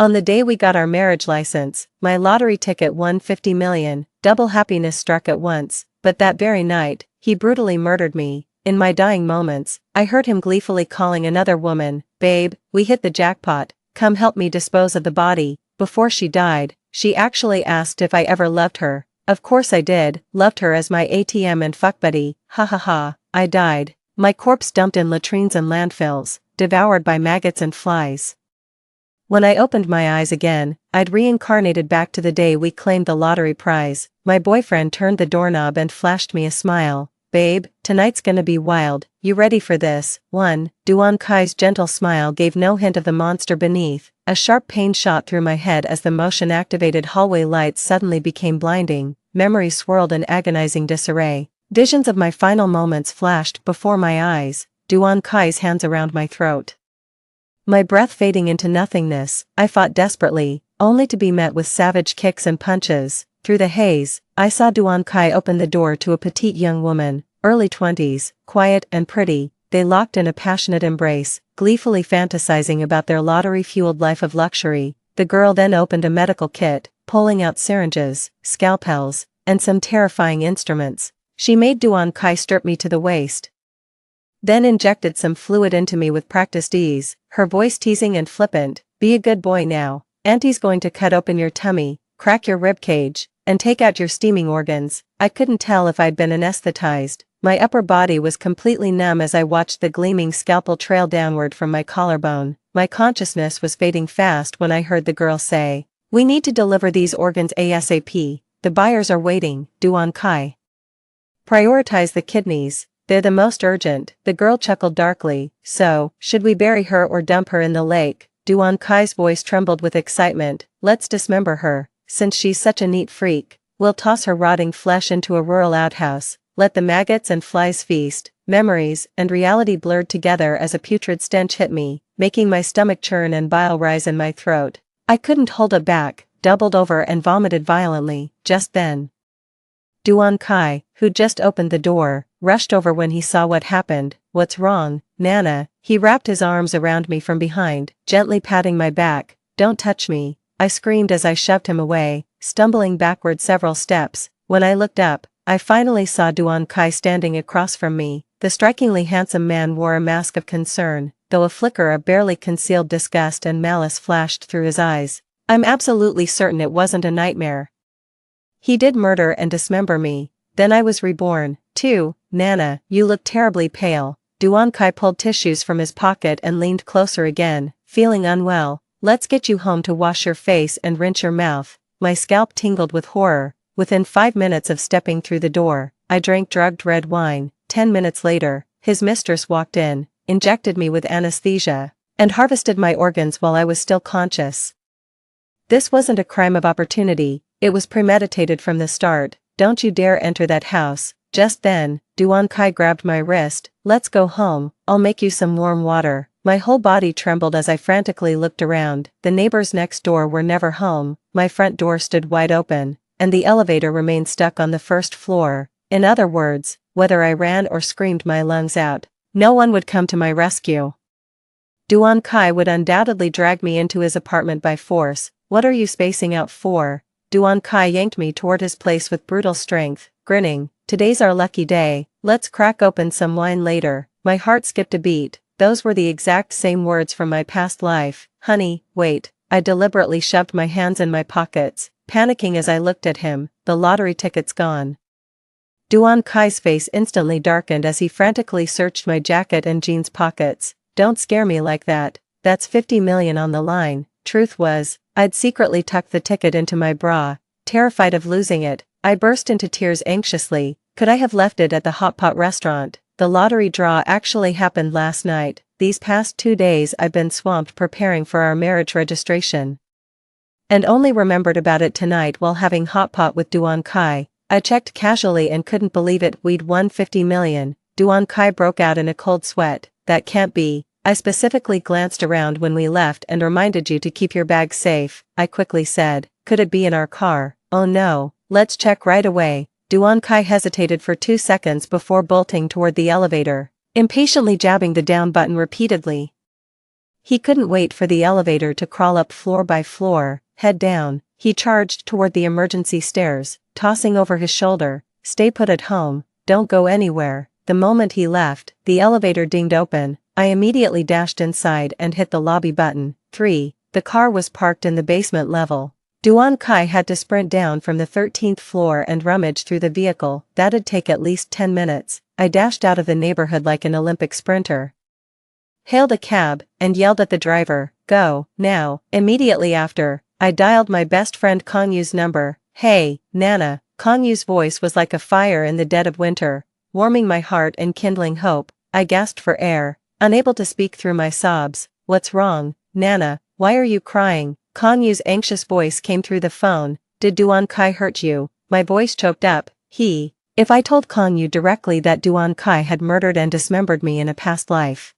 On the day we got our marriage license, my lottery ticket won 50 million, double happiness struck at once, but that very night, he brutally murdered me. In my dying moments, I heard him gleefully calling another woman, "Babe, we hit the jackpot, come help me dispose of the body." Before she died, she actually asked if I ever loved her. Of course I did, loved her as my ATM and fuck buddy, ha ha ha. I died. My corpse dumped in latrines and landfills, devoured by maggots and flies. When I opened my eyes again, I'd reincarnated back to the day we claimed the lottery prize. My boyfriend turned the doorknob and flashed me a smile. "Babe, tonight's gonna be wild, you ready for this?" 1. Duan Kai's gentle smile gave no hint of the monster beneath. A sharp pain shot through my head as the motion-activated hallway lights suddenly became blinding. Memories swirled in agonizing disarray. Visions of my final moments flashed before my eyes, Duan Kai's hands around my throat. My breath fading into nothingness, I fought desperately, only to be met with savage kicks and punches. Through the haze, I saw Duan Kai open the door to a petite young woman, early 20s, quiet and pretty. They locked in a passionate embrace, gleefully fantasizing about their lottery-fueled life of luxury. The girl then opened a medical kit, pulling out syringes, scalpels, and some terrifying instruments. She made Duan Kai strip me to the waist, then injected some fluid into me with practiced ease, her voice teasing and flippant. "Be a good boy now. Auntie's going to cut open your tummy, crack your ribcage, and take out your steaming organs." I couldn't tell if I'd been anesthetized. My upper body was completely numb as I watched the gleaming scalpel trail downward from my collarbone. My consciousness was fading fast when I heard the girl say, "We need to deliver these organs ASAP. The buyers are waiting, Duan Kai. Prioritize the kidneys. They're the most urgent." The girl chuckled darkly. "So, should we bury her or dump her in the lake?" Duan Kai's voice trembled with excitement. "Let's dismember her. Since she's such a neat freak, we'll toss her rotting flesh into a rural outhouse. Let the maggots and flies feast." Memories and reality blurred together as a putrid stench hit me, making my stomach churn and bile rise in my throat. I couldn't hold it back, doubled over and vomited violently. Just then, Duan Kai, who'd just opened the door, rushed over when he saw what happened. "What's wrong, Nana?" He wrapped his arms around me from behind, gently patting my back. "Don't touch me," I screamed as I shoved him away, stumbling backward several steps. When I looked up, I finally saw Duan Kai standing across from me. The strikingly handsome man wore a mask of concern, though a flicker of barely concealed disgust and malice flashed through his eyes. "I'm absolutely certain it wasn't a nightmare. He did murder and dismember me. Then I was reborn, too." "Nana, you look terribly pale." Duan Kai pulled tissues from his pocket and leaned closer again, feeling unwell. "Let's get you home to wash your face and rinse your mouth." My scalp tingled with horror. Within 5 minutes of stepping through the door, I drank drugged red wine. 10 minutes later, his mistress walked in, injected me with anesthesia, and harvested my organs while I was still conscious. This wasn't a crime of opportunity, it was premeditated from the start. "Don't you dare enter that house." Just then, Duan Kai grabbed my wrist. "Let's go home, I'll make you some warm water." My whole body trembled as I frantically looked around. The neighbors next door were never home, my front door stood wide open, and the elevator remained stuck on the first floor. In other words, whether I ran or screamed my lungs out, no one would come to my rescue. Duan Kai would undoubtedly drag me into his apartment by force. "What are you spacing out for?" Duan Kai yanked me toward his place with brutal strength, grinning. "Today's our lucky day, let's crack open some wine later." My heart skipped a beat. Those were the exact same words from my past life. "Honey, wait." I deliberately shoved my hands in my pockets, panicking as I looked at him. "The lottery ticket's gone." Duan Kai's face instantly darkened as he frantically searched my jacket and jeans pockets. "Don't scare me like that. That's 50 million on the line." Truth was, I'd secretly tucked the ticket into my bra. Terrified of losing it, I burst into tears anxiously. Could I have left it at the hot pot restaurant? The lottery draw actually happened last night. These past 2 days I've been swamped preparing for our marriage registration, and only remembered about it tonight while having hot pot with Duan Kai. I checked casually and couldn't believe it. We'd won 50 million. Duan Kai broke out in a cold sweat. "That can't be. I specifically glanced around when we left and reminded you to keep your bags safe," I quickly said. "Could it be in our car?" "Oh no, let's check right away." Duan Kai hesitated for 2 seconds before bolting toward the elevator, impatiently jabbing the down button repeatedly. He couldn't wait for the elevator to crawl up floor by floor, head down. He charged toward the emergency stairs, tossing over his shoulder, "Stay put at home, don't go anywhere." The moment he left, the elevator dinged open. I immediately dashed inside and hit the lobby button. 3. The car was parked in the basement level. Duan Kai had to sprint down from the 13th floor and rummage through the vehicle. That'd take at least 10 minutes. I dashed out of the neighborhood like an Olympic sprinter, hailed a cab, and yelled at the driver, "Go, now." Immediately after, I dialed my best friend Konyu's number. "Hey, Nana." Konyu's voice was like a fire in the dead of winter, warming my heart and kindling hope. I gasped for air, unable to speak through my sobs. "What's wrong, Nana? Why are you crying?" Konyu's anxious voice came through the phone. "Did Duan Kai hurt you?" My voice choked up. If I told Konyu directly that Duan Kai had murdered and dismembered me in a past life,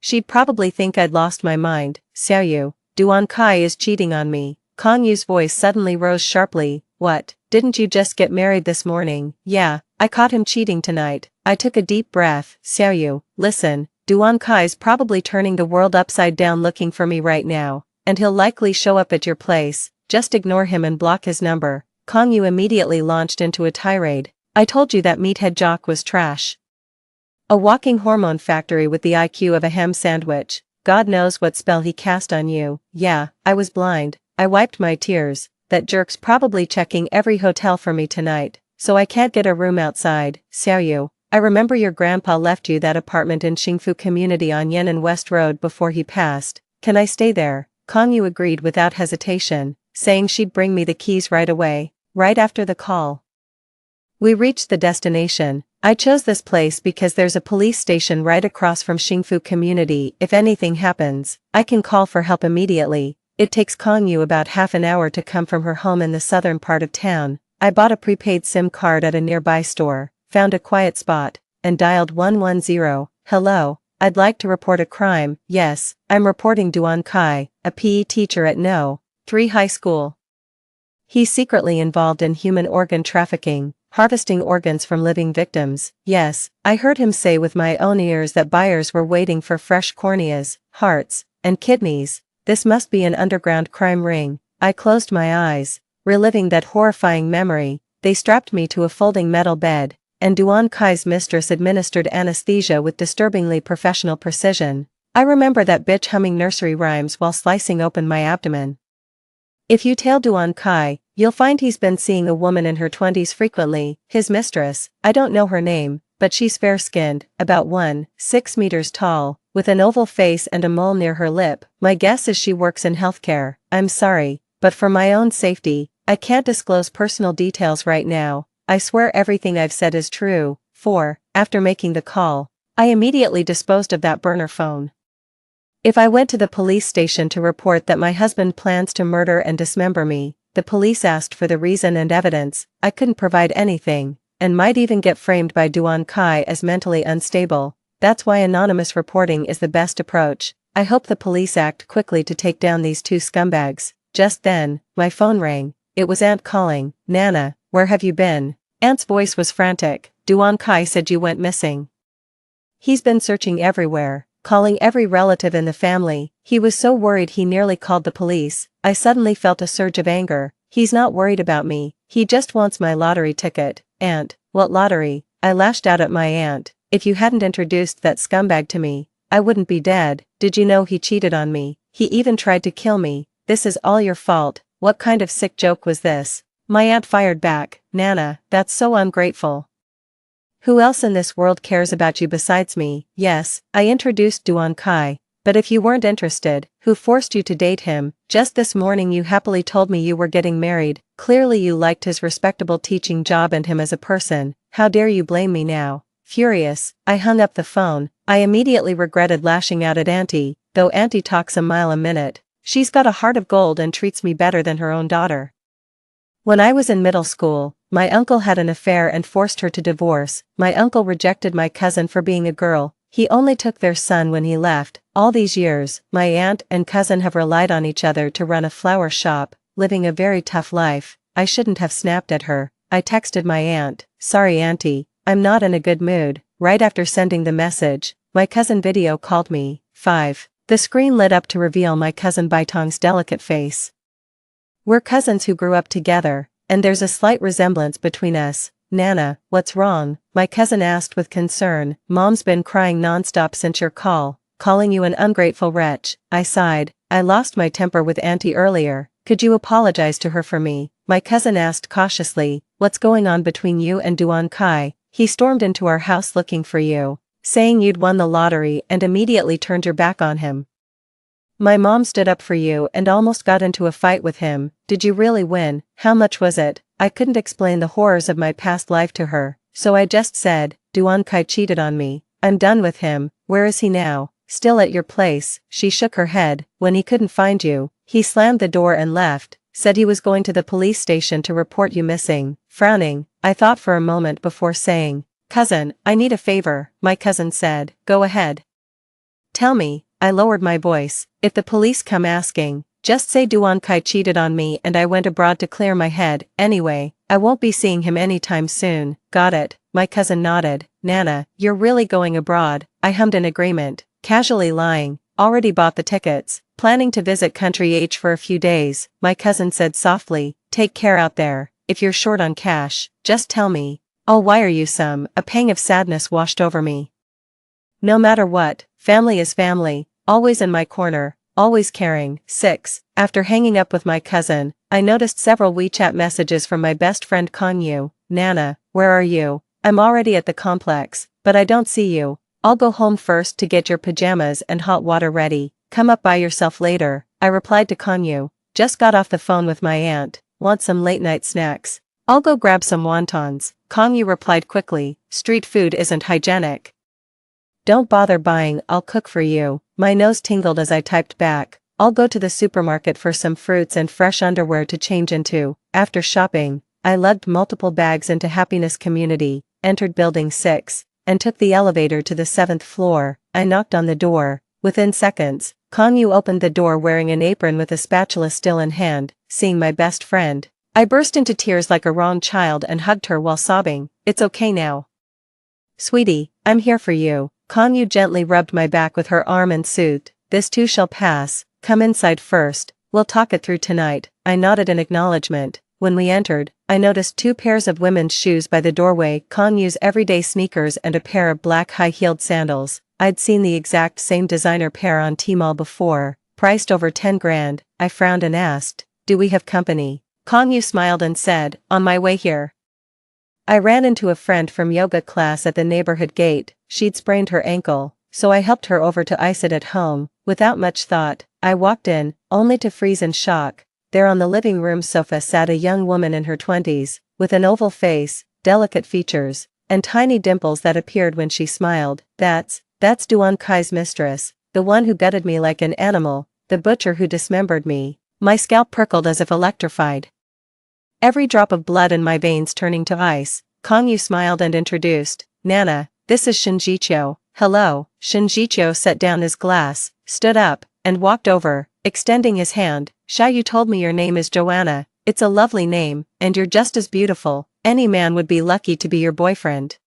she'd probably think I'd lost my mind. "Xiaoyu, Duan Kai is cheating on me." Konyu's voice suddenly rose sharply. "What? Didn't you just get married this morning?" "Yeah, I caught him cheating tonight." I took a deep breath. "Xiaoyu, listen, Duan Kai's probably turning the world upside down looking for me right now, and he'll likely show up at your place. Just ignore him and block his number." Kongyu immediately launched into a tirade. "I told you that meathead jock was trash. A walking hormone factory with the IQ of a ham sandwich. God knows what spell he cast on you." "Yeah, I was blind." I wiped my tears. "That jerk's probably checking every hotel for me tonight, so I can't get a room outside." "Xiaoyu, I remember your grandpa left you that apartment in Xingfu Community on Yan'an West Road before he passed. Can I stay there?" Kongyu agreed without hesitation, saying she'd bring me the keys right away. Right after the call, we reached the destination. I chose this place because there's a police station right across from Xingfu Community. If anything happens, I can call for help immediately. It takes Kongyu about half an hour to come from her home in the southern part of town. I bought a prepaid SIM card at a nearby store, found a quiet spot, and dialed 110. "Hello, I'd like to report a crime." "Yes, I'm reporting Duan Kai, a PE teacher at No. 3 High School. He's secretly involved in human organ trafficking, harvesting organs from living victims." "Yes, I heard him say with my own ears that buyers were waiting for fresh corneas, hearts, and kidneys. This must be an underground crime ring." I closed my eyes, reliving that horrifying memory. They strapped me to a folding metal bed, and Duan Kai's mistress administered anesthesia with disturbingly professional precision. I remember that bitch humming nursery rhymes while slicing open my abdomen. "If you tail Duan Kai, you'll find he's been seeing a woman in her 20s frequently, his mistress. I don't know her name, but she's fair-skinned, about 1.6 meters tall, with an oval face and a mole near her lip. My guess is she works in healthcare." "I'm sorry, but for my own safety, I can't disclose personal details right now. I swear everything I've said is true." 4. After making the call, I immediately disposed of that burner phone. If I went to the police station to report that my husband plans to murder and dismember me, the police asked for the reason and evidence. I couldn't provide anything, and might even get framed by Duan Kai as mentally unstable. That's why anonymous reporting is the best approach. I hope the police act quickly to take down these two scumbags. Just then, my phone rang. It was Aunt calling. "Nana, where have you been?" Aunt's voice was frantic. "Duan Kai said you went missing. He's been searching everywhere, calling every relative in the family. He was so worried he nearly called the police." I suddenly felt a surge of anger. "He's not worried about me, he just wants my lottery ticket." "Aunt, what lottery?" I lashed out at my aunt. "If you hadn't introduced that scumbag to me, I wouldn't be dead. Did you know he cheated on me? He even tried to kill me. This is all your fault." What kind of sick joke was this? My aunt fired back. "Nana, that's so ungrateful. Who else in this world cares about you besides me?" "Yes, I introduced Duan Kai, but if you weren't interested, who forced you to date him? Just this morning you happily told me you were getting married. Clearly you liked his respectable teaching job and him as a person. How dare you blame me now?" Furious, I hung up the phone. I immediately regretted lashing out at Auntie, though Auntie talks a mile a minute. She's got a heart of gold and treats me better than her own daughter. When I was in middle school, my uncle had an affair and forced her to divorce. My uncle rejected my cousin for being a girl. He only took their son when he left. All these years, my aunt and cousin have relied on each other to run a flower shop, living a very tough life. I shouldn't have snapped at her. I texted my aunt, "Sorry Auntie, I'm not in a good mood." Right after sending the message, my cousin video called me. 5. The screen lit up to reveal my cousin Baitong's delicate face. We're cousins who grew up together, and there's a slight resemblance between us. Nana, what's wrong? My cousin asked with concern. Mom's been crying nonstop since your call, calling you an ungrateful wretch. I sighed. I lost my temper with Auntie earlier. Could you apologize to her for me? My cousin asked cautiously. What's going on between you and Duan Kai? He stormed into our house looking for you, saying you'd won the lottery and immediately turned your back on him. My mom stood up for you and almost got into a fight with him. Did you really win? How much was it? I couldn't explain the horrors of my past life to her, so I just said, Duan Kai cheated on me. I'm done with him. Where is he now? Still at your place. She shook her head. When he couldn't find you, he slammed the door and left, said he was going to the police station to report you missing. Frowning, I thought for a moment before saying, Cousin, I need a favor. My cousin said, go ahead. Tell me. I lowered my voice. If the police come asking, just say Duan Kai cheated on me and I went abroad to clear my head. Anyway, I won't be seeing him anytime soon. Got it? My cousin nodded. Nana, you're really going abroad? I hummed in agreement, casually lying. Already bought the tickets, planning to visit Country H for a few days. My cousin said softly, take care out there. If you're short on cash, just tell me. I'll wire you some. A pang of sadness washed over me. No matter what, family is family, always in my corner, always caring. 6. After hanging up with my cousin, I noticed several WeChat messages from my best friend Konyu. Nana, where are you? I'm already at the complex, but I don't see you. I'll go home first to get your pajamas and hot water ready. Come up by yourself later. I replied to Konyu. Just got off the phone with my aunt. Want some late night snacks? I'll go grab some wontons. Konyu replied quickly. Street food isn't hygienic. Don't bother buying, I'll cook for you. My nose tingled as I typed back. I'll go to the supermarket for some fruits and fresh underwear to change into. After shopping, I lugged multiple bags into Happiness Community, entered Building 6, and took the elevator to the 7th floor. I knocked on the door. Within seconds, Konyu opened the door wearing an apron with a spatula still in hand. Seeing my best friend, I burst into tears like a wronged child and hugged her while sobbing. It's okay now. Sweetie, I'm here for you. Konyu gently rubbed my back with her arm and soothed. This too shall pass. Come inside first. We'll talk it through tonight. I nodded in acknowledgement. When we entered, I noticed 2 pairs of women's shoes by the doorway, Konyu's everyday sneakers and a pair of black high-heeled sandals. I'd seen the exact same designer pair on Tmall before, priced over 10 grand. I frowned and asked, do we have company? Konyu smiled and said, on my way here. I ran into a friend from yoga class at the neighborhood gate. She'd sprained her ankle, so I helped her over to ice it at home. Without much thought, I walked in, only to freeze in shock. There on the living room sofa sat a young woman in her 20s, with an oval face, delicate features, and tiny dimples that appeared when she smiled. That's Duan Kai's mistress, the one who gutted me like an animal, the butcher who dismembered me. My scalp prickled as if electrified. Every drop of blood in my veins turning to ice. Konyu smiled and introduced, Nana, this is Shinjicho. Hello. Shinjicho set down his glass, stood up, and walked over, extending his hand. Sha, you told me your name is Joanna. It's a lovely name, and you're just as beautiful. Any man would be lucky to be your boyfriend.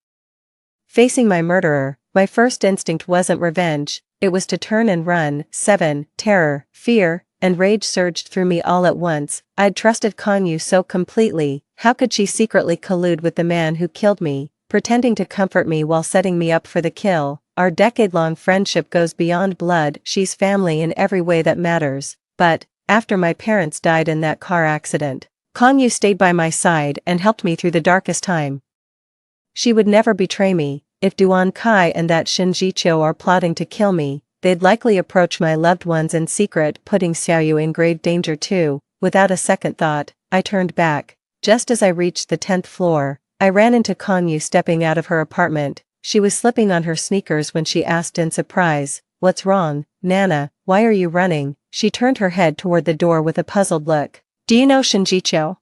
Facing my murderer, my first instinct wasn't revenge, it was to turn and run. 7. Terror, fear, and rage surged through me all at once. I'd trusted Konyu so completely. How could she secretly collude with the man who killed me, pretending to comfort me while setting me up for the kill? Our decade-long friendship goes beyond blood. She's family in every way that matters. But, after my parents died in that car accident, Konyu stayed by my side and helped me through the darkest time. She would never betray me. If Duan Kai and that Shinjicho are plotting to kill me, they'd likely approach my loved ones in secret, putting Xiaoyu in grave danger too. Without a second thought, I turned back. Just as I reached the 10th floor, I ran into Konyu stepping out of her apartment. She was slipping on her sneakers when she asked in surprise, what's wrong, Nana, why are you running? She turned her head toward the door with a puzzled look. Do you know Shinjicho?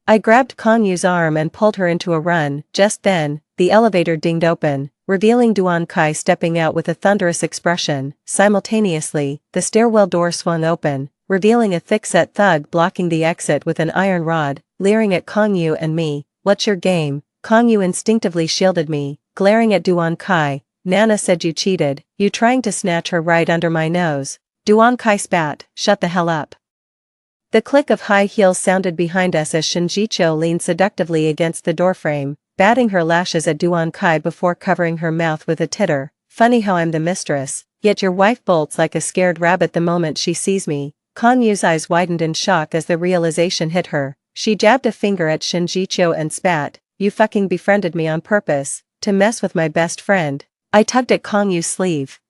I grabbed Konyu's arm and pulled her into a run. Just then, the elevator dinged open, revealing Duan Kai stepping out with a thunderous expression. Simultaneously, the stairwell door swung open, revealing a thick-set thug blocking the exit with an iron rod, leering at Konyu and me. What's your game? Konyu instinctively shielded me, glaring at Duan Kai. Nana said you cheated, you trying to snatch her right under my nose. Duan Kai spat, shut the hell up. The click of high heels sounded behind us as Shinjicho leaned seductively against the doorframe, batting her lashes at Duan Kai before covering her mouth with a titter. Funny how I'm the mistress, yet your wife bolts like a scared rabbit the moment she sees me. Kan Yu's eyes widened in shock as the realization hit her. She jabbed a finger at Shinjicho and spat, you fucking befriended me on purpose, to mess with my best friend. I tugged at Kan Yu's sleeve,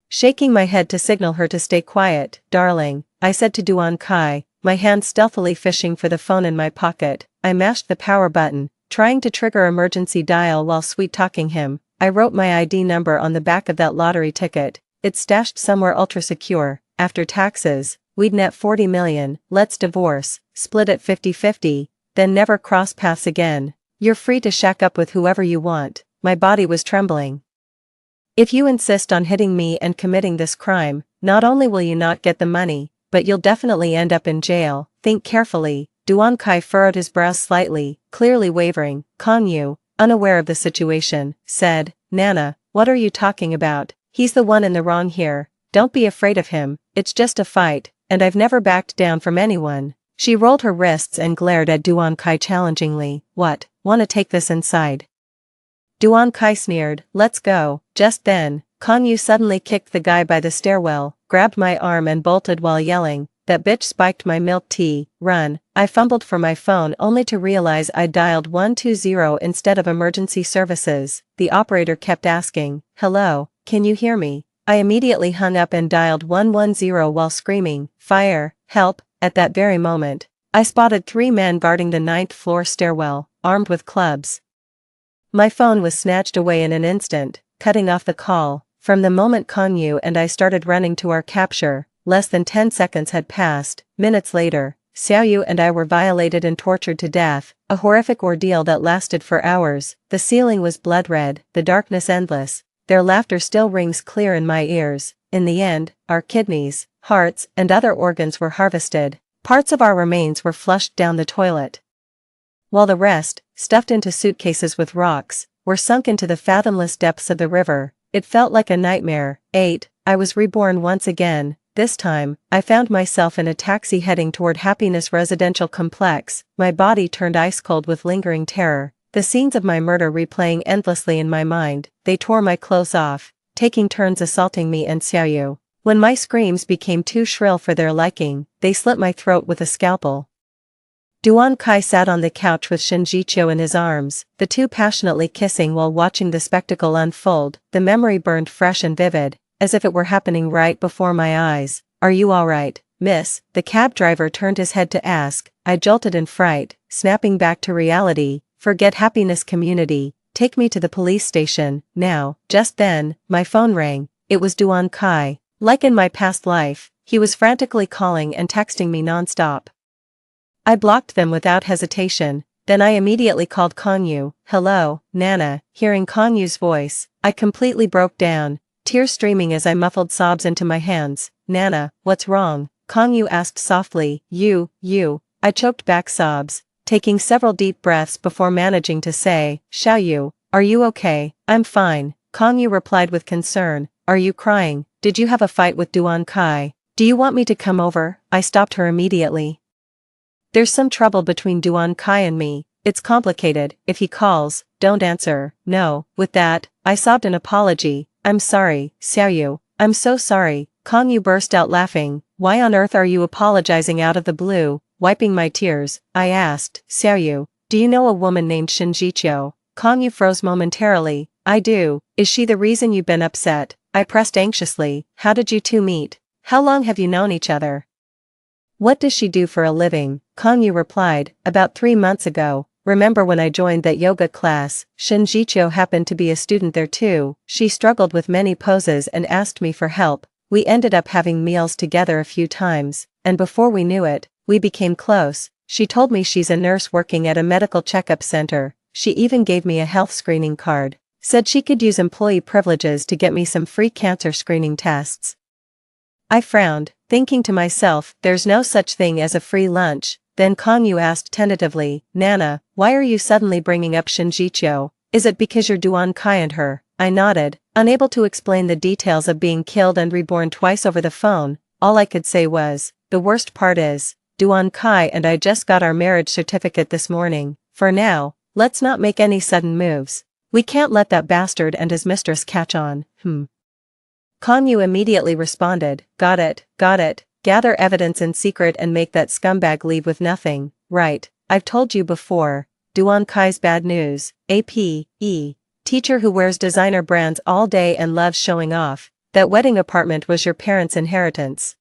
shaking my head to signal her to stay quiet. Darling, I said to Duan Kai, my hand stealthily fishing for the phone in my pocket. I mashed the power button, trying to trigger emergency dial while sweet-talking him. I wrote my ID number on the back of that lottery ticket. It's stashed somewhere ultra-secure. After taxes, we'd net 40 million, let's divorce, split it 50-50, then never cross paths again. You're free to shack up with whoever you want. My body was trembling. If you insist on hitting me and committing this crime, not only will you not get the money, but you'll definitely end up in jail. Think carefully. Duan Kai furrowed his brows slightly, clearly wavering. Kan Yu, unaware of the situation, said, Nana, what are you talking about? He's the one in the wrong here. Don't be afraid of him, it's just a fight, and I've never backed down from anyone. She rolled her wrists and glared at Duan Kai challengingly. What, wanna take this inside? Duan Kai sneered, let's go. Just then, Kan Yu suddenly kicked the guy by the stairwell, grabbed my arm and bolted while yelling, that bitch spiked my milk tea, run. I fumbled for my phone only to realize I'd dialed 120 instead of emergency services. The operator kept asking, hello, can you hear me? I immediately hung up and dialed 110 while screaming, fire, help. At that very moment, I spotted 3 men guarding the 9th floor stairwell, armed with clubs. My phone was snatched away in an instant, cutting off the call. From the moment Kan Yu and I started running to our capture, less than 10 seconds had passed. Minutes later, Xiaoyu and I were violated and tortured to death, a horrific ordeal that lasted for hours. The ceiling was blood red, the darkness endless. Their laughter still rings clear in my ears. In the end, our kidneys, hearts, and other organs were harvested. Parts of our remains were flushed down the toilet, while the rest, stuffed into suitcases with rocks, were sunk into the fathomless depths of the river. It felt like a nightmare. 8. I was reborn once again. This time, I found myself in a taxi heading toward Happiness Residential Complex. My body turned ice cold with lingering terror. The scenes of my murder replaying endlessly in my mind. They tore my clothes off, taking turns assaulting me and Xiaoyu. When my screams became too shrill for their liking, they slit my throat with a scalpel. Duan Kai sat on the couch with Shinjicho in his arms, the two passionately kissing while watching the spectacle unfold. The memory burned fresh and vivid, as if it were happening right before my eyes. Are you alright, miss? The cab driver turned his head to ask. I jolted in fright, snapping back to reality. Forget happiness community, take me to the police station, now. Just then, my phone rang. It was Duan Kai. Like in my past life, he was frantically calling and texting me non-stop. I blocked them without hesitation, then I immediately called Kan Yu. Hello, Nana. Hearing Kan Yu's voice, I completely broke down, tears streaming as I muffled sobs into my hands. Nana, what's wrong? Kan Yu asked softly. You. I choked back sobs, taking several deep breaths before managing to say, Xiaoyu, are you okay? I'm fine, Kan Yu replied with concern. Are you crying? Did you have a fight with Duan Kai? Do you want me to come over? I stopped her immediately. There's some trouble between Duan Kai and me. It's complicated. If he calls, don't answer. No. With that, I sobbed an apology. I'm sorry, Xiaoyu. I'm so sorry. Kan Yu burst out laughing. Why on earth are you apologizing out of the blue? Wiping my tears, I asked, Xiaoyu, do you know a woman named Shinjicho? Kan Yu froze momentarily. I do. Is she the reason you've been upset? I pressed anxiously. How did you two meet? How long have you known each other? What does she do for a living? Kan Yu replied, about 3 months ago. Remember when I joined that yoga class? Shinjicho happened to be a student there too. She struggled with many poses and asked me for help. We ended up having meals together a few times, and before we knew it, we became close. She told me she's a nurse working at a medical checkup center. She even gave me a health screening card. Said she could use employee privileges to get me some free cancer screening tests. I frowned, thinking to myself, there's no such thing as a free lunch. Then Kan Yu asked tentatively, Nana, why are you suddenly bringing up Shinjicho? Is it because you're Duan Kai and her? I nodded. Unable to explain the details of being killed and reborn twice over the phone, all I could say was, the worst part is, Duan Kai and I just got our marriage certificate this morning. For now, let's not make any sudden moves. We can't let that bastard and his mistress catch on. Konyu immediately responded, got it, gather evidence in secret and make that scumbag leave with nothing, right? I've told you before, Duan Kai's bad news, A.P.E. teacher who wears designer brands all day and loves showing off, that wedding apartment was your parents' inheritance.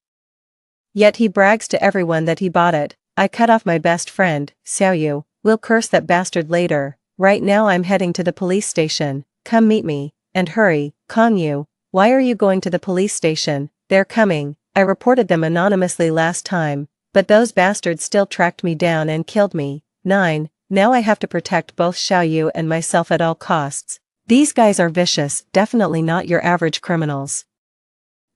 Yet he brags to everyone that he bought it. I cut off my best friend, Xiaoyu, we'll curse that bastard later. Right now I'm heading to the police station, come meet me, and hurry. Konyu, why are you going to the police station? They're coming. I reported them anonymously last time, but those bastards still tracked me down and killed me. 9. Now I have to protect both Xiaoyu and myself at all costs. These guys are vicious, definitely not your average criminals.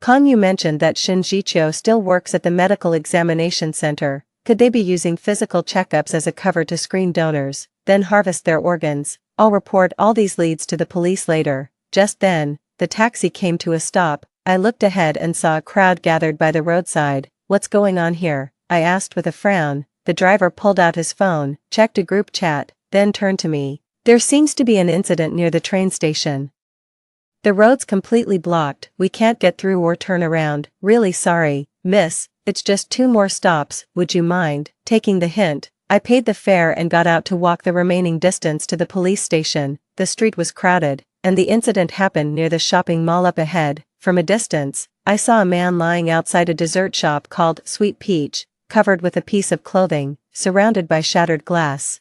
Konyu mentioned that Shin Jiqiu still works at the medical examination center. Could they be using physical checkups as a cover to screen donors, then harvest their organs? I'll report all these leads to the police later. Just then, the taxi came to a stop. I looked ahead and saw a crowd gathered by the roadside. What's going on here? I asked with a frown. The driver pulled out his phone, checked a group chat, then turned to me. There seems to be an incident near the train station. The road's completely blocked, we can't get through or turn around. Really sorry, miss, it's just 2 more stops, would you mind taking the hint? I paid the fare and got out to walk the remaining distance to the police station. The street was crowded, and the incident happened near the shopping mall up ahead. From a distance, I saw a man lying outside a dessert shop called Sweet Peach, covered with a piece of clothing, surrounded by shattered glass.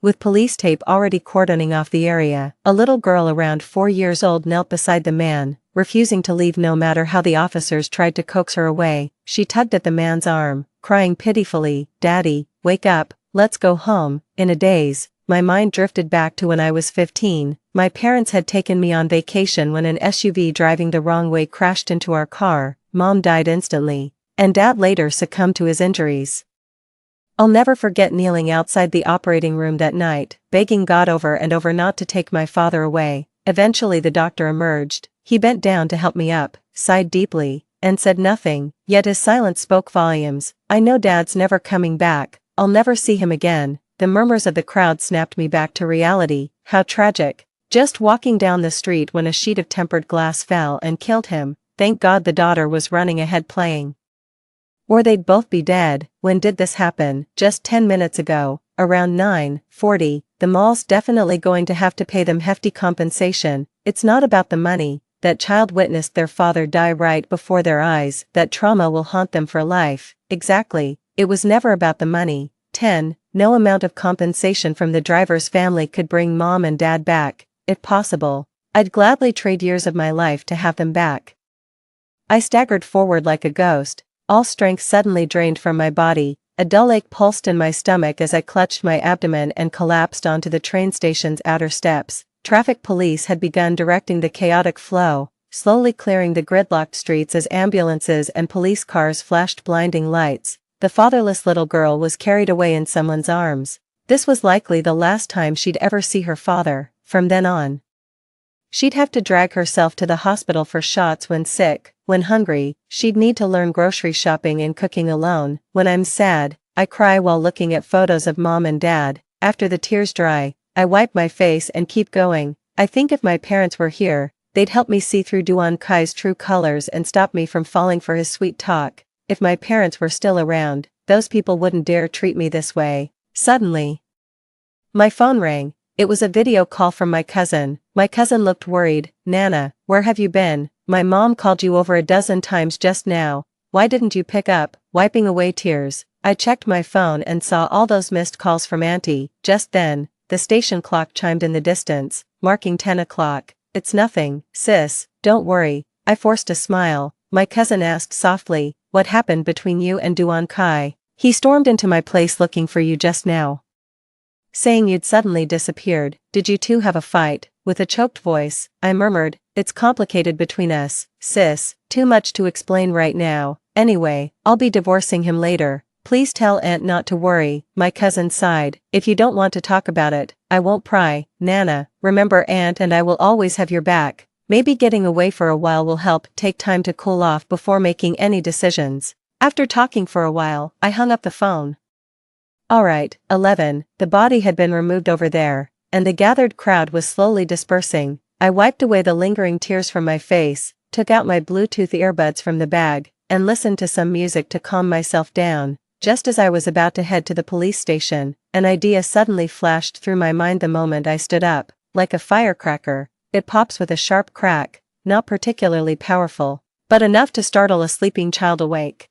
With police tape already cordoning off the area, a little girl around 4 years old knelt beside the man, refusing to leave no matter how the officers tried to coax her away. She tugged at the man's arm, crying pitifully, "Daddy, wake up, let's go home." In a daze, my mind drifted back to when I was 15. My parents had taken me on vacation when an SUV driving the wrong way crashed into our car. Mom died instantly, and Dad later succumbed to his injuries. I'll never forget kneeling outside the operating room that night, begging God over and over not to take my father away. Eventually the doctor emerged. He bent down to help me up, sighed deeply, and said nothing, yet his silence spoke volumes. I know Dad's never coming back, I'll never see him again. The murmurs of the crowd snapped me back to reality. How tragic. Just walking down the street when a sheet of tempered glass fell and killed him. Thank God the daughter was running ahead playing. Or they'd both be dead. When did this happen? Just 10 minutes ago, around 9:40. The mall's definitely going to have to pay them hefty compensation. It's not about the money. That child witnessed their father die right before their eyes. That trauma will haunt them for life. Exactly. It was never about the money. 10. No amount of compensation from the driver's family could bring Mom and Dad back. If possible, I'd gladly trade years of my life to have them back. I staggered forward like a ghost. All strength suddenly drained from my body. A dull ache pulsed in my stomach as I clutched my abdomen and collapsed onto the train station's outer steps. Traffic police had begun directing the chaotic flow, slowly clearing the gridlocked streets as ambulances and police cars flashed blinding lights. The fatherless little girl was carried away in someone's arms. This was likely the last time she'd ever see her father. From then on, she'd have to drag herself to the hospital for shots when sick. When hungry, she'd need to learn grocery shopping and cooking alone. When I'm sad, I cry while looking at photos of Mom and Dad. After the tears dry, I wipe my face and keep going. I think if my parents were here, they'd help me see through Duan Kai's true colors and stop me from falling for his sweet talk. If my parents were still around, those people wouldn't dare treat me this way. Suddenly, my phone rang. It was a video call from my cousin. My cousin looked worried. "Nana, where have you been? My mom called you over a dozen times just now. Why didn't you pick up?" Wiping away tears, I checked my phone and saw all those missed calls from Auntie. Just then, the station clock chimed in the distance, marking 10 o'clock. "It's nothing, sis, don't worry." I forced a smile. My cousin asked softly, "What happened between you and Duan Kai?" "He stormed into my place looking for you just now, saying you'd suddenly disappeared. Did you two have a fight?" With a choked voice, I murmured, "It's complicated between us, sis, too much to explain right now. Anyway, I'll be divorcing him later. Please tell Aunt not to worry." My cousin sighed. "If you don't want to talk about it, I won't pry, Nana. Remember Aunt and I will always have your back." Maybe getting away for a while will help. Take time to cool off before making any decisions. After talking for a while, I hung up the phone. Alright, 11, the body had been removed over there, and the gathered crowd was slowly dispersing. I wiped away the lingering tears from my face, took out my Bluetooth earbuds from the bag, and listened to some music to calm myself down. Just as I was about to head to the police station, an idea suddenly flashed through my mind the moment I stood up. Like a firecracker, it pops with a sharp crack, not particularly powerful, but enough to startle a sleeping child awake.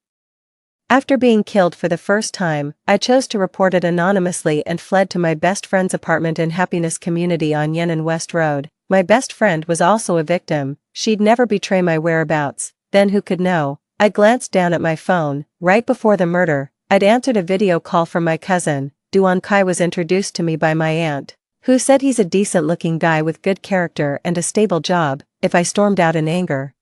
After being killed for the first time, I chose to report it anonymously and fled to my best friend's apartment in Happiness Community on Yenin West Road. My best friend was also a victim. She'd never betray my whereabouts. Then who could know? I glanced down at my phone. Right before the murder, I'd answered a video call from my cousin. Duan Kai was introduced to me by my aunt, who said he's a decent-looking guy with good character and a stable job. If I stormed out in anger,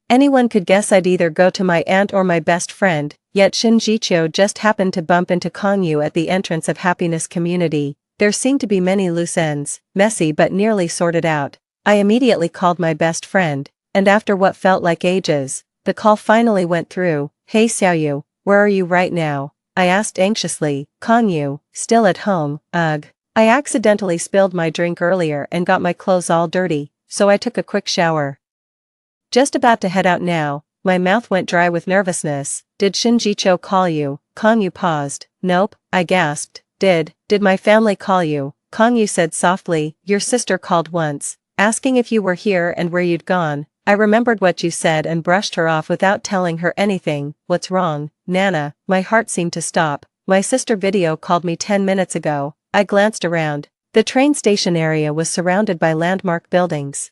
anyone could guess I'd either go to my aunt or my best friend, yet Shin Jichio just happened to bump into Kongyu at the entrance of Happiness Community. There seemed to be many loose ends, messy but nearly sorted out. I immediately called my best friend, and after what felt like ages, the call finally went through. Hey Xiaoyu, where are you right now? I asked anxiously. Kongyu, still at home, ugh. I accidentally spilled my drink earlier and got my clothes all dirty, so I took a quick shower. Just about to head out now. My mouth went dry with nervousness. Did Shinjicho call you? Kongyu paused. Nope, I gasped. Did my family call you? Kongyu said softly. Your sister called once, asking if you were here and where you'd gone. I remembered what you said and brushed her off without telling her anything. What's wrong, Nana? My heart seemed to stop. My sister video called me 10 minutes ago. I glanced around. The train station area was surrounded by landmark buildings,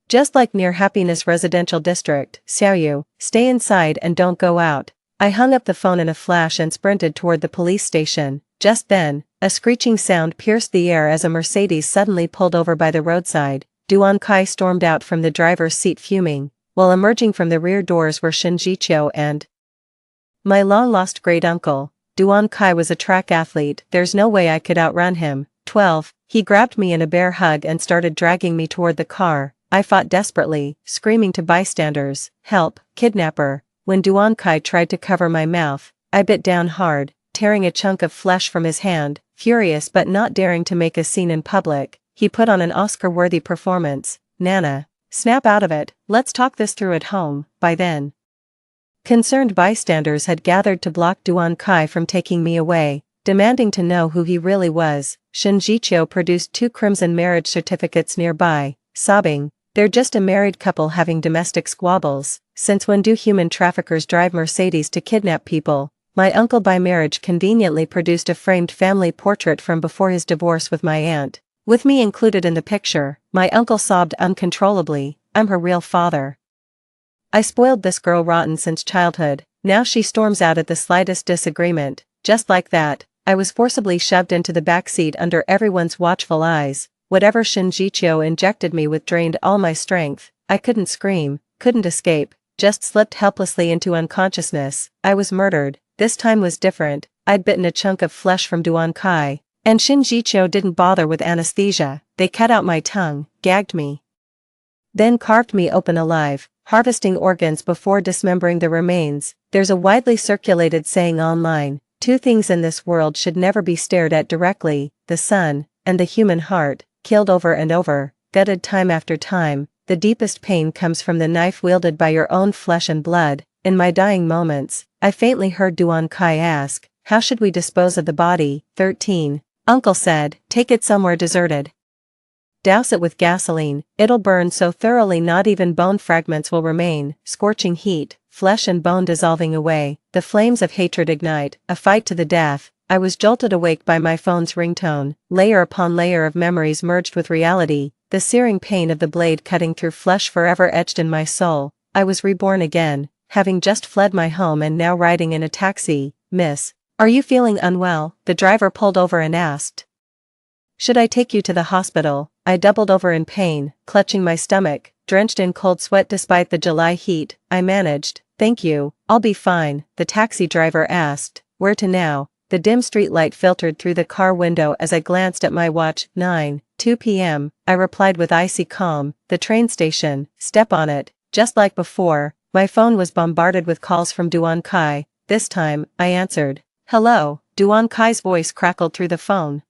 just like near Happiness Residential District. Xiaoyu, stay inside and don't go out. I hung up the phone in a flash and sprinted toward the police station. Just then, a screeching sound pierced the air as a Mercedes suddenly pulled over by the roadside. Duan Kai stormed out from the driver's seat fuming, while emerging from the rear doors were Shinjicho and my long-lost great-uncle. Duan Kai was a track athlete. There's no way I could outrun him. 12. He grabbed me in a bear hug and started dragging me toward the car. I fought desperately, screaming to bystanders, help, kidnapper. When Duan Kai tried to cover my mouth, I bit down hard, tearing a chunk of flesh from his hand. Furious but not daring to make a scene in public, he put on an Oscar-worthy performance. Nana, snap out of it, let's talk this through at home. By then, concerned bystanders had gathered to block Duan Kai from taking me away, demanding to know who he really was. Shinjicho produced 2 crimson marriage certificates nearby, sobbing. They're just a married couple having domestic squabbles. Since when do human traffickers drive Mercedes to kidnap people? My uncle by marriage conveniently produced a framed family portrait from before his divorce with my aunt, with me included in the picture. My uncle sobbed uncontrollably. I'm her real father. I spoiled this girl rotten since childhood. Now she storms out at the slightest disagreement. Just like that, I was forcibly shoved into the backseat under everyone's watchful eyes. Whatever Shinjicho injected me with drained all my strength. I couldn't scream, couldn't escape, just slipped helplessly into unconsciousness. I was murdered. This time was different. I'd bitten a chunk of flesh from Duan Kai, and Shinjicho didn't bother with anesthesia. They cut out my tongue, gagged me, then carved me open alive, harvesting organs before dismembering the remains. There's a widely circulated saying online, 2 things in this world should never be stared at directly, the sun and the human heart. Killed over and over, gutted time after time, the deepest pain comes from the knife wielded by your own flesh and blood. In my dying moments, I faintly heard Duan Kai ask, how should we dispose of the body? 13. Uncle said, take it somewhere deserted. Douse it with gasoline, it'll burn so thoroughly not even bone fragments will remain. Scorching heat, flesh and bone dissolving away, the flames of hatred ignite, a fight to the death. I was jolted awake by my phone's ringtone. Layer upon layer of memories merged with reality, the searing pain of the blade cutting through flesh forever etched in my soul. I was reborn again, having just fled my home and now riding in a taxi. Miss, are you feeling unwell? The driver pulled over and asked. Should I take you to the hospital? I doubled over in pain, clutching my stomach, drenched in cold sweat despite the July heat. I managed. Thank you, I'll be fine, the taxi driver asked. Where to now? The dim street light filtered through the car window as I glanced at my watch. 9:02 p.m., I replied with icy calm. The train station, step on it. Just like before, my phone was bombarded with calls from Duan Kai. This time, I answered. Hello, Duan Kai's voice crackled through the phone.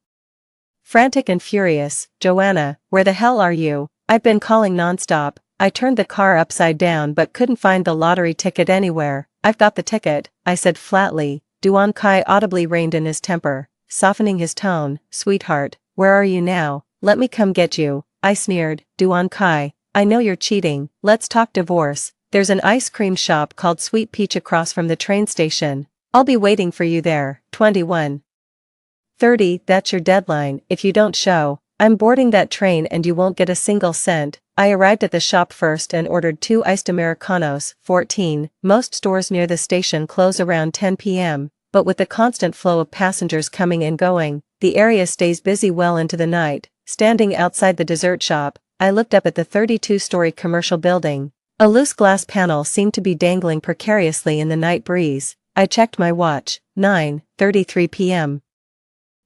Frantic and furious, Joanna, where the hell are you? I've been calling nonstop. I turned the car upside down but couldn't find the lottery ticket anywhere. I've got the ticket, I said flatly. Duan Kai audibly reined in his temper, softening his tone. Sweetheart, where are you now? Let me come get you, I sneered. Duan Kai, I know you're cheating. Let's talk divorce. There's an ice cream shop called Sweet Peach across from the train station. I'll be waiting for you there. 21:30, that's your deadline. If you don't show, I'm boarding that train and you won't get a single cent. I arrived at the shop first and ordered 2 iced Americanos. 14. Most stores near the station close around 10 p.m., but with the constant flow of passengers coming and going, the area stays busy well into the night. Standing outside the dessert shop, I looked up at the 32-story commercial building. A loose glass panel seemed to be dangling precariously in the night breeze. I checked my watch. 9:33 p.m.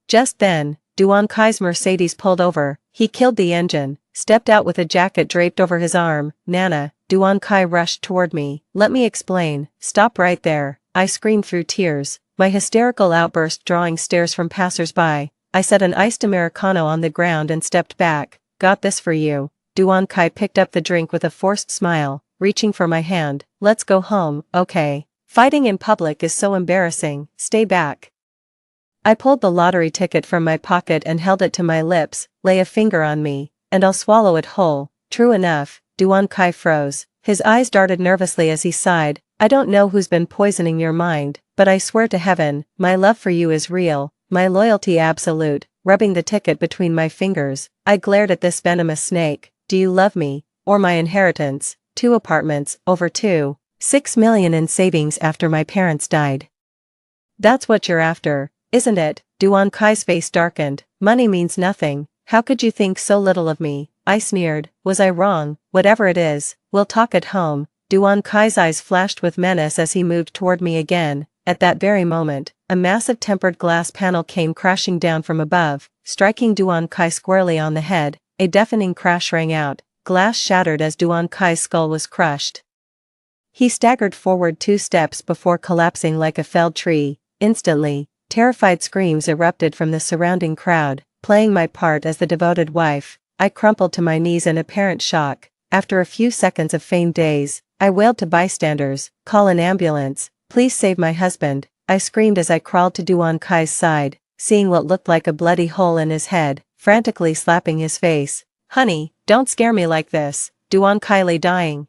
Just then, Duan Kai's Mercedes pulled over. He killed the engine, stepped out with a jacket draped over his arm. Nana, Duan Kai rushed toward me. Let me explain. Stop right there, I screamed through tears, my hysterical outburst drawing stares from passers-by. I set an iced Americano on the ground and stepped back. Got this for you. Duan Kai picked up the drink with a forced smile, reaching for my hand. Let's go home, okay? Fighting in public is so embarrassing. Stay back. I pulled the lottery ticket from my pocket and held it to my lips. Lay a finger on me, and I'll swallow it whole. True enough, Duan Kai froze. His eyes darted nervously as he sighed. I don't know who's been poisoning your mind, but I swear to heaven, my love for you is real, my loyalty absolute. Rubbing the ticket between my fingers, I glared at this venomous snake. Do you love me, or my inheritance? 2 apartments, over 2.6 million in savings after my parents died. That's what you're after, isn't it? Duan Kai's face darkened. Money means nothing. How could you think so little of me? I sneered. Was I wrong? Whatever it is, we'll talk at home. Duan Kai's eyes flashed with menace as he moved toward me again. At that very moment, a massive tempered glass panel came crashing down from above, striking Duan Kai squarely on the head. A deafening crash rang out. Glass shattered as Duan Kai's skull was crushed. He staggered forward 2 steps before collapsing like a felled tree. Instantly, terrified screams erupted from the surrounding crowd. Playing my part as the devoted wife, I crumpled to my knees in apparent shock. After a few seconds of feigned daze, I wailed to bystanders, "Call an ambulance, please save my husband," I screamed as I crawled to Duan Kai's side, seeing what looked like a bloody hole in his head, frantically slapping his face. "Honey, don't scare me like this." Duan Kai lay dying,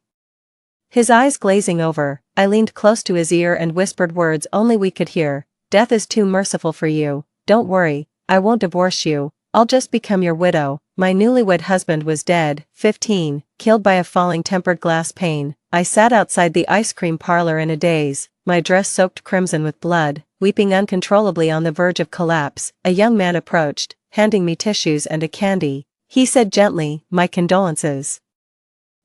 his eyes glazing over. I leaned close to his ear and whispered words only we could hear. "Death is too merciful for you. Don't worry, I won't divorce you. I'll just become your widow." My newlywed husband was dead. 15, killed by a falling tempered glass pane. I sat outside the ice cream parlor in a daze, my dress soaked crimson with blood, weeping uncontrollably on the verge of collapse. A young man approached, handing me tissues and a candy. He said gently, "My condolences.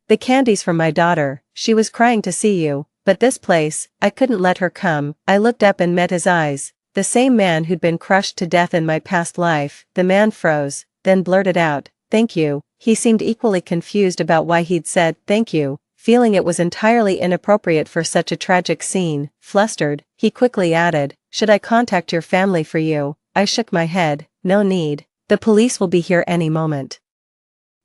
The candy's from my daughter, she was crying to see you, but this place, I couldn't let her come." I looked up and met his eyes, the same man who'd been crushed to death in my past life. The man froze, then blurted out, "Thank you." He seemed equally confused about why he'd said thank you, feeling it was entirely inappropriate for such a tragic scene. Flustered, he quickly added, "Should I contact your family for you?" I shook my head. "No need. The police will be here any moment."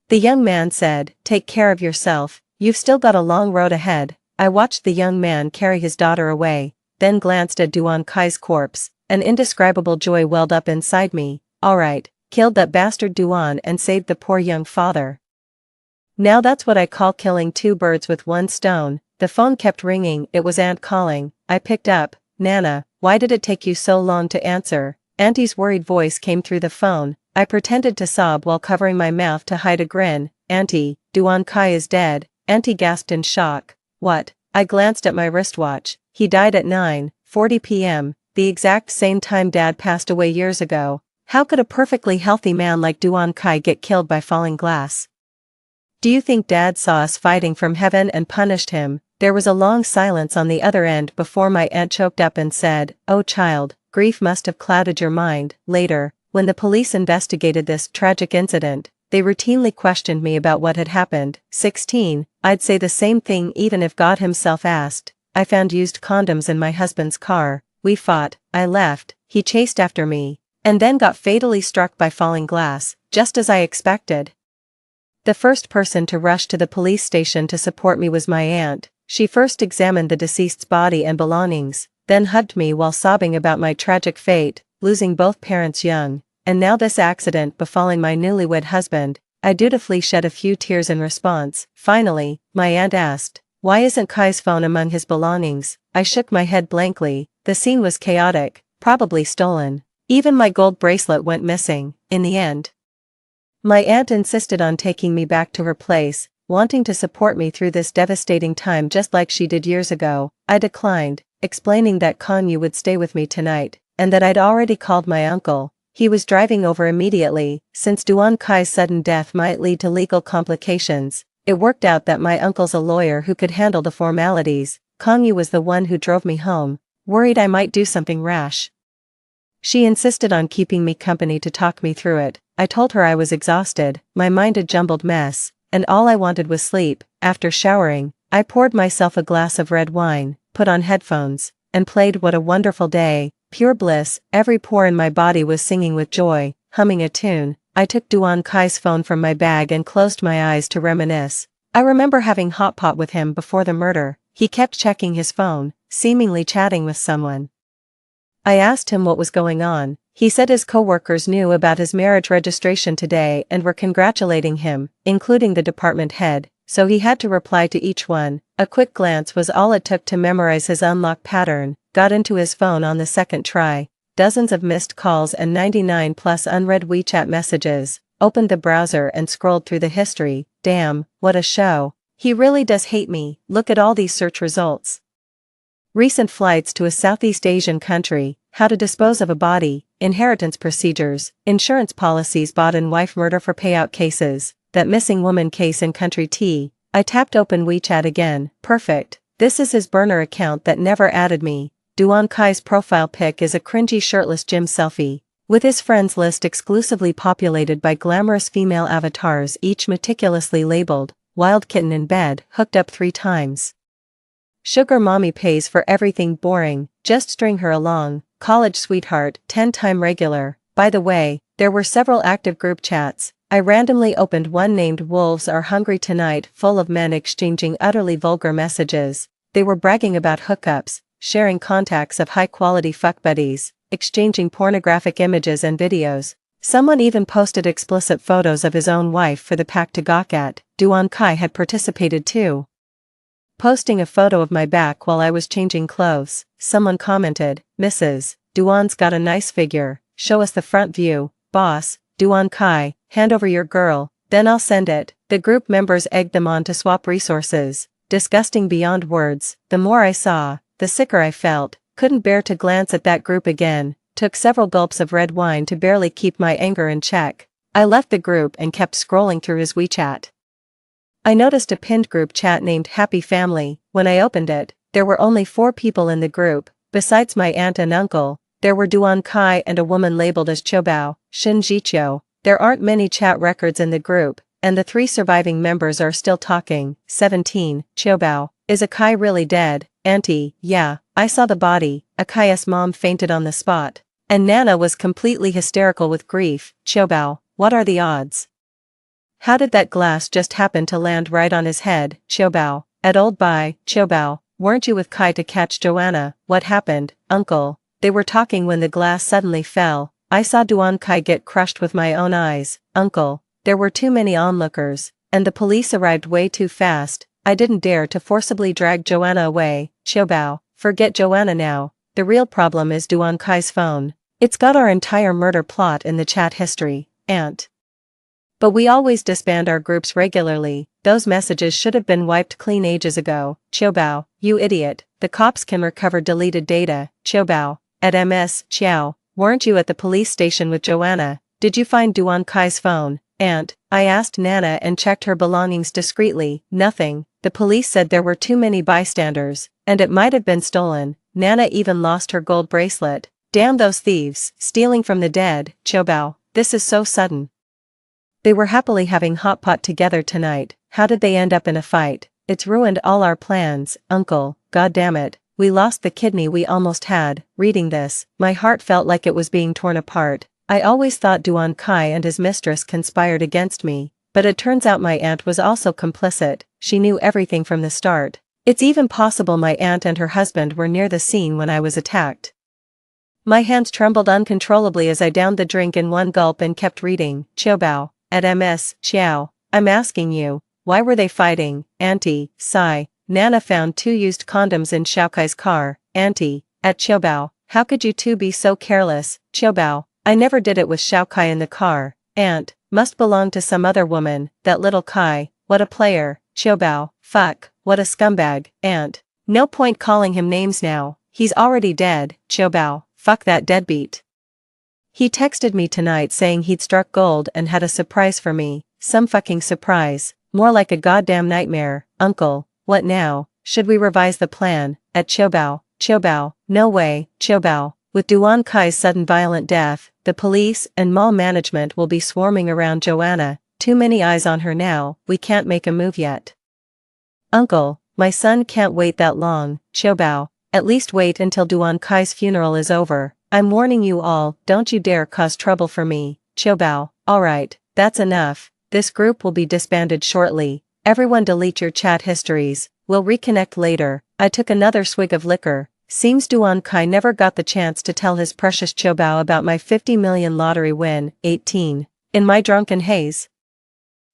The young man said, "Take care of yourself, you've still got a long road ahead." I watched the young man carry his daughter away, then glanced at Duan Kai's corpse. An indescribable joy welled up inside me. All right, killed that bastard Duan and saved the poor young father. Now that's what I call killing 2 birds with 1 stone. The phone kept ringing. It was Aunt calling. I picked up. "Nana, why did it take you so long to answer?" Auntie's worried voice came through the phone. I pretended to sob while covering my mouth to hide a grin. "Auntie, Duan Kai is dead." Auntie gasped in shock. "What?" I glanced at my wristwatch. "He died at 9:40 p.m., the exact same time Dad passed away years ago. How could a perfectly healthy man like Duan Kai get killed by falling glass? Do you think Dad saw us fighting from heaven and punished him?" There was a long silence on the other end before my aunt choked up and said, "Oh child, grief must have clouded your mind. Later, when the police investigated this tragic incident, they routinely questioned me about what had happened. 16. I'd say the same thing even if God himself asked. I found used condoms in my husband's car. We fought, I left, he chased after me, and then got fatally struck by falling glass, just as I expected. The first person to rush to the police station to support me was my aunt. She first examined the deceased's body and belongings, then hugged me while sobbing about my tragic fate, losing both parents young, and now this accident befalling my newlywed husband. I dutifully shed a few tears in response. Finally, my aunt asked, "Why isn't Kai's phone among his belongings?" I shook my head blankly. The scene was chaotic, probably stolen. Even my gold bracelet went missing, in the end. My aunt insisted on taking me back to her place, wanting to support me through this devastating time just like she did years ago. I declined, explaining that Kanyu would stay with me tonight, and that I'd already called my uncle. He was driving over immediately. Since Duan Kai's sudden death might lead to legal complications, it worked out that my uncle's a lawyer who could handle the formalities. Kanyu was the one who drove me home, worried I might do something rash. She insisted on keeping me company to talk me through it. I told her I was exhausted, my mind a jumbled mess, and all I wanted was sleep. After showering, I poured myself a glass of red wine, put on headphones, and played What a Wonderful Day. Pure bliss, every pore in my body was singing with joy, humming a tune. I took Duan Kai's phone from my bag and closed my eyes to reminisce. I remember having hot pot with him before the murder. He kept checking his phone, seemingly chatting with someone. I asked him what was going on. He said his co-workers knew about his marriage registration today and were congratulating him, including the department head, so he had to reply to each one. A quick glance was all it took to memorize his unlock pattern. Got into his phone on the second try. Dozens of missed calls and 99 plus unread WeChat messages. Opened the browser and scrolled through the history. Damn, what a show. He really does hate me. Look at all these search results. Recent flights to a Southeast Asian country, how to dispose of a body, inheritance procedures, insurance policies, bought in wife murder for payout cases, that missing woman case in country T. I tapped open WeChat again. Perfect. This is his burner account that never added me. Duan Kai's profile pic is a cringy shirtless gym selfie, with his friends list exclusively populated by glamorous female avatars, each meticulously labeled, wild kitten in bed, hooked up 3 times. Sugar mommy pays for everything, boring, just string her along, college sweetheart, 10-time regular. By the way, there were several active group chats. I randomly opened one named Wolves Are Hungry Tonight, full of men exchanging utterly vulgar messages. They were bragging about hookups, sharing contacts of high-quality fuck buddies, exchanging pornographic images and videos. Someone even posted explicit photos of his own wife for the pack to gawk at. Duan Kai had participated too. Posting a photo of my back while I was changing clothes, someone commented, "Mrs. Duan's got a nice figure, show us the front view, boss." Duan Kai, hand over your girl, then I'll send it. The group members egged them on to swap resources. Disgusting beyond words. The more I saw, the sicker I felt. Couldn't bear to glance at that group again. Took several gulps of red wine to barely keep my anger in check. I left the group and kept scrolling through his WeChat. I noticed a pinned group chat named Happy Family. When I opened it, there were only 4 people in the group. Besides my aunt and uncle, there were Duan Kai and a woman labeled as Chobao, Shin Jiqiu. There aren't many chat records in the group, and the 3 surviving members are still talking. 17. Chobao, is Akai really dead? Auntie, yeah, I saw the body. Akai's mom fainted on the spot, and Nana was completely hysterical with grief. Chobao, what are the odds? How did that glass just happen to land right on his head? Chobao, at Old Bai. Chobao, weren't you with Kai to catch Joanna? What happened, uncle? They were talking when the glass suddenly fell. I saw Duan Kai get crushed with my own eyes. Uncle, there were too many onlookers, and the police arrived way too fast. I didn't dare to forcibly drag Joanna away. Chobao, forget Joanna now. The real problem is Duan Kai's phone. It's got our entire murder plot in the chat history, aunt. But we always disband our groups regularly. Those messages should have been wiped clean ages ago. Chobao, you idiot. The cops can recover deleted data. Chobao, at MS, Chiao, weren't you at the police station with Joanna? Did you find Duan Kai's phone? Aunt, I asked Nana and checked her belongings discreetly. Nothing. The police said there were too many bystanders, and it might have been stolen. Nana even lost her gold bracelet. Damn those thieves, stealing from the dead, Qiubao, this is so sudden. They were happily having hot pot together tonight, how did they end up in a fight? It's ruined all our plans, uncle, god damn it, we lost the kidney we almost had. Reading this, my heart felt like it was being torn apart. I always thought Duan Kai and his mistress conspired against me, but it turns out my aunt was also complicit, she knew everything from the start. It's even possible my aunt and her husband were near the scene when I was attacked. My hands trembled uncontrollably as I downed the drink in one gulp and kept reading. Qiubao, at MS, Xiao, I'm asking you, why were they fighting? Auntie, sigh, Nana found 2 used condoms in Xiaokai's car. Auntie, at Qiubao, how could you two be so careless? Qiubao, I never did it with Xiaokai in the car. Aunt, must belong to some other woman, that little Kai, what a player. Qiubao, fuck, what a scumbag. Aunt, no point calling him names now, he's already dead. Qiubao, fuck that deadbeat. He texted me tonight saying he'd struck gold and had a surprise for me, some fucking surprise, more like a goddamn nightmare. Uncle, what now, should we revise the plan? At Qiubao, no way. Qiubao, with Duan Kai's sudden violent death, the police and mall management will be swarming around Joanna, too many eyes on her now, we can't make a move yet. Uncle, my son can't wait that long. Qiubao, at least wait until Duan Kai's funeral is over. I'm warning you all, don't you dare cause trouble for me. Qiubao, alright, that's enough, this group will be disbanded shortly, everyone delete your chat histories, we'll reconnect later. I took another swig of liquor, seems Duan Kai never got the chance to tell his precious Qiubao about my 50 million lottery win. 18. In my drunken haze,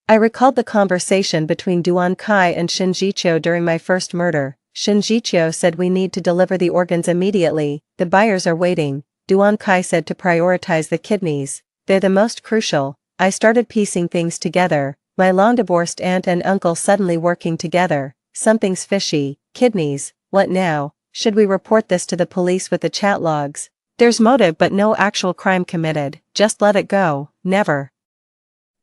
I recalled the conversation between Duan Kai and Shin Jiqiu during my first murder. Shin Jiqiu said we need to deliver the organs immediately, the buyers are waiting. Duan Kai said to prioritize the kidneys, they're the most crucial. I started piecing things together, my long-divorced aunt and uncle suddenly working together, something's fishy. Kidneys, what now? Should we report this to the police with the chat logs? There's motive but no actual crime committed, just let it go. Never.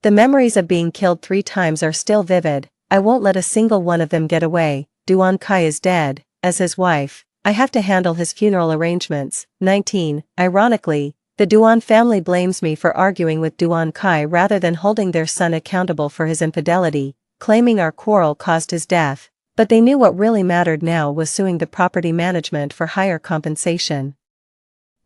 The memories of being killed 3 times are still vivid, I won't let a single one of them get away. Duan Kai is dead, as his wife, I have to handle his funeral arrangements. 19. Ironically, the Duan family blames me for arguing with Duan Kai rather than holding their son accountable for his infidelity, claiming our quarrel caused his death, but they knew what really mattered now was suing the property management for higher compensation.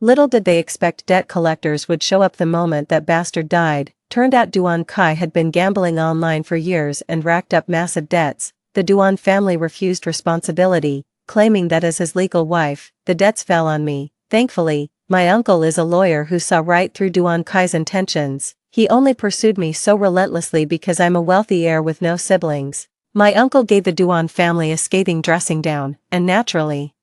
Little did they expect debt collectors would show up the moment that bastard died. Turned out Duan Kai had been gambling online for years and racked up massive debts. The Duan family refused responsibility, claiming that as his legal wife, the debts fell on me. Thankfully, my uncle is a lawyer who saw right through Duan Kai's intentions. He only pursued me so relentlessly because I'm a wealthy heir with no siblings. My uncle gave the Duan family a scathing dressing down, and naturally,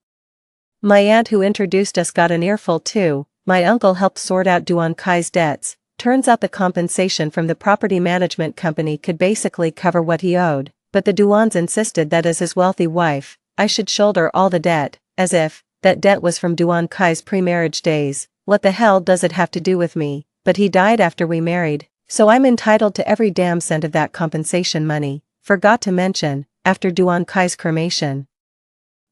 my aunt who introduced us got an earful too. My uncle helped sort out Duan Kai's debts. Turns out the compensation from the property management company could basically cover what he owed, but the Duans insisted that as his wealthy wife, I should shoulder all the debt, as if that debt was from Duan Kai's pre-marriage days. What the hell does it have to do with me? But he died after we married, so I'm entitled to every damn cent of that compensation money. Forgot to mention, after Duan Kai's cremation,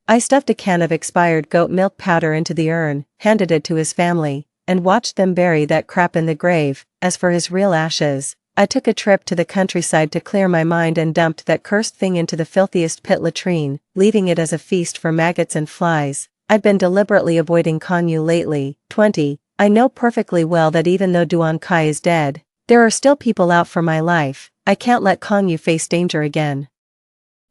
I stuffed a can of expired goat milk powder into the urn, handed it to his family, and watched them bury that crap in the grave. As for his real ashes, I took a trip to the countryside to clear my mind and dumped that cursed thing into the filthiest pit latrine, leaving it as a feast for maggots and flies. I'd been deliberately avoiding Konyu lately. 20. I know perfectly well that even though Duan Kai is dead, there are still people out for my life. I can't let Konyu face danger again.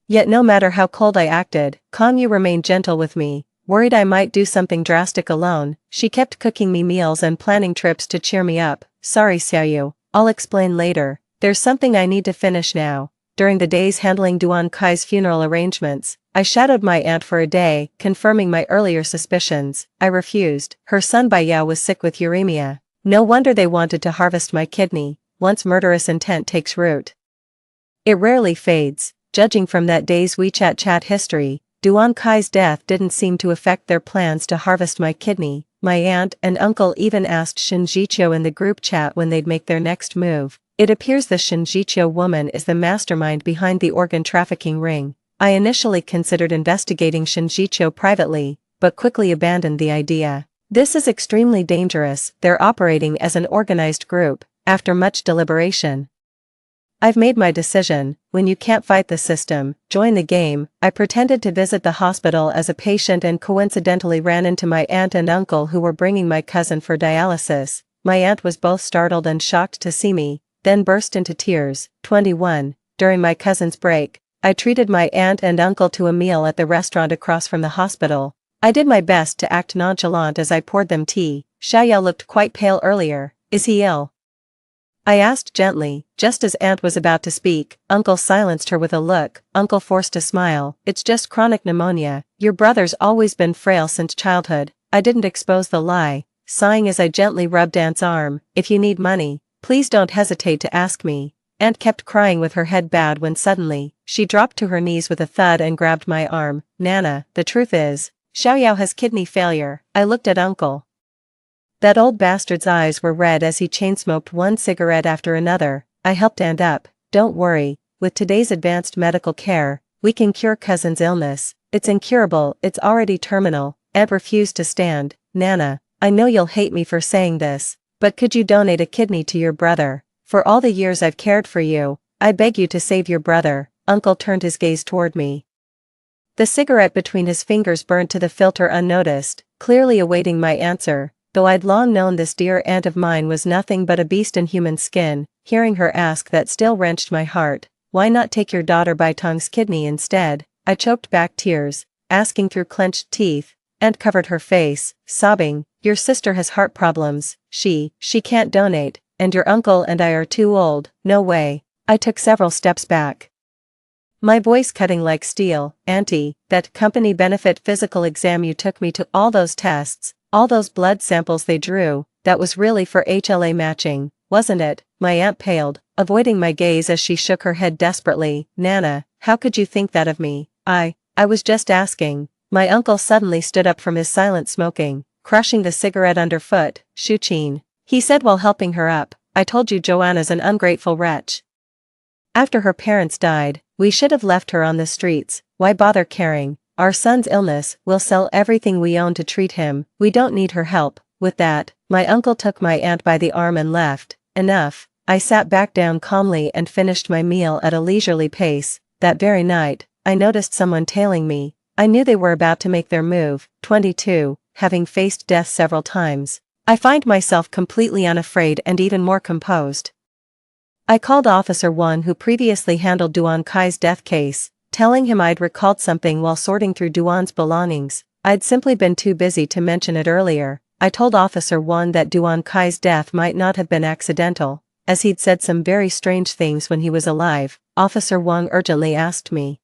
Yet no matter how cold I acted, Konyu remained gentle with me. Worried I might do something drastic alone, she kept cooking me meals and planning trips to cheer me up. Sorry Xiaoyu, I'll explain later, there's something I need to finish now. During the days handling Duan Kai's funeral arrangements, I shadowed my aunt for a day, confirming my earlier suspicions. I refused. Her son Baiyao was sick with uremia. No wonder they wanted to harvest my kidney. Once murderous intent takes root, it rarely fades. Judging from that day's WeChat chat history, Duan Kai's death didn't seem to affect their plans to harvest my kidney. My aunt and uncle even asked Shin Jiqiu in the group chat when they'd make their next move. It appears the Shin Jiqiu woman is the mastermind behind the organ trafficking ring. I initially considered investigating Shin Jiqiu privately, but quickly abandoned the idea. This is extremely dangerous. They're operating as an organized group, after much deliberation. I've made my decision. When you can't fight the system, join the game. I pretended to visit the hospital as a patient and coincidentally ran into my aunt and uncle who were bringing my cousin for dialysis. My aunt was both startled and shocked to see me, then burst into tears. 21. During my cousin's break, I treated my aunt and uncle to a meal at the restaurant across from the hospital. I did my best to act nonchalant as I poured them tea. Xiaoyao looked quite pale earlier. Is he ill? I asked gently, just as Aunt was about to speak. Uncle silenced her with a look. Uncle forced a smile. It's just chronic pneumonia. Your brother's always been frail since childhood. I didn't expose the lie, sighing as I gently rubbed Aunt's arm. If you need money, please don't hesitate to ask me. Aunt kept crying with her head bowed when suddenly, she dropped to her knees with a thud and grabbed my arm. Nana, the truth is, Xiaoyao has kidney failure. I looked at Uncle. That old bastard's eyes were red as he chain-smoked one cigarette after another. I helped Aunt up. Don't worry, with today's advanced medical care, we can cure cousin's illness. It's incurable, it's already terminal. Aunt refused to stand. Nana, I know you'll hate me for saying this, but could you donate a kidney to your brother? For all the years I've cared for you, I beg you to save your brother. Uncle turned his gaze toward me. The cigarette between his fingers burned to the filter unnoticed, clearly awaiting my answer. Though I'd long known this dear aunt of mine was nothing but a beast in human skin, hearing her ask that still wrenched my heart. Why not take your daughter Baitong's kidney instead? I choked back tears, asking through clenched teeth. Aunt covered her face, sobbing. Your sister has heart problems. She can't donate, and your uncle and I are too old. No way. I took several steps back, my voice cutting like steel. Auntie, that company benefit physical exam you took me to, all those tests, all those blood samples they drew, that was really for HLA matching, wasn't it? My aunt paled, avoiding my gaze as she shook her head desperately. Nana, how could you think that of me? I was just asking. My uncle suddenly stood up from his silent smoking, crushing the cigarette underfoot. Shuqin, he said while helping her up, I told you Joanna's an ungrateful wretch. After her parents died, we should have left her on the streets. Why bother caring? Our son's illness, we'll sell everything we own to treat him. We don't need her help. With that, my uncle took my aunt by the arm and left. Enough. I sat back down calmly and finished my meal at a leisurely pace. That very night, I noticed someone tailing me. I knew they were about to make their move. 22, having faced death several times, I find myself completely unafraid and even more composed. I called Officer Wang, who previously handled Duan Kai's death case, telling him I'd recalled something while sorting through Duan's belongings. I'd simply been too busy to mention it earlier. I told Officer Wang that Duan Kai's death might not have been accidental, as he'd said some very strange things when he was alive. Officer Wang urgently asked me,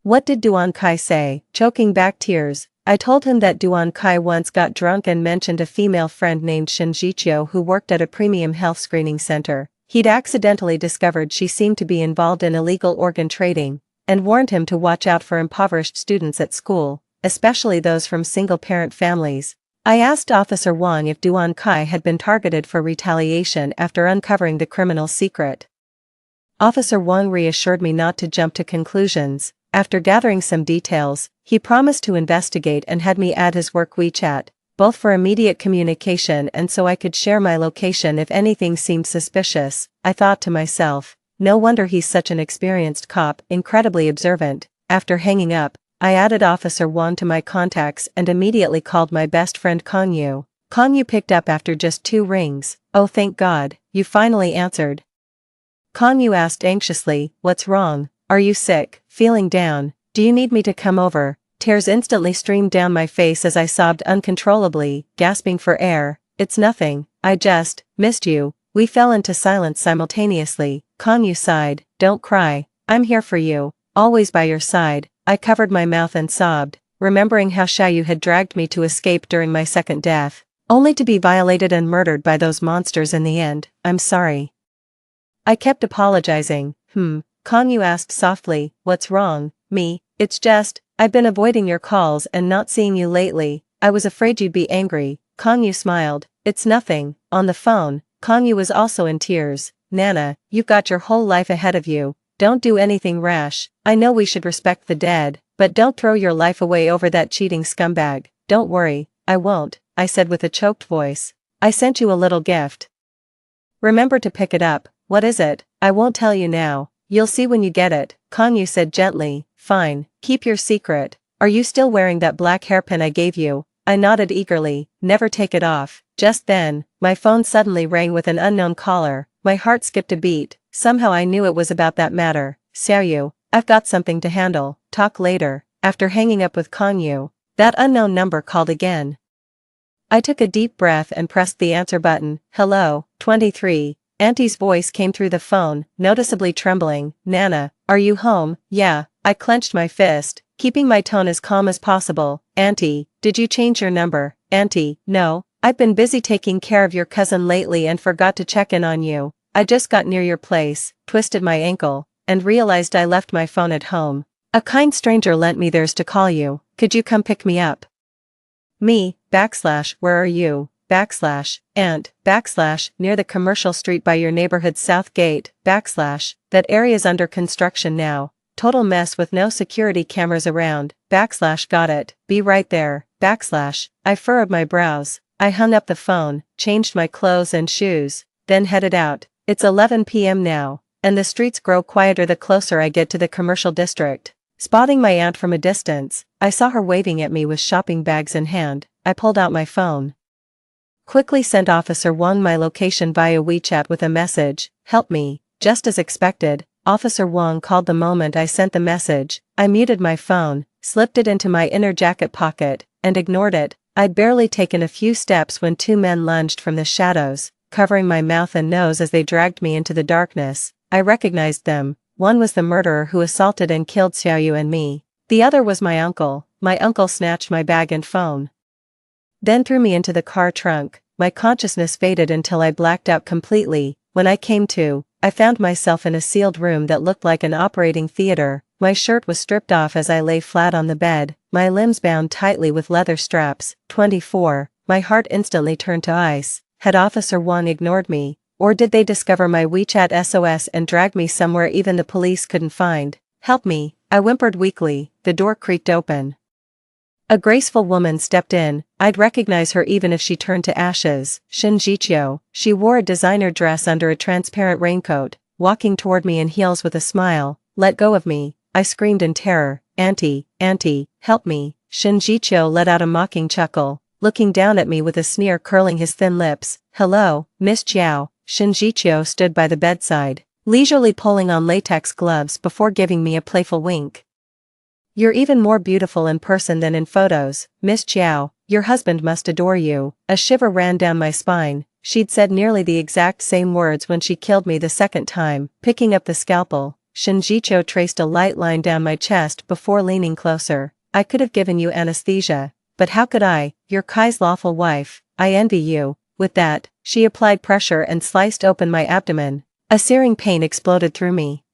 what did Duan Kai say? Choking back tears, I told him that Duan Kai once got drunk and mentioned a female friend named Shen Jiqiu who worked at a premium health screening center. He'd accidentally discovered she seemed to be involved in illegal organ trading, and warned him to watch out for impoverished students at school, especially those from single-parent families. I asked Officer Wang if Duan Kai had been targeted for retaliation after uncovering the criminal's secret. Officer Wang reassured me not to jump to conclusions. After gathering some details, he promised to investigate and had me add his work WeChat, both for immediate communication and so I could share my location if anything seemed suspicious. I thought to myself, no wonder he's such an experienced cop, incredibly observant. After hanging up, I added Officer Wang to my contacts and immediately called my best friend Kong Yu. Kong Yu picked up after just 2 rings. Oh, thank God, you finally answered. Kong Yu asked anxiously, what's wrong? Are you sick? Feeling down? Do you need me to come over? Tears instantly streamed down my face as I sobbed uncontrollably, gasping for air. It's nothing, I just missed you. We fell into silence simultaneously. Kong Yu sighed, don't cry, I'm here for you, always by your side. I covered my mouth and sobbed, remembering how Xiaoyu had dragged me to escape during my second death, only to be violated and murdered by those monsters in the end. I'm sorry. I kept apologizing. Kong Yu asked softly, what's wrong? Me? It's just, I've been avoiding your calls and not seeing you lately. I was afraid you'd be angry. Kong Yu smiled. It's nothing. On the phone, Kong Yu was also in tears. Nana, you've got your whole life ahead of you. Don't do anything rash. I know we should respect the dead, but don't throw your life away over that cheating scumbag. Don't worry, I won't. I said with a choked voice. I sent you a little gift. Remember to pick it up. What is it? I won't tell you now. You'll see when you get it, Konyu said gently. Fine, keep your secret. Are you still wearing that black hairpin I gave you? I nodded eagerly. Never take it off. Just then, my phone suddenly rang with an unknown caller. My heart skipped a beat. Somehow I knew it was about that matter. Seoyu, I've got something to handle. Talk later. After hanging up with Konyu, that unknown number called again. I took a deep breath and pressed the answer button. Hello, 23. Auntie's voice came through the phone, noticeably trembling. Nana, are you home? Yeah. I clenched my fist, keeping my tone as calm as possible. Auntie, did you change your number? Auntie, no. I've been busy taking care of your cousin lately and forgot to check in on you. I just got near your place, twisted my ankle, and realized I left my phone at home. A kind stranger lent me theirs to call you. Could you come pick me up? Me, where are you? Aunt, near the commercial street by your neighborhood's south gate, that area's under construction now. Total mess with no security cameras around, got it, be right there, I furrowed my brows. I hung up the phone, changed my clothes and shoes, then headed out. It's 11 p.m. now, and the streets grow quieter the closer I get to the commercial district. Spotting my aunt from a distance, I saw her waving at me with shopping bags in hand. I pulled out my phone. Quickly sent Officer Wang my location via WeChat with a message, help me. Just as expected, Officer Wang called the moment I sent the message. I muted my phone, slipped it into my inner jacket pocket, and ignored it. I'd barely taken a few steps when two men lunged from the shadows, covering my mouth and nose as they dragged me into the darkness. I recognized them. One was the murderer who assaulted and killed Xiaoyu and me. The other was my uncle. My uncle snatched my bag and phone, then threw me into the car trunk. My consciousness faded until I blacked out completely. When I came to, I found myself in a sealed room that looked like an operating theater. My shirt was stripped off as I lay flat on the bed, my limbs bound tightly with leather straps. 24. My heart instantly turned to ice. Had Officer Wang ignored me, or did they discover my WeChat SOS and drag me somewhere even the police couldn't find? Help me, I whimpered weakly. The door creaked open. A graceful woman stepped in. I'd recognize her even if she turned to ashes. Shinjichio. She wore a designer dress under a transparent raincoat, walking toward me in heels with a smile. Let go of me, I screamed in terror. Auntie, help me. Shinjichio let out a mocking chuckle, looking down at me with a sneer curling his thin lips. Hello, Miss Jiao. Shinjichio stood by the bedside, leisurely pulling on latex gloves before giving me a playful wink. You're even more beautiful in person than in photos, Miss Jiao. Your husband must adore you. A shiver ran down my spine. She'd said nearly the exact same words when she killed me the second time. Picking up the scalpel, Shinjichio traced a light line down my chest before leaning closer. I could have given you anesthesia, but how could I? You're Kai's lawful wife. I envy you. With that, she applied pressure and sliced open my abdomen. A searing pain exploded through me,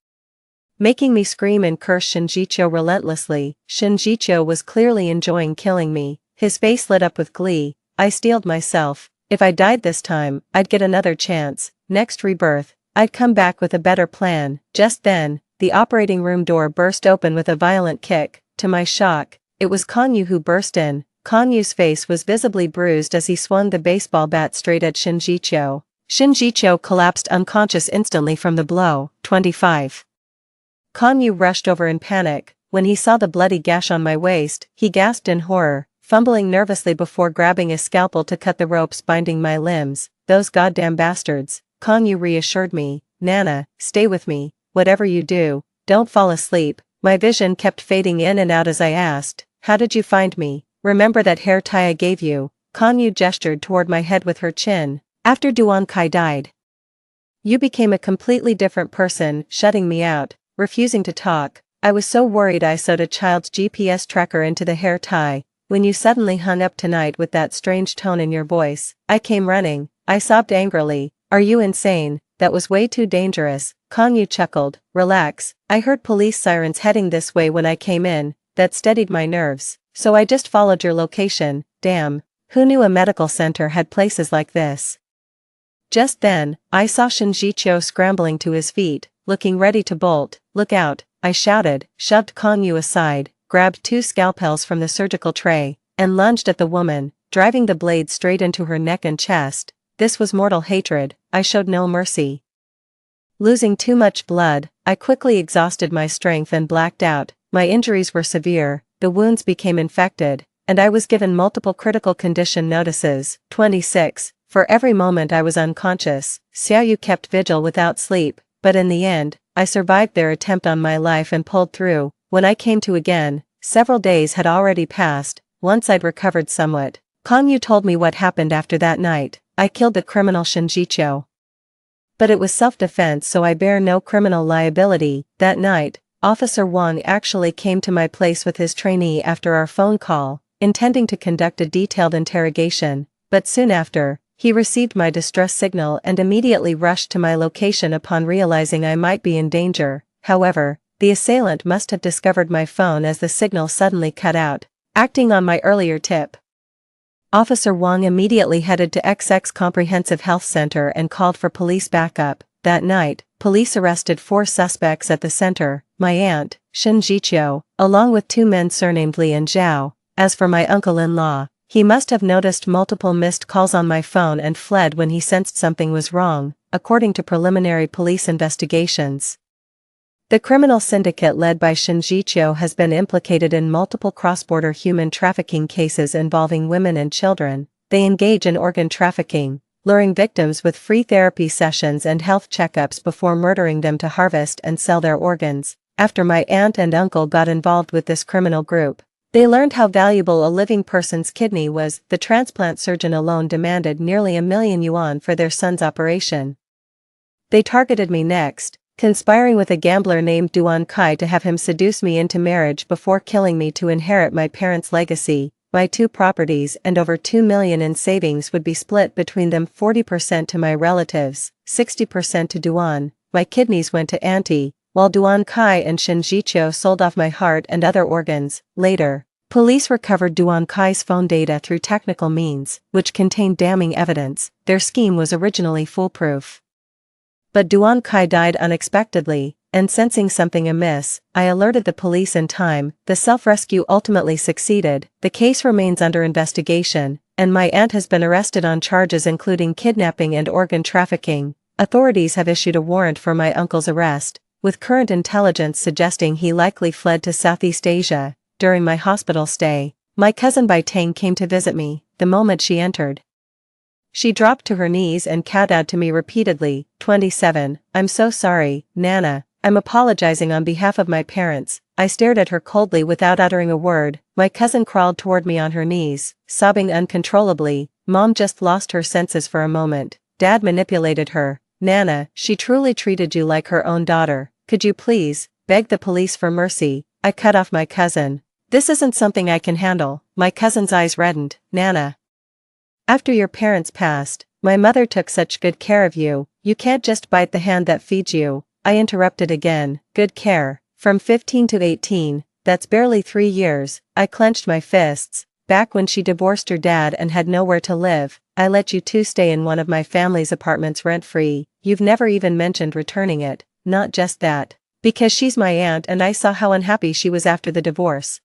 making me scream and curse Shinjichio relentlessly. Shinjichio was clearly enjoying killing me. His face lit up with glee. I steeled myself. If I died this time, I'd get another chance. Next rebirth, I'd come back with a better plan. Just then, the operating room door burst open with a violent kick. To my shock, it was Konyu who burst in. Konyu's face was visibly bruised as he swung the baseball bat straight at Shinjichio. Shinjichio collapsed unconscious instantly from the blow. 25. Konyu rushed over in panic. When he saw the bloody gash on my waist, he gasped in horror, fumbling nervously before grabbing a scalpel to cut the ropes binding my limbs. Those goddamn bastards. Konyu reassured me. Nana, stay with me. Whatever you do, don't fall asleep. My vision kept fading in and out as I asked, how did you find me? Remember that hair tie I gave you? Konyu gestured toward my head with her chin. After Duan Kai died, you became a completely different person, shutting me out, refusing to talk. I was so worried I sewed a child's GPS tracker into the hair tie. When you suddenly hung up tonight with that strange tone in your voice, I came running. I sobbed angrily. Are you insane? That was way too dangerous. Konyu chuckled. Relax. I heard police sirens heading this way when I came in. That steadied my nerves. So I just followed your location. Damn. Who knew a medical center had places like this? Just then, I saw Shinjichio scrambling to his feet, looking ready to bolt. Look out, I shouted, shoved Konyu aside, grabbed two scalpels from the surgical tray, and lunged at the woman, driving the blade straight into her neck and chest. This was mortal hatred. I showed no mercy. Losing too much blood, I quickly exhausted my strength and blacked out. My injuries were severe, the wounds became infected, and I was given multiple critical condition notices. 26. For every moment I was unconscious. Xiaoyu kept vigil without sleep, but in the end, I survived their attempt on my life and pulled through. When I came to again, several days had already passed. Once I'd recovered somewhat, Kangyu told me what happened after that night. I killed the criminal Shinjicho. But it was self-defense, so I bear no criminal liability. That night, Officer Wang actually came to my place with his trainee after our phone call, intending to conduct a detailed interrogation, but soon after, he received my distress signal and immediately rushed to my location upon realizing I might be in danger. However, the assailant must have discovered my phone as the signal suddenly cut out. Acting on my earlier tip, Officer Wang immediately headed to XX Comprehensive Health Center and called for police backup. That night, police arrested 4 suspects at the center: my aunt, Shin Jiqiu, along with 2 men surnamed Li and Zhao. As for my uncle-in-law, he must have noticed multiple missed calls on my phone and fled when he sensed something was wrong, according to preliminary police investigations. The criminal syndicate led by Shin Jiqiu has been implicated in multiple cross-border human trafficking cases involving women and children. They engage in organ trafficking, luring victims with free therapy sessions and health checkups before murdering them to harvest and sell their organs. After my aunt and uncle got involved with this criminal group, they learned how valuable a living person's kidney was. The transplant surgeon alone demanded nearly $1,000,000 for their son's operation. They targeted me next, conspiring with a gambler named Duan Kai to have him seduce me into marriage before killing me to inherit my parents' legacy. My 2 properties and over $2 million in savings would be split between them: 40% to my relatives, 60% to Duan. My kidneys went to Auntie, while Duan Kai and Shin Jiqiu sold off my heart and other organs. Later, police recovered Duan Kai's phone data through technical means, which contained damning evidence. Their scheme was originally foolproof. But Duan Kai died unexpectedly, and sensing something amiss, I alerted the police in time. The self-rescue ultimately succeeded. The case remains under investigation, and my aunt has been arrested on charges including kidnapping and organ trafficking. Authorities have issued a warrant for my uncle's arrest, with current intelligence suggesting he likely fled to Southeast Asia. During my hospital stay, my cousin Bai Tang came to visit me. The moment she entered, she dropped to her knees and kowtowed to me repeatedly. 27. I'm so sorry, Nana. I'm apologizing on behalf of my parents. I stared at her coldly without uttering a word. My cousin crawled toward me on her knees, sobbing uncontrollably. Mom just lost her senses for a moment. Dad manipulated her. Nana, she truly treated you like her own daughter. Could you please beg the police for mercy? I cut off my cousin. This isn't something I can handle. My cousin's eyes reddened. Nana, after your parents passed, my mother took such good care of you. You can't just bite the hand that feeds you. I interrupted again. Good care. From 15 to 18, that's barely 3 years. I clenched my fists. Back when she divorced your dad and had nowhere to live, I let you 2 stay in one of my family's apartments rent-free. You've never even mentioned returning it. Not just that. Because she's my aunt and I saw how unhappy she was after the divorce.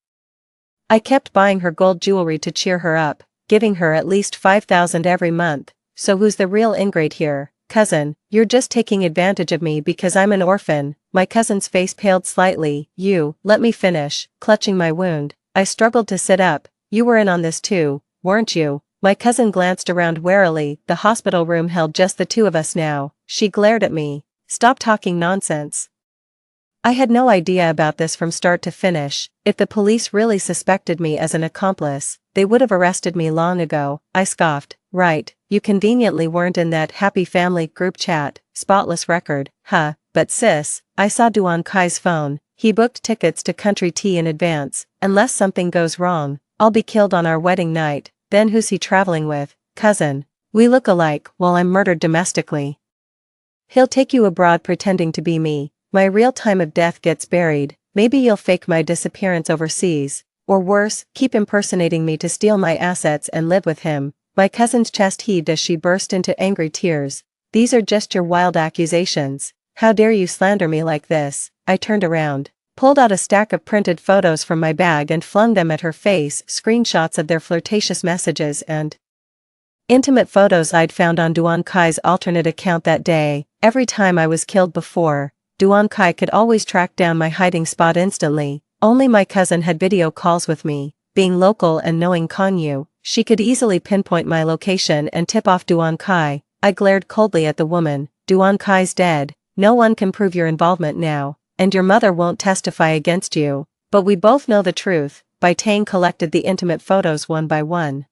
I kept buying her gold jewelry to cheer her up, giving her at least 5,000 every month. So who's the real ingrate here? Cousin, you're just taking advantage of me because I'm an orphan. My cousin's face paled slightly. You, let me finish. Clutching my wound, I struggled to sit up. You were in on this too, weren't you? My cousin glanced around warily. The hospital room held just the 2 of us now. She glared at me. Stop talking nonsense. I had no idea about this from start to finish. If the police really suspected me as an accomplice, they would have arrested me long ago. I scoffed. Right, you conveniently weren't in that happy family group chat. Spotless record, huh? But sis, I saw Duan Kai's phone. He booked tickets to country tea in advance. Unless something goes wrong, I'll be killed on our wedding night. Then who's he traveling with? Cousin. We look alike. While I'm murdered domestically, he'll take you abroad pretending to be me. My real time of death gets buried. Maybe you'll fake my disappearance overseas. Or worse, keep impersonating me to steal my assets and live with him. My cousin's chest heaved as she burst into angry tears. These are just your wild accusations. How dare you slander me like this? I turned around. pulled out a stack of printed photos from my bag and flung them at her face, screenshots of their flirtatious messages and intimate photos I'd found on Duan Kai's alternate account that day. Every time I was killed before, Duan Kai could always track down my hiding spot instantly. Only my cousin had video calls with me. Being local and knowing Konyu, she could easily pinpoint my location and tip off Duan Kai. I glared coldly at the woman. Duan Kai's dead. No one can prove your involvement now, and your mother won't testify against you. But we both know the truth. Bai Tang collected the intimate photos one by one.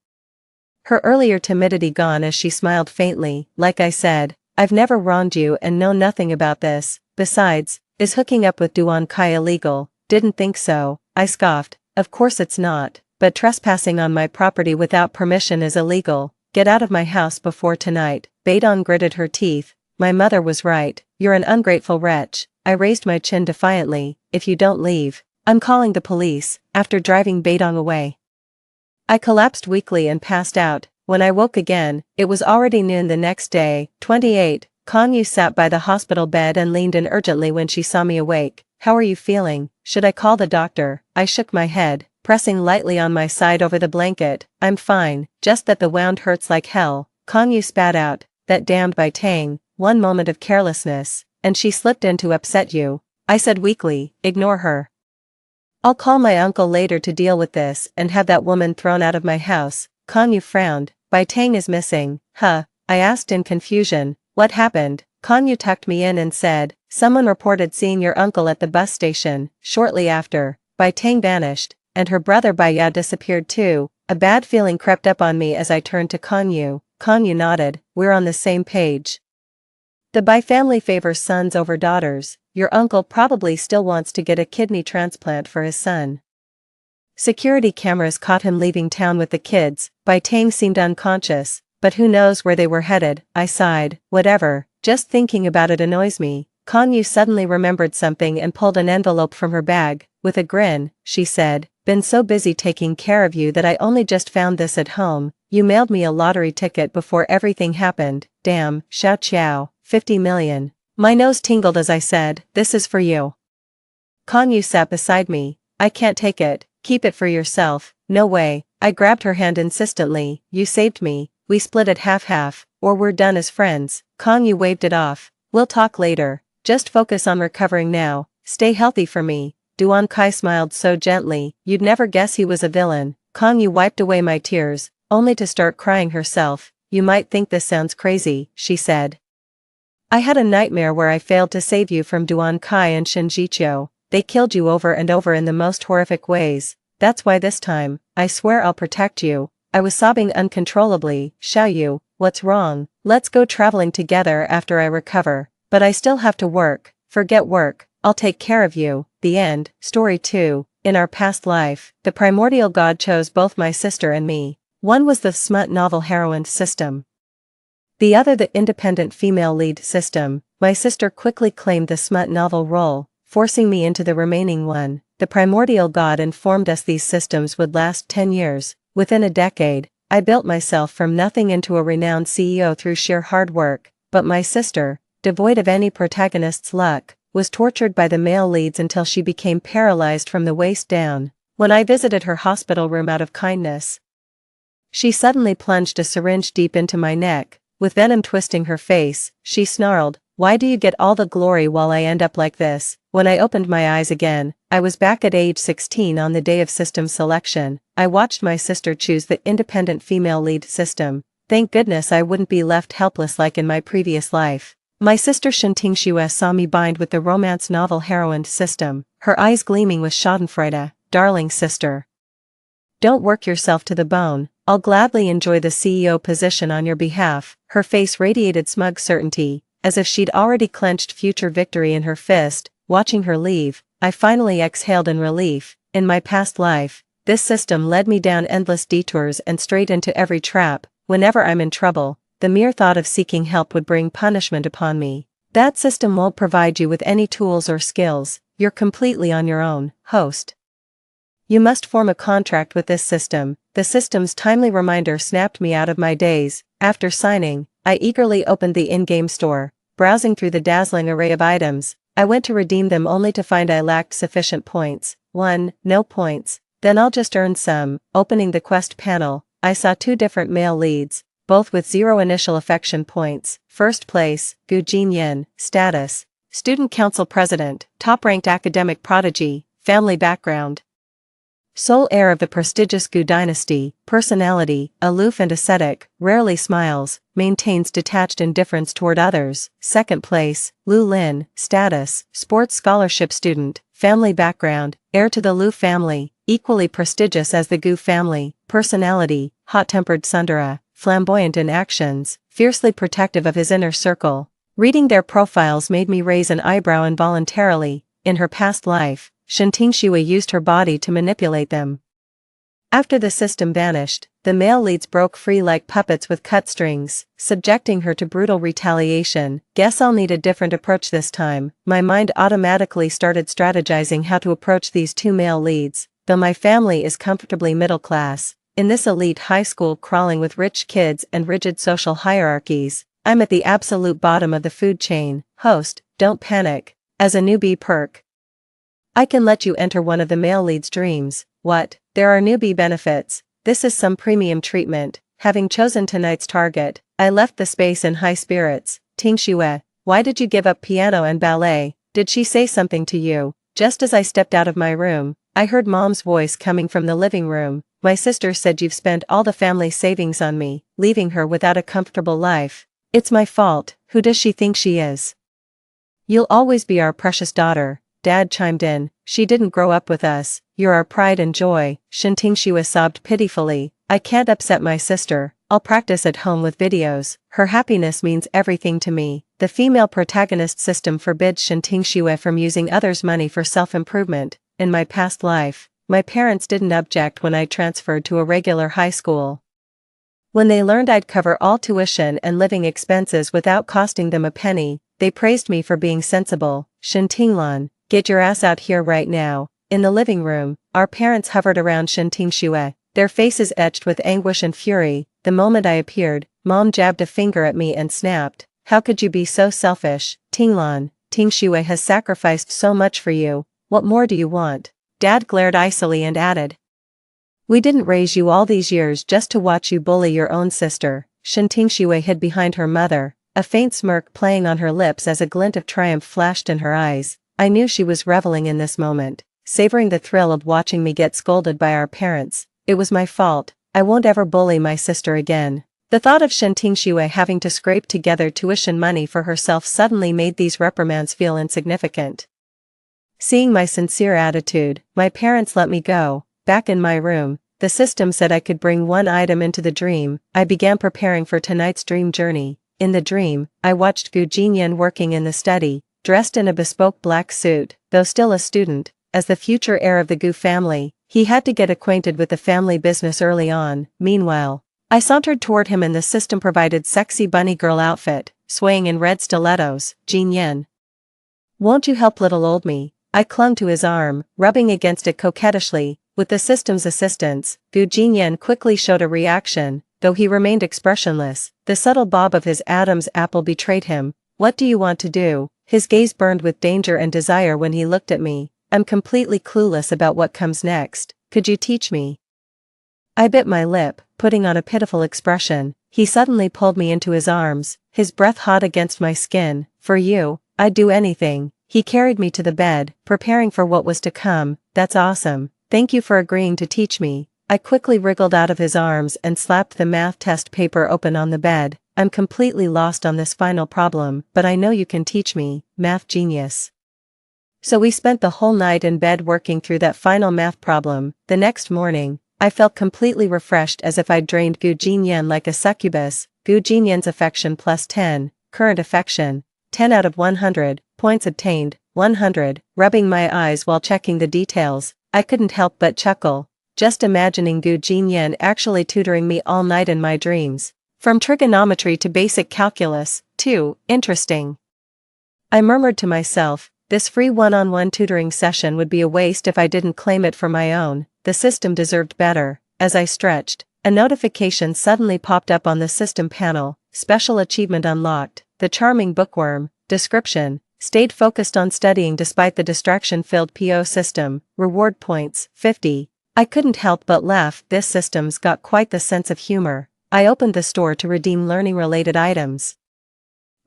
Her earlier timidity gone as she smiled faintly. Like I said, I've never wronged you and know nothing about this. Besides, is hooking up with Duan Kai illegal? Didn't think so, I scoffed. Of course it's not, but trespassing on my property without permission is illegal. Get out of my house before tonight. Beidong gritted her teeth. My mother was right. You're an ungrateful wretch. I raised my chin defiantly. If you don't leave, I'm calling the police. After driving Beidong away, I collapsed weakly and passed out. When I woke again, it was already noon the next day. 28. Konyu sat by the hospital bed and leaned in urgently when she saw me awake. How are you feeling? Should I call the doctor? I shook my head, pressing lightly on my side over the blanket. I'm fine, just that the wound hurts like hell. Konyu spat out. That damned Bai Tang. One moment of carelessness, and she slipped in to upset you. I said weakly, ignore her. I'll call my uncle later to deal with this and have that woman thrown out of my house. Konyu frowned. Bai Tang is missing. Huh? I asked in confusion. What happened? Konyu tucked me in and said, someone reported seeing your uncle at the bus station. Shortly after, Bai Tang vanished, and her brother Bai Ya disappeared too. A bad feeling crept up on me as I turned to Konyu. Konyu nodded. We're on the same page. The Bai family favors sons over daughters. Your uncle probably still wants to get a kidney transplant for his son. Security cameras caught him leaving town with the kids. Bai Tang seemed unconscious, but who knows where they were headed. I sighed. Whatever, just thinking about it annoys me. Konyu suddenly remembered something and pulled an envelope from her bag. With a grin, she said, been so busy taking care of you that I only just found this at home. You mailed me a lottery ticket before everything happened. Damn, Xiao Qiao, 50 million. My nose tingled as I said, this is for you. Konyu sat beside me. I can't take it. Keep it for yourself. No way. I grabbed her hand insistently. You saved me. We split it half-half, or we're done as friends. Konyu waved it off. We'll talk later. Just focus on recovering now. Stay healthy for me. Duan Kai smiled so gently, you'd never guess he was a villain. Konyu wiped away my tears, only to start crying herself. You might think this sounds crazy, she said. I had a nightmare where I failed to save you from Duan Kai and Shinjicho. They killed you over and over in the most horrific ways. That's why this time, I swear I'll protect you. I was sobbing uncontrollably. Xiaoyu, what's wrong? Let's go traveling together after I recover. But I still have to work. Forget work. I'll take care of you. The end. Story 2. In our past life, the primordial god chose both my sister and me. One was the smut novel heroine system. The other the independent female lead system. My sister quickly claimed the smut novel role, forcing me into the remaining one. The primordial god informed us these systems would last 10 years. Within a decade, I built myself from nothing into a renowned CEO through sheer hard work, but my sister, devoid of any protagonist's luck, was tortured by the male leads until she became paralyzed from the waist down. When I visited her hospital room out of kindness, she suddenly plunged a syringe deep into my neck. With venom twisting her face, she snarled, why do you get all the glory while I end up like this? When I opened my eyes again, I was back at age 16 on the day of system selection. I watched my sister choose the independent female lead system. Thank goodness I wouldn't be left helpless like in my previous life. My sister Shintingshue saw me bind with the romance novel heroine system, her eyes gleaming with schadenfreude. Darling sister, don't work yourself to the bone. I'll gladly enjoy the CEO position on your behalf. Her face radiated smug certainty, as if she'd already clenched future victory in her fist. Watching her leave, I finally exhaled in relief. In my past life, this system led me down endless detours and straight into every trap. Whenever I'm in trouble, the mere thought of seeking help would bring punishment upon me. That system won't provide you with any tools or skills. You're completely on your own, host. You must form a contract with this system. The system's timely reminder snapped me out of my daze. After signing, I eagerly opened the in-game store. Browsing through the dazzling array of items, I went to redeem them only to find I lacked sufficient points. 1. No points. Then I'll just earn some. Opening the quest panel, I saw 2 different male leads, both with 0 initial affection points. First place, Gu Jinyan. Status: Student Council President, top-ranked academic prodigy. Family background: sole heir of the prestigious Gu dynasty. Personality: aloof and ascetic, rarely smiles, maintains detached indifference toward others. Second place, Lu Lin. Status: sports scholarship student. Family background: heir to the Lu family, equally prestigious as the Gu family. Personality: hot-tempered tsundere, flamboyant in actions, fiercely protective of his inner circle. Reading their profiles made me raise an eyebrow involuntarily. In her past life, Shenting Shui used her body to manipulate them. After the system vanished, the male leads broke free like puppets with cut strings, subjecting her to brutal retaliation. Guess I'll need a different approach this time. My mind automatically started strategizing how to approach these 2 male leads. Though my family is comfortably middle class, in this elite high school crawling with rich kids and rigid social hierarchies, I'm at the absolute bottom of the food chain. Host, don't panic. As a newbie perk, I can let you enter one of the male lead's dreams. What? There are newbie benefits. This is some premium treatment. Having chosen tonight's target, I left the space in high spirits. Ting Xue, why did you give up piano and ballet? Did she say something to you? Just as I stepped out of my room, I heard Mom's voice coming from the living room. My sister said you've spent all the family savings on me, leaving her without a comfortable life. It's my fault. Who does she think she is? You'll always be our precious daughter. Dad chimed in. She didn't grow up with us. You're our pride and joy. Shenting Shui sobbed pitifully. I can't upset my sister. I'll practice at home with videos. Her happiness means everything to me. The female protagonist system forbids Shenting Shui from using others' money for self-improvement. In my past life, my parents didn't object when I transferred to a regular high school. When they learned I'd cover all tuition and living expenses without costing them a penny, they praised me for being sensible. Shentinglan, get your ass out here right now. In the living room, our parents hovered around Shenting Shui, their faces etched with anguish and fury. The moment I appeared, Mom jabbed a finger at me and snapped, "How could you be so selfish? Tinglan, Ting Shui has sacrificed so much for you. What more do you want?" Dad glared icily and added, "We didn't raise you all these years just to watch you bully your own sister." Shenting Shui hid behind her mother, a faint smirk playing on her lips as a glint of triumph flashed in her eyes. I knew she was reveling in this moment, savoring the thrill of watching me get scolded by our parents. It was my fault. I won't ever bully my sister again. The thought of Shenting Shui having to scrape together tuition money for herself suddenly made these reprimands feel insignificant. Seeing my sincere attitude, my parents let me go. Back in my room, the system said I could bring 1 item into the dream. I began preparing for tonight's dream journey. In the dream, I watched Gu Jinyan working in the study, dressed in a bespoke black suit. Though still a student, as the future heir of the Gu family, he had to get acquainted with the family business early on. Meanwhile, I sauntered toward him in the system-provided sexy bunny girl outfit, swaying in red stilettos. Jinyan, won't you help little old me? I clung to his arm, rubbing against it coquettishly. With the system's assistance, Gu Jinyan quickly showed a reaction, though he remained expressionless. The subtle bob of his Adam's apple betrayed him. What do you want to do? His gaze burned with danger and desire when he looked at me. I'm completely clueless about what comes next. Could you teach me? I bit my lip, putting on a pitiful expression. He suddenly pulled me into his arms, his breath hot against my skin. For you, I'd do anything. He carried me to the bed, preparing for what was to come. That's awesome. Thank you for agreeing to teach me. I quickly wriggled out of his arms and slapped the math test paper open on the bed. I'm completely lost on this final problem, but I know you can teach me, math genius. So we spent the whole night in bed working through that final math problem. The next morning, I felt completely refreshed, as if I'd drained Gu Jinyan like a succubus. Gu Jinyan's affection plus 10, current affection, 10 out of 100, points obtained, 100, rubbing my eyes while checking the details. I couldn't help but chuckle, just imagining Gu Jinyan actually tutoring me all night in my dreams. From trigonometry to basic calculus, too, interesting. I murmured to myself, this free one-on-one tutoring session would be a waste if I didn't claim it for my own. The system deserved better. As I stretched, a notification suddenly popped up on the system panel. Special achievement unlocked. The charming bookworm. Description: stayed focused on studying despite the distraction-filled PO system, reward points, 50. I couldn't help but laugh. This system's got quite the sense of humor. I opened the store to redeem learning-related items,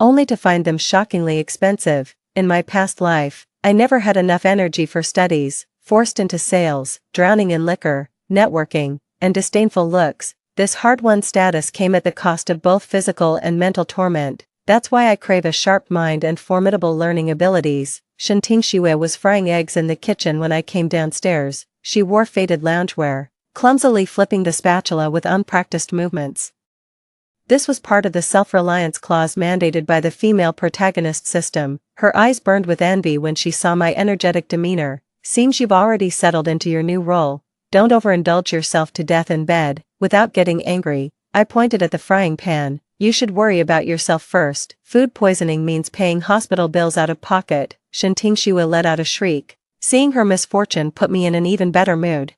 only to find them shockingly expensive. In my past life, I never had enough energy for studies, forced into sales, drowning in liquor, networking, and disdainful looks. This hard-won status came at the cost of both physical and mental torment. That's why I crave a sharp mind and formidable learning abilities. Shanting Shiwe was frying eggs in the kitchen when I came downstairs. She wore faded loungewear, clumsily flipping the spatula with unpracticed movements. This was part of the self-reliance clause mandated by the female protagonist system. Her eyes burned with envy when she saw my energetic demeanor. Seems you've already settled into your new role. Don't overindulge yourself to death in bed. Without getting angry, I pointed at the frying pan. You should worry about yourself first. Food poisoning means paying hospital bills out of pocket. Shanting Shiwe let out a shriek. Seeing her misfortune put me in an even better mood.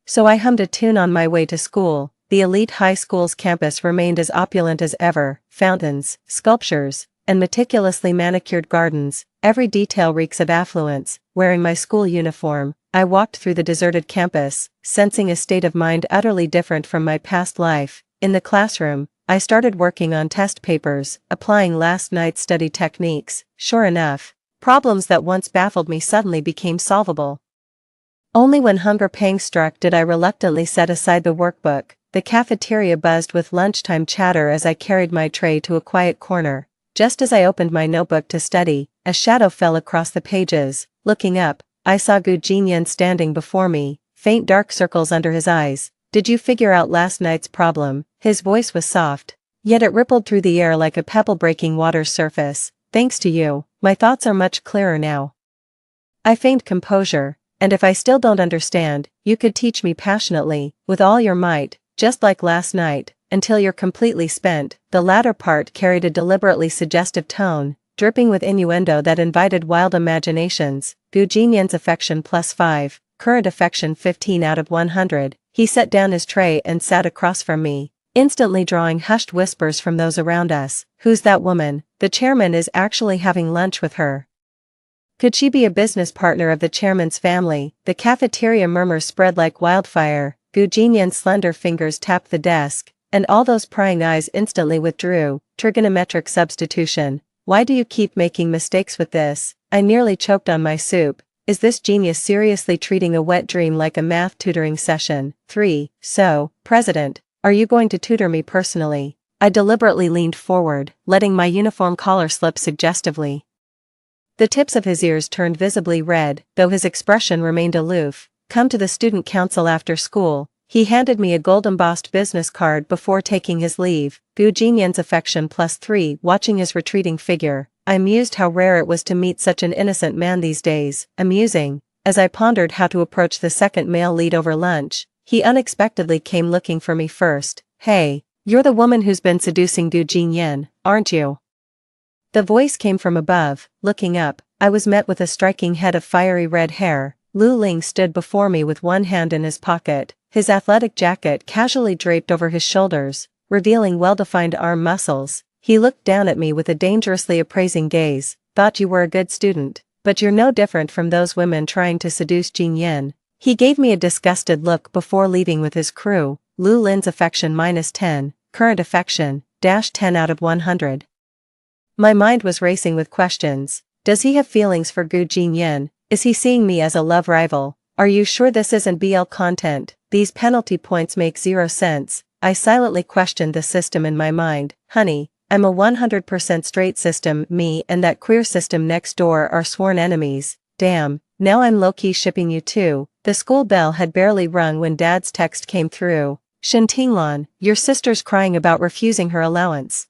So I hummed a tune on my way to school. The elite high school's campus remained as opulent as ever. Fountains, sculptures, and meticulously manicured gardens. Every detail reeks of affluence. Wearing my school uniform, I walked through the deserted campus, sensing a state of mind utterly different from my past life. In the classroom, I started working on test papers, applying last night's study techniques. Sure enough, problems that once baffled me suddenly became solvable. Only when hunger pangs struck did I reluctantly set aside the workbook. The cafeteria buzzed with lunchtime chatter as I carried my tray to a quiet corner. Just as I opened my notebook to study, a shadow fell across the pages. Looking up, I saw Gu Jinyan standing before me, faint dark circles under his eyes. Did you figure out last night's problem? His voice was soft, yet it rippled through the air like a pebble breaking water's surface. Thanks to you, my thoughts are much clearer now. I feigned composure, and if I still don't understand, you could teach me passionately, with all your might, just like last night, until you're completely spent. The latter part carried a deliberately suggestive tone, dripping with innuendo that invited wild imaginations. Gu Jinyan's affection +5, current affection 15 out of 100. He set down his tray and sat across from me, instantly drawing hushed whispers from those around us. Who's that woman? The chairman is actually having lunch with her. Could she be a business partner of the chairman's family? The cafeteria murmurs spread like wildfire. Gu Jinyan's slender fingers tapped the desk, and all those prying eyes instantly withdrew. Trigonometric substitution. Why do you keep making mistakes with this? I nearly choked on my soup. Is this genius seriously treating a wet dream like a math tutoring session? 3. So, President, are you going to tutor me personally? I deliberately leaned forward, letting my uniform collar slip suggestively. The tips of his ears turned visibly red, though his expression remained aloof. Come to the student council after school. He handed me a gold-embossed business card before taking his leave. Gu Jinyan's affection +3. Watching his retreating figure, I mused how rare it was to meet such an innocent man these days. Amusing, as I pondered how to approach the second male lead over lunch, he unexpectedly came looking for me first. Hey, you're the woman who's been seducing Gu Jinyan, aren't you? The voice came from above. Looking up, I was met with a striking head of fiery red hair. Lu Ling stood before me with one hand in his pocket, his athletic jacket casually draped over his shoulders, revealing well-defined arm muscles. He looked down at me with a dangerously appraising gaze. Thought you were a good student, but you're no different from those women trying to seduce Jinyan. He gave me a disgusted look before leaving with his crew. Lu Lin's affection -10, current affection, -10 out of 100. My mind was racing with questions. Does he have feelings for Gu Jinyan? Is he seeing me as a love rival? Are you sure this isn't BL content? These penalty points make zero sense. I silently questioned the system in my mind. Honey, I'm a 100% straight system. Me and that queer system next door are sworn enemies. Damn, now I'm low-key shipping you too. The school bell had barely rung when Dad's text came through. Shintinglan, your sister's crying about refusing her allowance,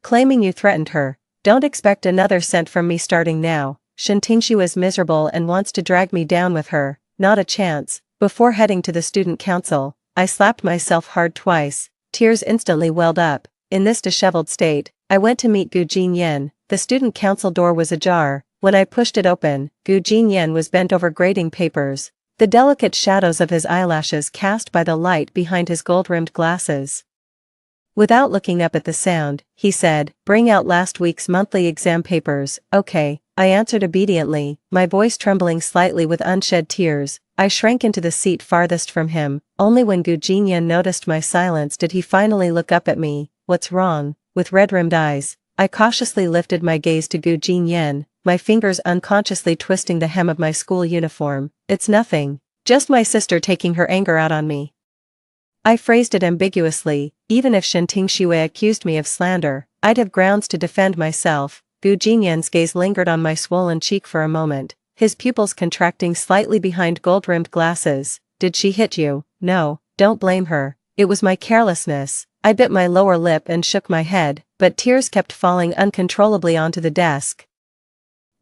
claiming you threatened her. Don't expect another cent from me starting now. Shintingshu is miserable and wants to drag me down with her. Not a chance. Before heading to the student council, I slapped myself hard twice. Tears instantly welled up. In this disheveled state, I went to meet Gu Jinyan. The student council door was ajar. When I pushed it open, Gu Jinyan was bent over grading papers, the delicate shadows of his eyelashes cast by the light behind his gold-rimmed glasses. Without looking up at the sound, he said, bring out last week's monthly exam papers. Okay, I answered obediently, my voice trembling slightly with unshed tears. I shrank into the seat farthest from him. Only when Gu Jinyan noticed my silence did he finally look up at me. What's wrong? With red-rimmed eyes, I cautiously lifted my gaze to Gu Jinyan, my fingers unconsciously twisting the hem of my school uniform. It's nothing. Just my sister taking her anger out on me. I phrased it ambiguously. Even if Shenting Shui accused me of slander, I'd have grounds to defend myself. Gu Jinyan's gaze lingered on my swollen cheek for a moment, his pupils contracting slightly behind gold-rimmed glasses. Did she hit you? No, don't blame her. It was my carelessness. I bit my lower lip and shook my head, but tears kept falling uncontrollably onto the desk.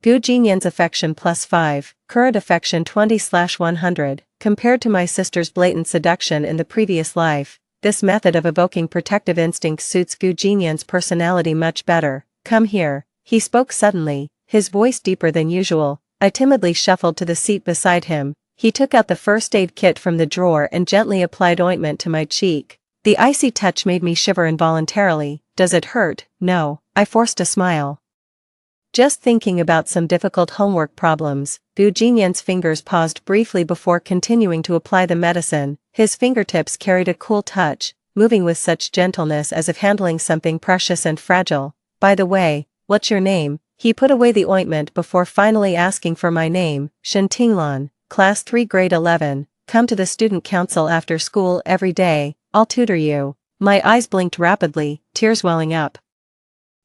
Gu Jinyan's affection +5, current affection 20/100. Compared to my sister's blatant seduction in the previous life, this method of evoking protective instincts suits Gu Jinyan's personality much better. Come here. He spoke suddenly, his voice deeper than usual. I timidly shuffled to the seat beside him. He took out the first aid kit from the drawer and gently applied ointment to my cheek. The icy touch made me shiver involuntarily. Does it hurt? No. I forced a smile. Just thinking about some difficult homework problems. Gu Jinyan's fingers paused briefly before continuing to apply the medicine. His fingertips carried a cool touch, moving with such gentleness as if handling something precious and fragile. By the way, what's your name? He put away the ointment before finally asking for my name. Shen Tinglan, Class 3 Grade 11, come to the student council after school every day, I'll tutor you. My eyes blinked rapidly, tears welling up.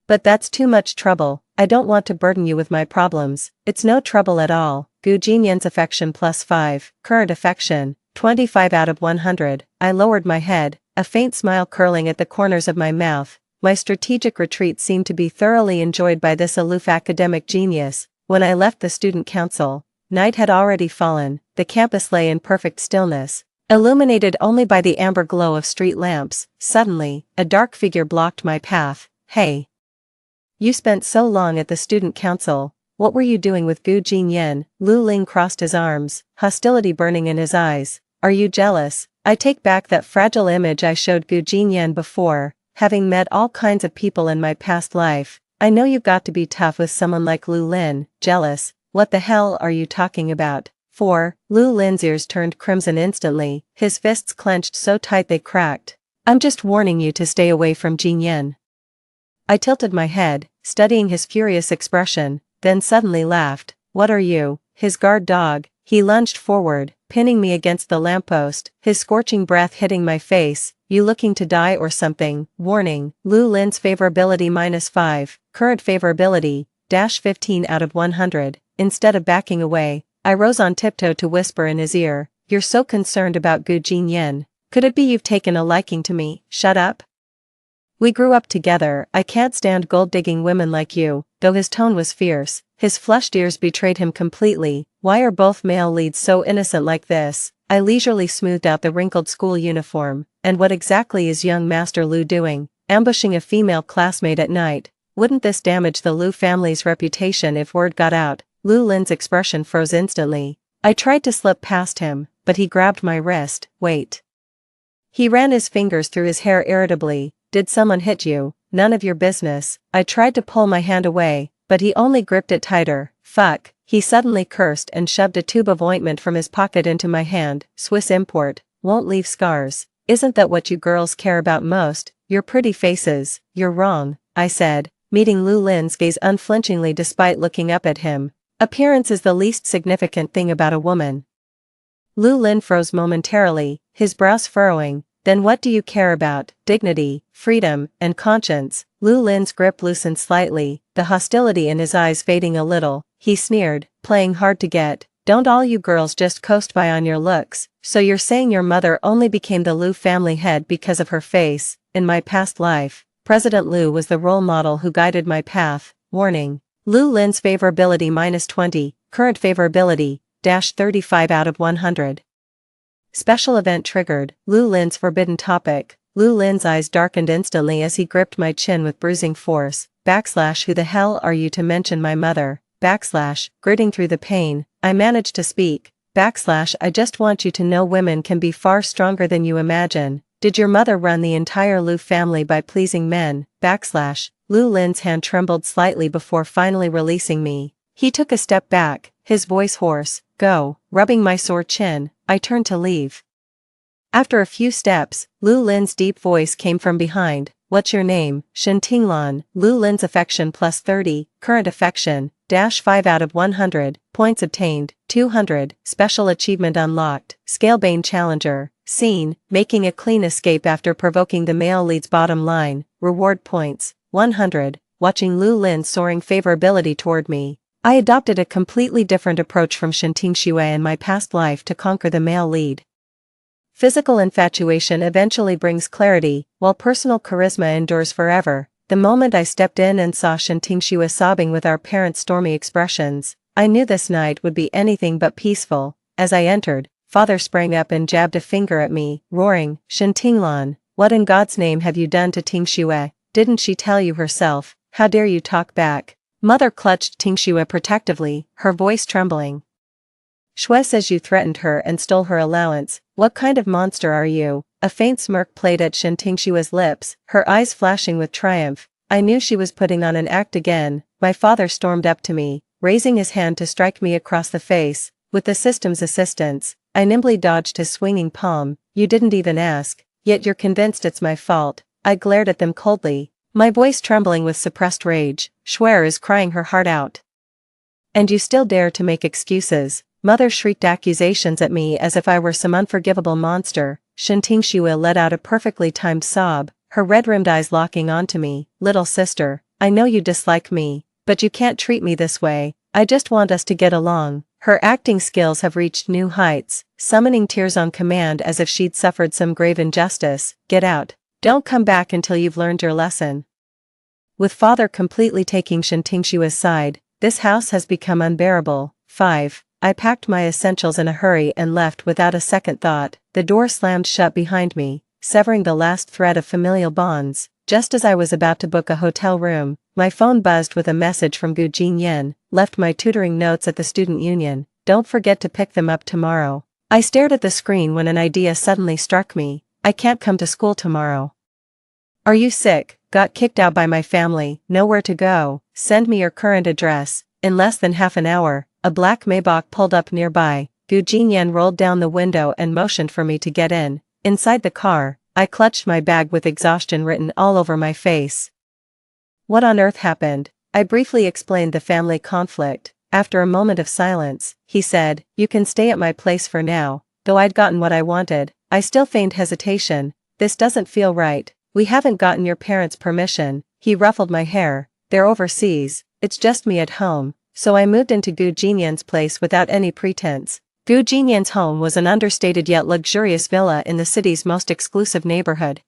But that's too much trouble. I don't want to burden you with my problems. It's no trouble at all. Gu Jinyan's affection +5, current affection, 25/100. I lowered my head, a faint smile curling at the corners of my mouth. My strategic retreat seemed to be thoroughly enjoyed by this aloof academic genius. When I left the student council, night had already fallen, the campus lay in perfect stillness, illuminated only by the amber glow of street lamps. Suddenly, a dark figure blocked my path. Hey! You spent so long at the student council. What were you doing with Gu Jinyan? Lu Ling crossed his arms, hostility burning in his eyes. Are you jealous? I take back that fragile image I showed Gu Jinyan before. Having met all kinds of people in my past life, I know you've got to be tough with someone like Lu Lin. Jealous? What the hell are you talking about? Lu Lin's ears turned crimson instantly, his fists clenched so tight they cracked. I'm just warning you to stay away from Jinyan. I tilted my head, studying his furious expression, then suddenly laughed. What are you, his guard dog? He lunged forward, pinning me against the lamppost, his scorching breath hitting my face. You looking to die or something? Warning, Lu Lin's favorability -5, current favorability, -15/100. Instead of backing away, I rose on tiptoe to whisper in his ear, you're so concerned about Gu Jinyan. Could it be you've taken a liking to me? Shut up. We grew up together. I can't stand gold-digging women like you. Though his tone was fierce, his flushed ears betrayed him completely. Why are both male leads so innocent like this? I leisurely smoothed out the wrinkled school uniform. And what exactly is young Master Lu doing? Ambushing a female classmate at night. Wouldn't this damage the Lu family's reputation if word got out? Lu Lin's expression froze instantly. I tried to slip past him, but he grabbed my wrist. Wait. He ran his fingers through his hair irritably. Did someone hit you? None of your business. I tried to pull my hand away, but he only gripped it tighter. Fuck. He suddenly cursed and shoved a tube of ointment from his pocket into my hand. Swiss import. Won't leave scars. Isn't that what you girls care about most? Your pretty faces. You're wrong, I said, meeting Lu Lin's gaze unflinchingly despite looking up at him. Appearance is the least significant thing about a woman. Lu Lin froze momentarily, his brows furrowing. Then what do you care about? Dignity, freedom, and conscience. Lu Lin's grip loosened slightly, the hostility in his eyes fading a little. He sneered, playing hard to get. Don't all you girls just coast by on your looks? So you're saying your mother only became the Lu family head because of her face? In my past life, President Lu was the role model who guided my path. Warning. Lu Lin's favorability -20, current favorability, -35/100. Special event triggered. Lu Lin's forbidden topic. Lu Lin's eyes darkened instantly as he gripped my chin with bruising force. / Who the hell are you to mention my mother? / Gritting through the pain, I managed to speak. / I just want you to know women can be far stronger than you imagine. Did your mother run the entire Liu family by pleasing men, Liu Lin's hand trembled slightly before finally releasing me. He took a step back, his voice hoarse. Go, rubbing my sore chin, I turned to leave. After a few steps, Liu Lin's deep voice came from behind. What's your name? Shen Tinglan. Liu Lin's affection plus 30, current affection, -5 out of 100, points obtained, 200, special achievement unlocked, Scalebane Challenger, scene, making a clean escape after provoking the male lead's bottom line, reward points, 100, watching Liu Lin's soaring favorability toward me. I adopted a completely different approach from Shen Tingshui in my past life to conquer the male lead. Physical infatuation eventually brings clarity, while personal charisma endures forever. The moment I stepped in and saw Shen Tingshui sobbing with our parents' stormy expressions, I knew this night would be anything but peaceful. As I entered, father sprang up and jabbed a finger at me, roaring, Shen Tinglan, what in God's name have you done to Tingshui? Didn't she tell you herself? How dare you talk back? Mother clutched Tingshui protectively, her voice trembling. Shui says you threatened her and stole her allowance. What kind of monster are you? A faint smirk played at Shen Tingshui's lips, her eyes flashing with triumph. I knew she was putting on an act again. My father stormed up to me, raising his hand to strike me across the face. With the system's assistance, I nimbly dodged his swinging palm. You didn't even ask, yet you're convinced it's my fault. I glared at them coldly, my voice trembling with suppressed rage. Shui is crying her heart out. And you still dare to make excuses. Mother shrieked accusations at me as if I were some unforgivable monster. Shen Tingshui let out a perfectly timed sob, her red-rimmed eyes locking onto me. Little sister, I know you dislike me, but you can't treat me this way. I just want us to get along. Her acting skills have reached new heights, summoning tears on command as if she'd suffered some grave injustice. Get out. Don't come back until you've learned your lesson. With father completely taking Shen Tingshui's side, this house has become unbearable. 5. I packed my essentials in a hurry and left without a second thought. The door slammed shut behind me, severing the last thread of familial bonds. Just as I was about to book a hotel room, my phone buzzed with a message from Gu Jinyan. Left my tutoring notes at the student union. Don't forget to pick them up tomorrow. I stared at the screen when an idea suddenly struck me. I can't come to school tomorrow. Are you sick? Got kicked out by my family, nowhere to go. Send me your current address. In less than half an hour, a black Maybach pulled up nearby. Gu Jinyan rolled down the window and motioned for me to get in. Inside the car, I clutched my bag with exhaustion written all over my face. What on earth happened? I briefly explained the family conflict. After a moment of silence, he said, you can stay at my place for now. Though I'd gotten what I wanted, I still feigned hesitation. This doesn't feel right. We haven't gotten your parents' permission. He ruffled my hair. They're overseas. It's just me at home. So I moved into Gu Jinyan's place without any pretense. Gu Jinyan's home was an understated yet luxurious villa in the city's most exclusive neighborhood.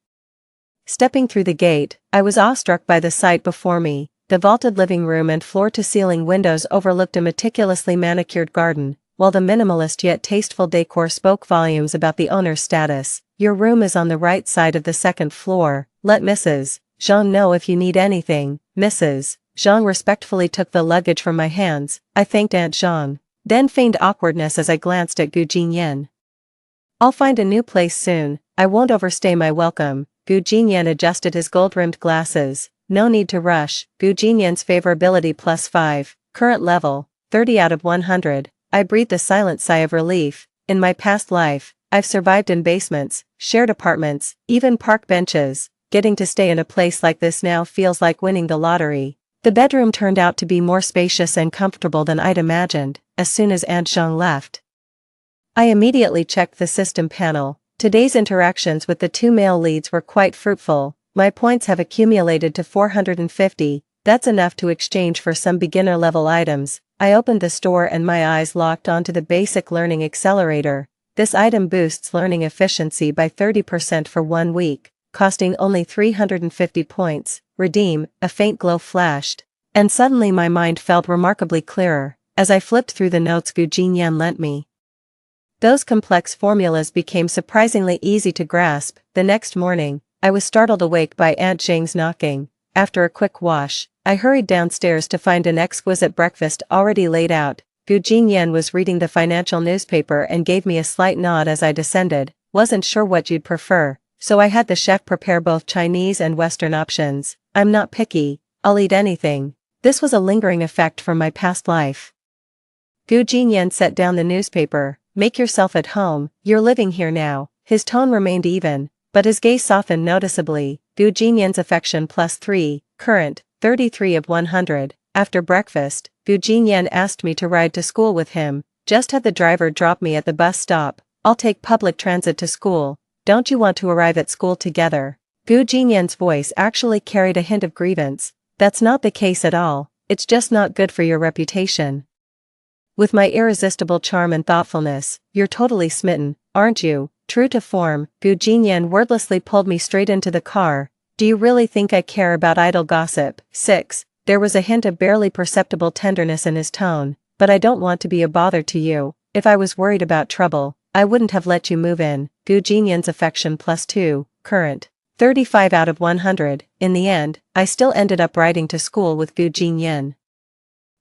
Stepping through the gate, I was awestruck by the sight before me. The vaulted living room and floor-to-ceiling windows overlooked a meticulously manicured garden, while the minimalist yet tasteful decor spoke volumes about the owner's status. Your room is on the right side of the second floor. Let Mrs. Zhang know if you need anything. Mrs. Zhang respectfully took the luggage from my hands. I thanked Aunt Zhang, then feigned awkwardness as I glanced at Gu Jinyan. I'll find a new place soon. I won't overstay my welcome. Gu Jinyan adjusted his gold-rimmed glasses. No need to rush. Gu Jinyan's favorability plus 5. Current level, 30 out of 100. I breathed a silent sigh of relief. In my past life, I've survived in basements, shared apartments, even park benches. Getting to stay in a place like this now feels like winning the lottery. The bedroom turned out to be more spacious and comfortable than I'd imagined. As soon as Aunt Zhang left, I immediately checked the system panel. Today's interactions with the two male leads were quite fruitful. My points have accumulated to 450. That's enough to exchange for some beginner-level items. I opened the store and my eyes locked onto the Basic Learning Accelerator. This item boosts learning efficiency by 30% for 1 week, costing only 350 points. Redeem. A faint glow flashed, and suddenly my mind felt remarkably clearer. As I flipped through the notes Gu Jinyan lent me, those complex formulas became surprisingly easy to grasp. The next morning, I was startled awake by Aunt Zhang's knocking. After a quick wash, I hurried downstairs to find an exquisite breakfast already laid out. Gu Jinyan was reading the financial newspaper and gave me a slight nod as I descended. Wasn't sure what you'd prefer. so I had the chef prepare both Chinese and Western options. I'm not picky, I'll eat anything. This was a lingering effect from my past life. Gu Jinyan set down the newspaper. Make yourself at home, you're living here now. His tone remained even, but his gaze softened noticeably. Gu Jinyan's affection +3, current, 33 of 100. After breakfast, Gu Jinyan asked me to ride to school with him. Just have the driver drop me at the bus stop. I'll take public transit to school. Don't you want to arrive at school together? Gu Jinyan's voice actually carried a hint of grievance. That's not the case at all, it's just not good for your reputation. With my irresistible charm and thoughtfulness, you're totally smitten, aren't you? True to form, Gu Jinyan wordlessly pulled me straight into the car. Do you really think I care about idle gossip? 6. There was a hint of barely perceptible tenderness in his tone. But I don't want to be a bother to you. If I was worried about trouble, I wouldn't have let you move in. Gu Jinyan's affection +2, current, 35 out of 100. In the end, I still ended up riding to school with Gu Jinyan.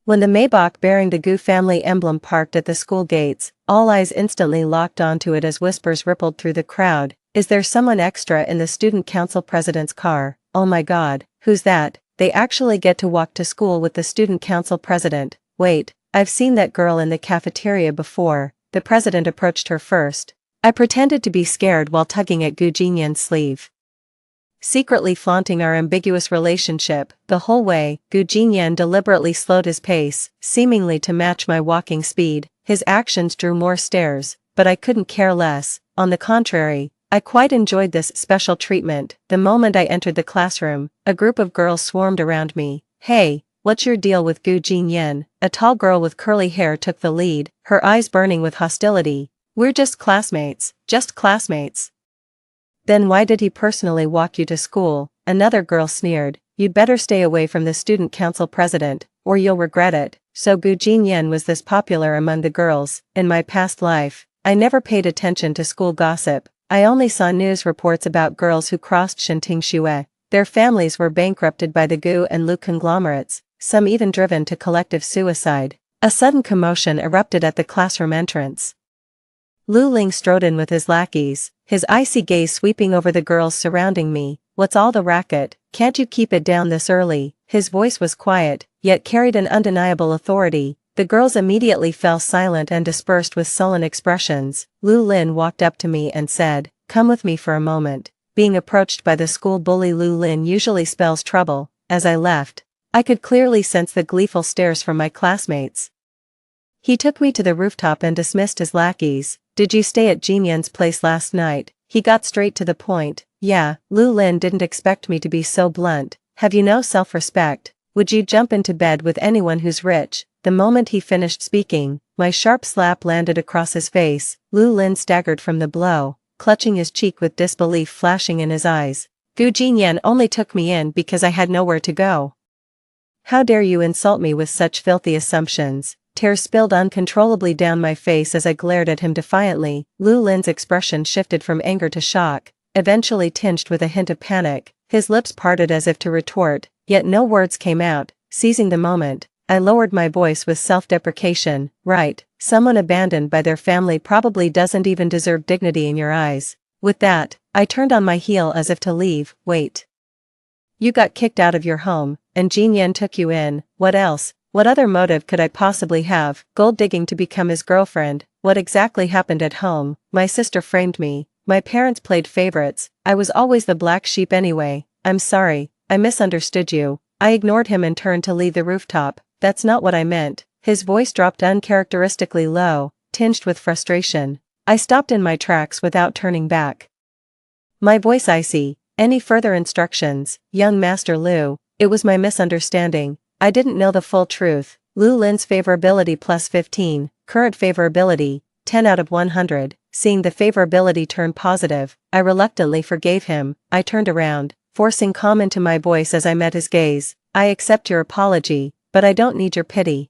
When the Maybach bearing the Gu family emblem parked at the school gates, all eyes instantly locked onto it as whispers rippled through the crowd. Is there someone extra in the student council president's car? Oh my god, who's that? They actually get to walk to school with the student council president. Wait, I've seen that girl in the cafeteria before. The president approached her first. I pretended to be scared while tugging at Gu Jinyan's sleeve. Secretly flaunting our ambiguous relationship, the whole way, Gu Jinyan deliberately slowed his pace, seemingly to match my walking speed. His actions drew more stares, but I couldn't care less. On the contrary, I quite enjoyed this special treatment. The moment I entered the classroom, a group of girls swarmed around me. Hey, what's your deal with Gu Jinyan? A tall girl with curly hair took the lead, her eyes burning with hostility. We're just classmates, just classmates. Then why did he personally walk you to school? Another girl sneered. You'd better stay away from the student council president, or you'll regret it. So Gu Jinyan was this popular among the girls. In my past life, I never paid attention to school gossip. I only saw news reports about girls who crossed Shenting Shui. Their families were bankrupted by the Gu and Lu conglomerates, some even driven to collective suicide. A sudden commotion erupted at the classroom entrance. Lu Ling strode in with his lackeys, his icy gaze sweeping over the girls surrounding me. What's all the racket? Can't you keep it down this early? His voice was quiet, yet carried an undeniable authority. The girls immediately fell silent and dispersed with sullen expressions. Lu Lin walked up to me and said, "Come with me for a moment." Being approached by the school bully Lu Lin usually spells trouble. As I left, I could clearly sense the gleeful stares from my classmates. He took me to the rooftop and dismissed his lackeys. Did you stay at Jinyan's place last night? He got straight to the point. Yeah, Lu Lin didn't expect me to be so blunt. Have you no self-respect? Would you jump into bed with anyone who's rich? The moment he finished speaking, my sharp slap landed across his face. Lu Lin staggered from the blow, clutching his cheek with disbelief flashing in his eyes. Gu Jinyan only took me in because I had nowhere to go. How dare you insult me with such filthy assumptions? Tears spilled uncontrollably down my face as I glared at him defiantly. Lu Lin's expression shifted from anger to shock, eventually tinged with a hint of panic. His lips parted as if to retort, yet no words came out. Seizing the moment, I lowered my voice with self-deprecation. Right, someone abandoned by their family probably doesn't even deserve dignity in your eyes. With that, I turned on my heel as if to leave. Wait. You got kicked out of your home, and Jinyan took you in. What else? What other motive could I possibly have? Gold digging to become his girlfriend? What exactly happened at home? My sister framed me. My parents played favorites. I was always the black sheep anyway. I'm sorry, I misunderstood you. I ignored him and turned to leave the rooftop. That's not what I meant. His voice dropped uncharacteristically low, tinged with frustration. I stopped in my tracks without turning back. My voice icy. Any further instructions, young Master Lu? It was my misunderstanding. I didn't know the full truth. Lu Lin's favorability +15, current favorability, 10 out of 100. Seeing the favorability turn positive, I reluctantly forgave him. I turned around, forcing calm into my voice as I met his gaze. I accept your apology, but I don't need your pity.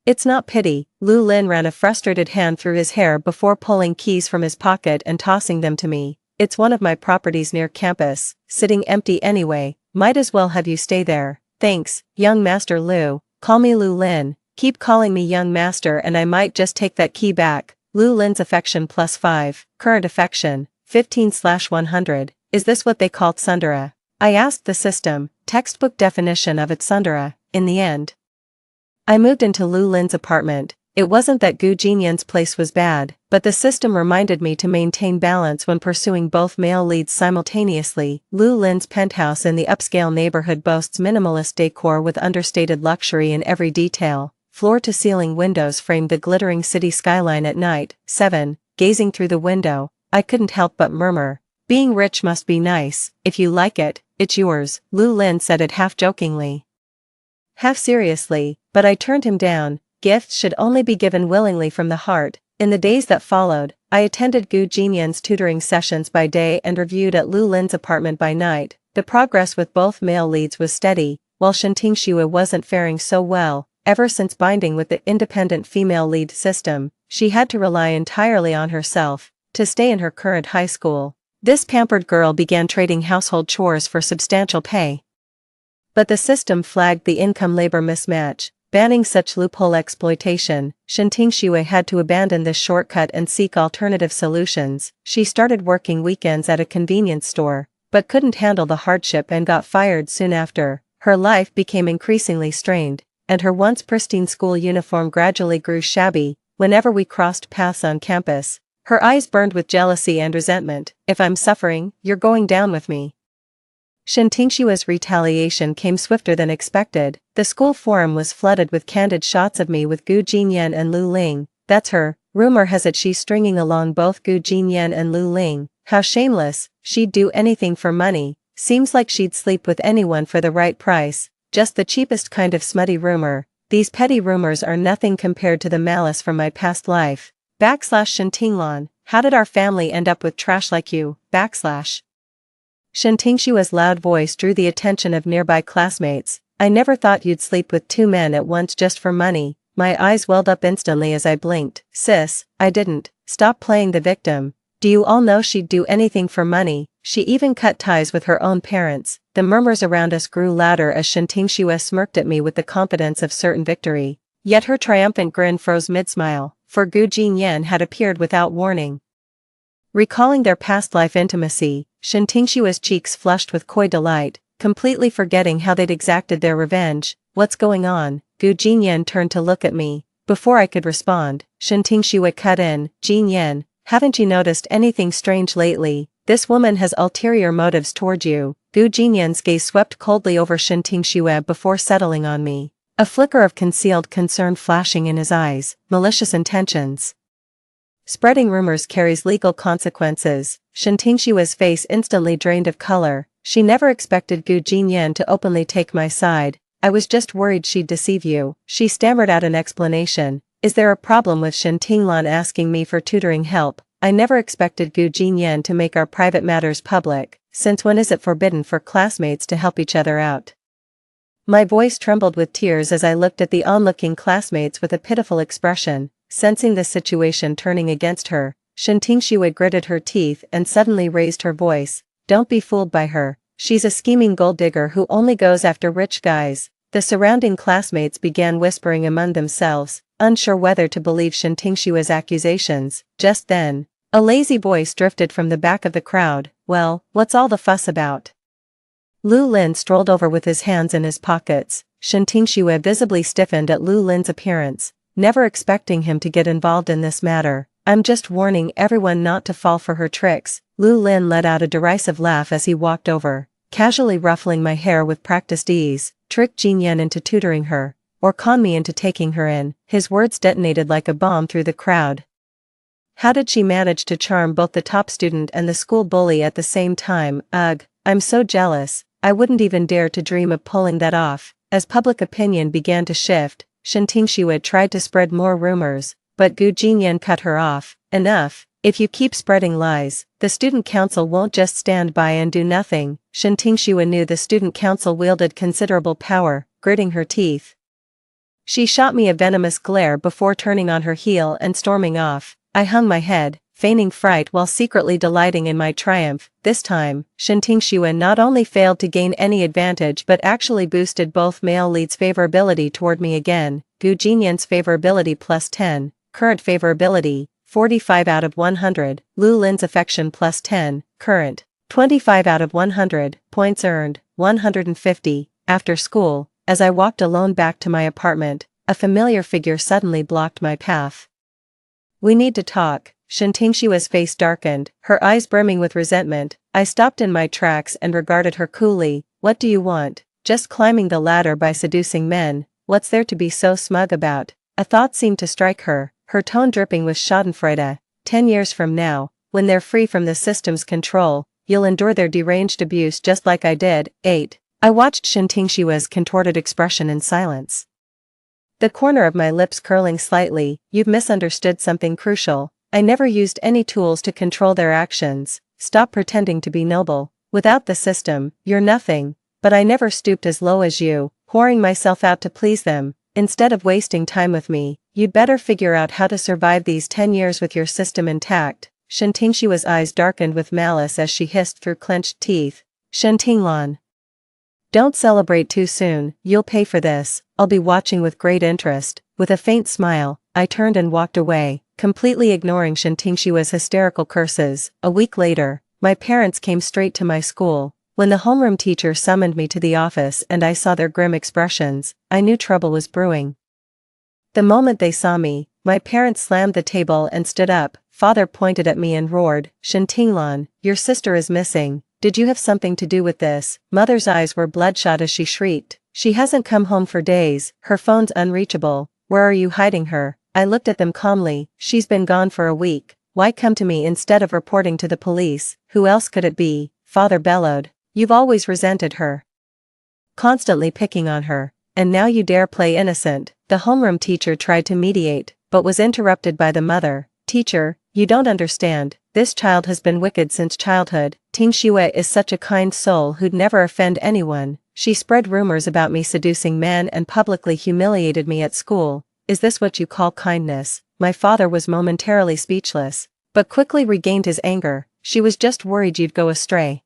It's not pity. Lu Lin ran a frustrated hand through his hair before pulling keys from his pocket and tossing them to me. It's one of my properties near campus, sitting empty anyway, might as well have you stay there. Thanks, young Master Lu. Call me Lu Lin. Keep calling me young master and I might just take that key back. Lu Lin's affection +5, current affection, 15/100, is this what they call tsundere? I asked the system, textbook definition of a tsundere, in the end. I moved into Lu Lin's apartment. It wasn't that Gu Jinyan's place was bad, but the system reminded me to maintain balance when pursuing both male leads simultaneously. Lu Lin's penthouse in the upscale neighborhood boasts minimalist decor with understated luxury in every detail. Floor-to-ceiling windows framed the glittering city skyline at night. 7. Gazing through the window, I couldn't help but murmur, "Being rich must be nice. If you like it, it's yours." Lu Lin said it half jokingly, half seriously, but I turned him down. Gifts should only be given willingly from the heart. In the days that followed, I attended Gu Jinyan's tutoring sessions by day and reviewed at Lu Lin's apartment by night. The progress with both male leads was steady, while Shenting Xue wasn't faring so well. Ever since binding with the independent female lead system, she had to rely entirely on herself to stay in her current high school. This pampered girl began trading household chores for substantial pay. But the system flagged the income-labor mismatch, banning such loophole exploitation. Shenting Xue had to abandon this shortcut and seek alternative solutions. She started working weekends at a convenience store, but couldn't handle the hardship and got fired soon after. Her life became increasingly strained, and her once pristine school uniform gradually grew shabby. Whenever we crossed paths on campus, her eyes burned with jealousy and resentment. "If I'm suffering, you're going down with me." Shenting Xue's retaliation came swifter than expected. The school forum was flooded with candid shots of me with Gu Jinyan and Lu Ling. "That's her. Rumor has it she's stringing along both Gu Jinyan and Lu Ling. How shameless. She'd do anything for money. Seems like she'd sleep with anyone for the right price." Just the cheapest kind of smutty rumor. These petty rumors are nothing compared to the malice from my past life. /Shentinglan, how did our family end up with trash like you? Shenting Xue's loud voice drew the attention of nearby classmates. "I never thought you'd sleep with two men at once just for money." My eyes welled up instantly as I blinked. "Sis, I didn't. Stop playing the victim. Do you all know she'd do anything for money? She even cut ties with her own parents." The murmurs around us grew louder as Shenting Xue smirked at me with the confidence of certain victory. Yet her triumphant grin froze mid-smile, for Gu Jinyan had appeared without warning. Recalling their past life intimacy, Shenting Xue's cheeks flushed with coy delight, completely forgetting how they'd exacted their revenge. "What's going on?" Gu Jinyan turned to look at me. Before I could respond, Shenting Xue cut in. "Jinyan, haven't you noticed anything strange lately? This woman has ulterior motives toward you." Gu Jinyan's gaze swept coldly over Shenting Xue before settling on me, a flicker of concealed concern flashing in his eyes. "Malicious intentions. Spreading rumors carries legal consequences." Shenting Xue's face instantly drained of color. She never expected Gu Jinyan to openly take my side. "I was just worried she'd deceive you." She stammered out an explanation. "Is there a problem with Shentinglan asking me for tutoring help? I never expected Gu Jinyan to make our private matters public. Since when is it forbidden for classmates to help each other out?" My voice trembled with tears as I looked at the onlooking classmates with a pitiful expression. Sensing the situation turning against her, Shenting Xue gritted her teeth and suddenly raised her voice. "Don't be fooled by her. She's a scheming gold digger who only goes after rich guys." The surrounding classmates began whispering among themselves, unsure whether to believe Shenting Xue's accusations. Just then, a lazy voice drifted from the back of the crowd. "Well, what's all the fuss about?" Lu Lin strolled over with his hands in his pockets. Shenting Xue visibly stiffened at Lu Lin's appearance, never expecting him to get involved in this matter. "I'm just warning everyone not to fall for her tricks." Lu Lin let out a derisive laugh as he walked over, casually ruffling my hair with practiced ease. "Trick Jinyan into tutoring her, or con me into taking her in." His words detonated like a bomb through the crowd. How did she manage to charm both the top student and the school bully at the same time? Ugh, I'm so jealous. I wouldn't even dare to dream of pulling that off. As public opinion began to shift, Shenting Xue tried to spread more rumors, but Gu Jinyan cut her off. "Enough. If you keep spreading lies, the student council won't just stand by and do nothing." Shenting Xue knew the student council wielded considerable power, gritting her teeth. She shot me a venomous glare before turning on her heel and storming off. I hung my head, feigning fright while secretly delighting in my triumph. This time, Shenting Xue not only failed to gain any advantage but actually boosted both male leads' favorability toward me again. Gu Jinyan's favorability +10, current favorability, 45 out of 100, Lu Lin's affection plus 10, current, 25 out of 100, points earned, 150, after school. As I walked alone back to my apartment, a familiar figure suddenly blocked my path. "We need to talk." Shintingshiwa's face darkened, her eyes brimming with resentment. I stopped in my tracks and regarded her coolly. "What do you want?" "Just climbing the ladder by seducing men. What's there to be so smug about?" A thought seemed to strike her, her tone dripping with schadenfreude. 10 years from now, when they're free from the system's control, you'll endure their deranged abuse just like I did. 8. I watched Shintingshiwa's contorted expression in silence, the corner of my lips curling slightly. "You've misunderstood something crucial. I never used any tools to control their actions. Stop pretending to be noble. Without the system, you're nothing. But I never stooped as low as you, pouring myself out to please them. Instead of wasting time with me, you'd better figure out how to survive these 10 years with your system intact." Shintingshiwa's eyes darkened with malice as she hissed through clenched teeth. "Shintinglan, don't celebrate too soon. You'll pay for this. I'll be watching with great interest." With a faint smile, I turned and walked away, completely ignoring Shintingshiwa's hysterical curses. A week later, my parents came straight to my school. When the homeroom teacher summoned me to the office and I saw their grim expressions, I knew trouble was brewing. The moment they saw me, my parents slammed the table and stood up. Father pointed at me and roared, "Shintinglan, your sister is missing. Did you have something to do with this?" Mother's eyes were bloodshot as she shrieked. "She hasn't come home for days, her phone's unreachable. Where are you hiding her?" I looked at them calmly. "She's been gone for a week. Why come to me instead of reporting to the police? Who else could it be?" Father bellowed. "You've always resented her, constantly picking on her, and now you dare play innocent." The homeroom teacher tried to mediate, but was interrupted by the mother. "Teacher, you don't understand. This child has been wicked since childhood. Tingshiwa is such a kind soul who'd never offend anyone. She spread rumors about me seducing men and publicly humiliated me at school. Is this what you call kindness?" My father was momentarily speechless, but quickly regained his anger. "She was just worried you'd go astray,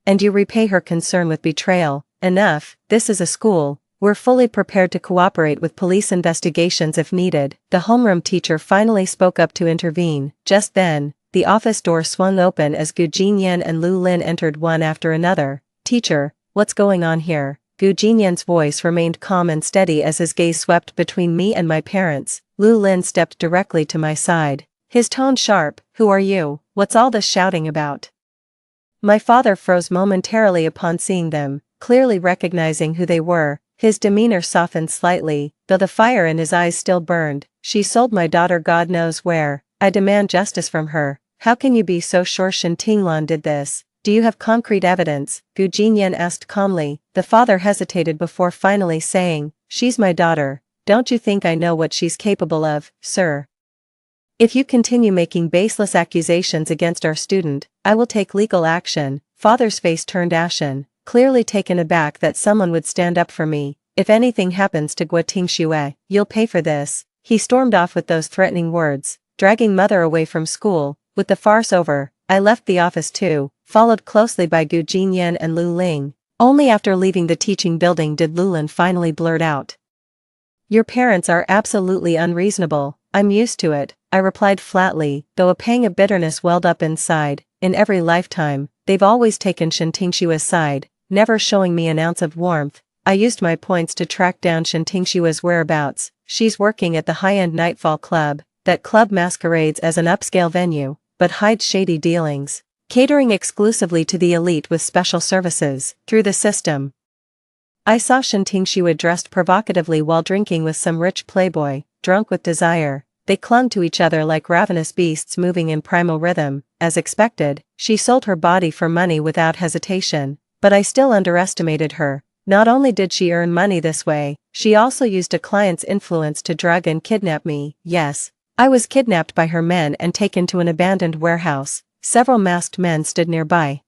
and you repay her concern with betrayal. Enough, this is a school. We're fully prepared to cooperate with police investigations if needed." The homeroom teacher finally spoke up to intervene. Just then, the office door swung open as Gu Jinyan and Lu Lin entered one after another. "Teacher, what's going on here?" Gu Jinyan's voice remained calm and steady as his gaze swept between me and my parents. Lu Lin stepped directly to my side, his tone sharp. "Who are you? What's all this shouting about?" My father froze momentarily upon seeing them, clearly recognizing who they were. His demeanor softened slightly, though the fire in his eyes still burned. "She sold my daughter God knows where. I demand justice from her." "How can you be so sure Shintinglan did this? Do you have concrete evidence?" Gu Jinyan asked calmly. The father hesitated before finally saying, "She's my daughter. Don't you think I know what she's capable of, sir? If you continue making baseless accusations against our student, I will take legal action." Father's face turned ashen, clearly taken aback that someone would stand up for me. "If anything happens to Gua Tingxue, you'll pay for this." He stormed off with those threatening words, dragging mother away from school. With the farce over, I left the office too, followed closely by Gu Jinyan and Lu Ling. Only after leaving the teaching building did Lulin finally blurt out, "Your parents are absolutely unreasonable." "I'm used to it," I replied flatly, though a pang of bitterness welled up inside. In every lifetime, they've always taken Shintingshua's side, never showing me an ounce of warmth. I used my points to track down Shintingshua's whereabouts. She's working at the high-end Nightfall Club. That club masquerades as an upscale venue, but hides shady dealings, catering exclusively to the elite with special services. Through the system, I saw Shintingshua dressed provocatively while drinking with some rich playboy, drunk with desire. They clung to each other like ravenous beasts moving in primal rhythm. As expected, she sold her body for money without hesitation, but I still underestimated her. Not only did she earn money this way, she also used a client's influence to drug and kidnap me. Yes, I was kidnapped by her men and taken to an abandoned warehouse. Several masked men stood nearby,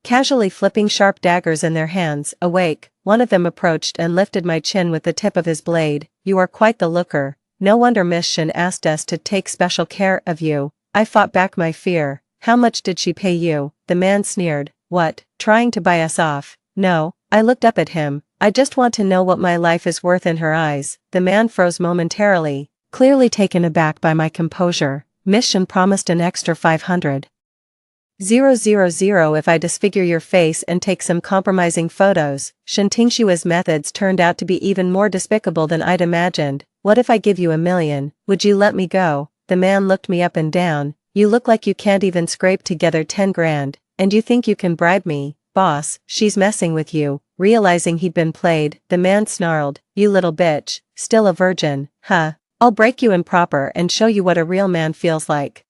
casually flipping sharp daggers in their hands. Awake, one of them approached and lifted my chin with the tip of his blade. "You are quite the looker. No wonder Miss Shin asked us to take special care of you." I fought back my fear. "How much did she pay you?" The man sneered. "What, trying to buy us off?" "No." I looked up at him. "I just want to know what my life is worth in her eyes." The man froze momentarily, Clearly taken aback by my composure, Miss Shen promised an extra 500,000 if I disfigure your face and take some compromising photos. Shen Tingshua's methods turned out to be even more despicable than I'd imagined. What if I give you 1 million? Would you let me go? The man looked me up and down. You look like you can't even scrape together 10 grand, and you think you can bribe me? Boss, she's messing with you. Realizing he'd been played, the man snarled, you little bitch, still a virgin, huh? I'll break you improper and show you what a real man feels like.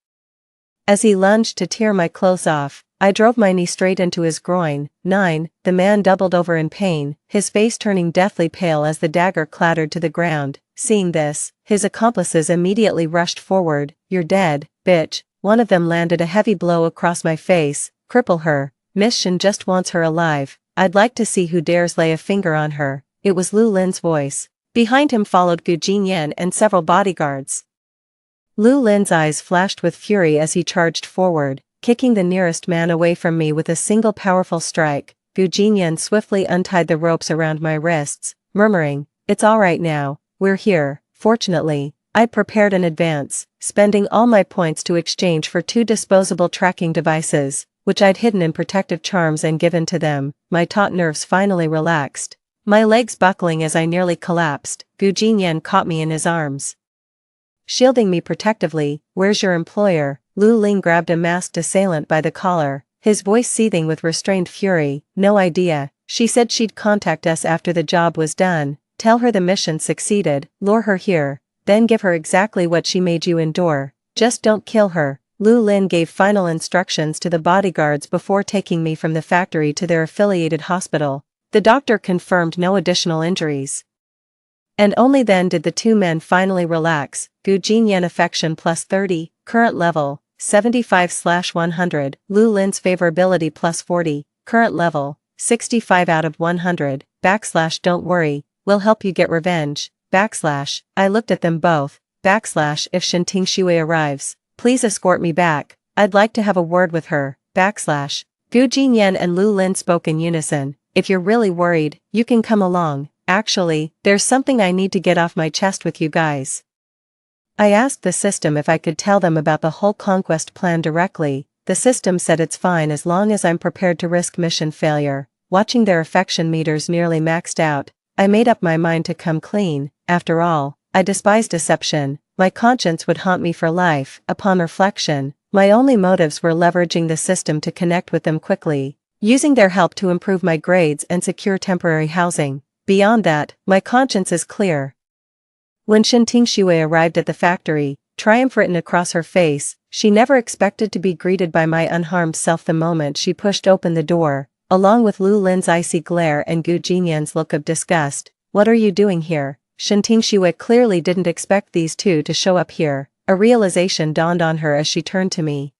As he lunged to tear my clothes off, I drove my knee straight into his groin. 9. The man doubled over in pain, his face turning deathly pale as the dagger clattered to the ground. Seeing this, his accomplices immediately rushed forward. You're dead, bitch. One of them landed a heavy blow across my face. Cripple her. Miss Shen just wants her alive. I'd like to see who dares lay a finger on her. It was Lu Lin's voice. Behind him followed Gu Jinyan and several bodyguards. Lu Lin's eyes flashed with fury as he charged forward, kicking the nearest man away from me with a single powerful strike. Gu Jinyan swiftly untied the ropes around my wrists, murmuring, it's all right now, we're here. Fortunately, I'd prepared in advance, spending all my points to exchange for 2 disposable tracking devices, which I'd hidden in protective charms and given to them. My taut nerves finally relaxed, my legs buckling as I nearly collapsed. Gu Jinyan caught me in his arms, shielding me protectively. Where's your employer? Lu Ling grabbed a masked assailant by the collar, his voice seething with restrained fury. No idea. She said she'd contact us after the job was done. Tell her the mission succeeded, lure her here, then give her exactly what she made you endure. Just don't kill her. Lu Lin gave final instructions to the bodyguards before taking me from the factory to their affiliated hospital. The doctor confirmed no additional injuries. And only then did the 2 men finally relax. Gu Jinyan affection plus 30, current level, 75/100, Lu Lin's favorability plus 40, current level, 65 out of 100, / don't worry, we'll help you get revenge, / I looked at them both, / if Shen Tingshui arrives, please escort me back, I'd like to have a word with her, / Gu Jinyan and Lu Lin spoke in unison, if you're really worried, you can come along. Actually, there's something I need to get off my chest with you guys. I asked the system if I could tell them about the whole conquest plan directly. The system said it's fine as long as I'm prepared to risk mission failure. Watching their affection meters nearly maxed out, I made up my mind to come clean. After all, I despise deception. My conscience would haunt me for life. Upon reflection, my only motives were leveraging the system to connect with them quickly, using their help to improve my grades and secure temporary housing. Beyond that, my conscience is clear. When Shen Tingshui arrived at the factory, triumph written across her face, she never expected to be greeted by my unharmed self the moment she pushed open the door, along with Lu Lin's icy glare and Gu Jinyan's look of disgust. What are you doing here? Shen Tingshui clearly didn't expect these 2 to show up here. A realization dawned on her as she turned to me.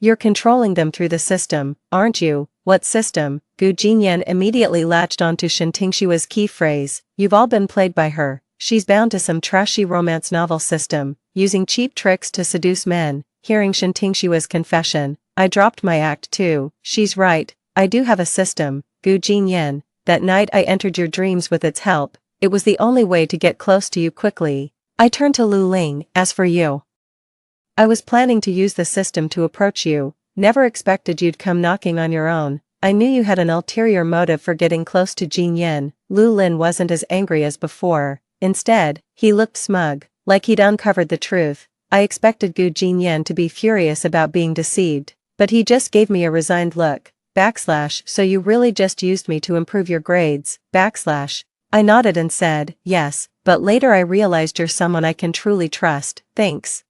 You're controlling them through the system, aren't you? What system? Gu Jinyan immediately latched onto Shen Tingshui's key phrase. You've all been played by her. She's bound to some trashy romance novel system, using cheap tricks to seduce men. Hearing Shen Tingshui's confession, I dropped my act too. She's right, I do have a system, Gu Jinyan. That night I entered your dreams with its help. It was the only way to get close to you quickly. I turned to Lu Ling. As for you, I was planning to use the system to approach you. Never expected you'd come knocking on your own. I knew you had an ulterior motive for getting close to Jinyan. Lu Lin wasn't as angry as before. Instead, he looked smug, like he'd uncovered the truth. I expected Gu Jinyan to be furious about being deceived, but he just gave me a resigned look. / So you really just used me to improve your grades, / I nodded and said, yes, but later I realized you're someone I can truly trust, thanks.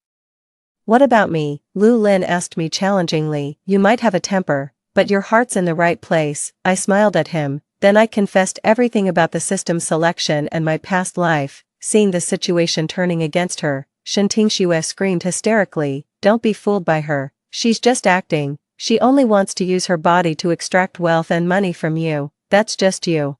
What about me? Lu Lin asked me challengingly. You might have a temper, but your heart's in the right place. I smiled at him, then I confessed everything about the system's selection and my past life. Seeing the situation turning against her, Shen Tingshui screamed hysterically, don't be fooled by her, she's just acting, she only wants to use her body to extract wealth and money from you, that's just you.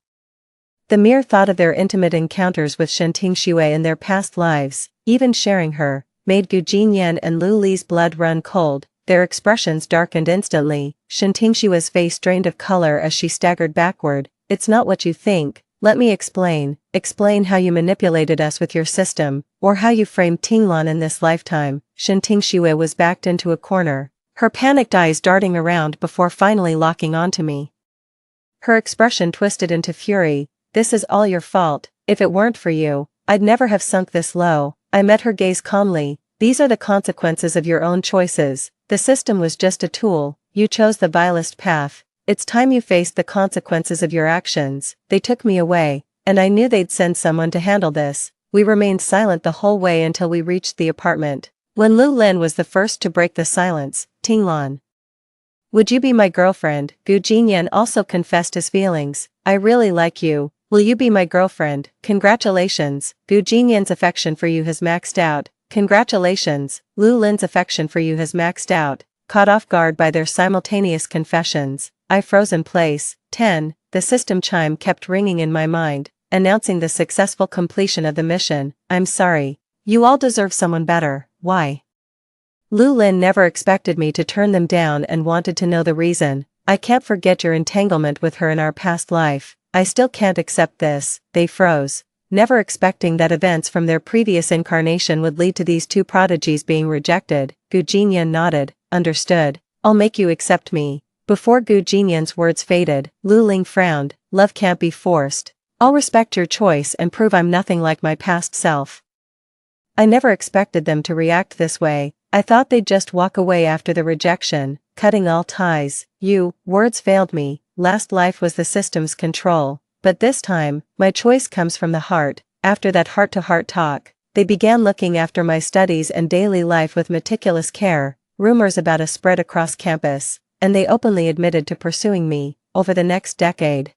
The mere thought of their intimate encounters with Shen Tingshui in their past lives, even sharing her, made Gu Jinyan and Lu Li's blood run cold. Their expressions darkened instantly. Shen Tingshui's face drained of color as she staggered backward. It's not what you think, Let me explain. Explain how you manipulated us with your system, or how you framed Tinglan in this lifetime. Shen Tingxue was backed into a corner, her panicked eyes darting around before finally locking onto me. Her expression twisted into fury. This is all your fault. If it weren't for you, I'd never have sunk this low. I met her gaze calmly. These are the consequences of your own choices. The system was just a tool. You chose the vilest path. It's time you faced the consequences of your actions. They took me away, and I knew they'd send someone to handle this. We remained silent the whole way until we reached the apartment. When Lu Lin was the first to break the silence, Tinglan. Would you be my girlfriend? Gu Jinyan also confessed his feelings. I really like you. Will you be my girlfriend? Congratulations. Gu Jinyan's affection for you has maxed out. Congratulations. Lu Lin's affection for you has maxed out. Caught off guard by their simultaneous confessions, I froze in place. 10. The system chime kept ringing in my mind, announcing the successful completion of the mission. I'm sorry. You all deserve someone better. Why? Lu Lin never expected me to turn them down and wanted to know the reason. I can't forget your entanglement with her in our past life. I still can't accept this. They froze, never expecting that events from their previous incarnation would lead to these two prodigies being rejected. Gu Jinyan nodded. Understood. I'll make you accept me. Before Gu Jinyan's words faded, Lu Ling frowned. Love can't be forced. I'll respect your choice and prove I'm nothing like my past self. I never expected them to react this way. I thought they'd just walk away after the rejection, cutting all ties. Words failed me. Last life was the system's control. But this time, my choice comes from the heart. After that heart-to-heart talk, they began looking after my studies and daily life with meticulous care. Rumors about us spread across campus, and they openly admitted to pursuing me. Over the next decade,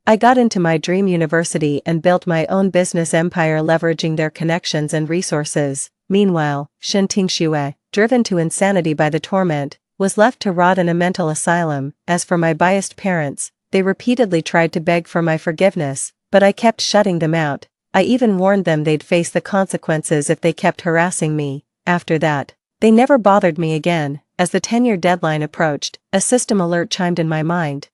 I got into my dream university and built my own business empire leveraging their connections and resources. Meanwhile, Shen Tingxue, driven to insanity by the torment, was left to rot in a mental asylum. As for my biased parents, they repeatedly tried to beg for my forgiveness, but I kept shutting them out. I even warned them they'd face the consequences if they kept harassing me. After that, they never bothered me again. As the 10-year deadline approached, a system alert chimed in my mind.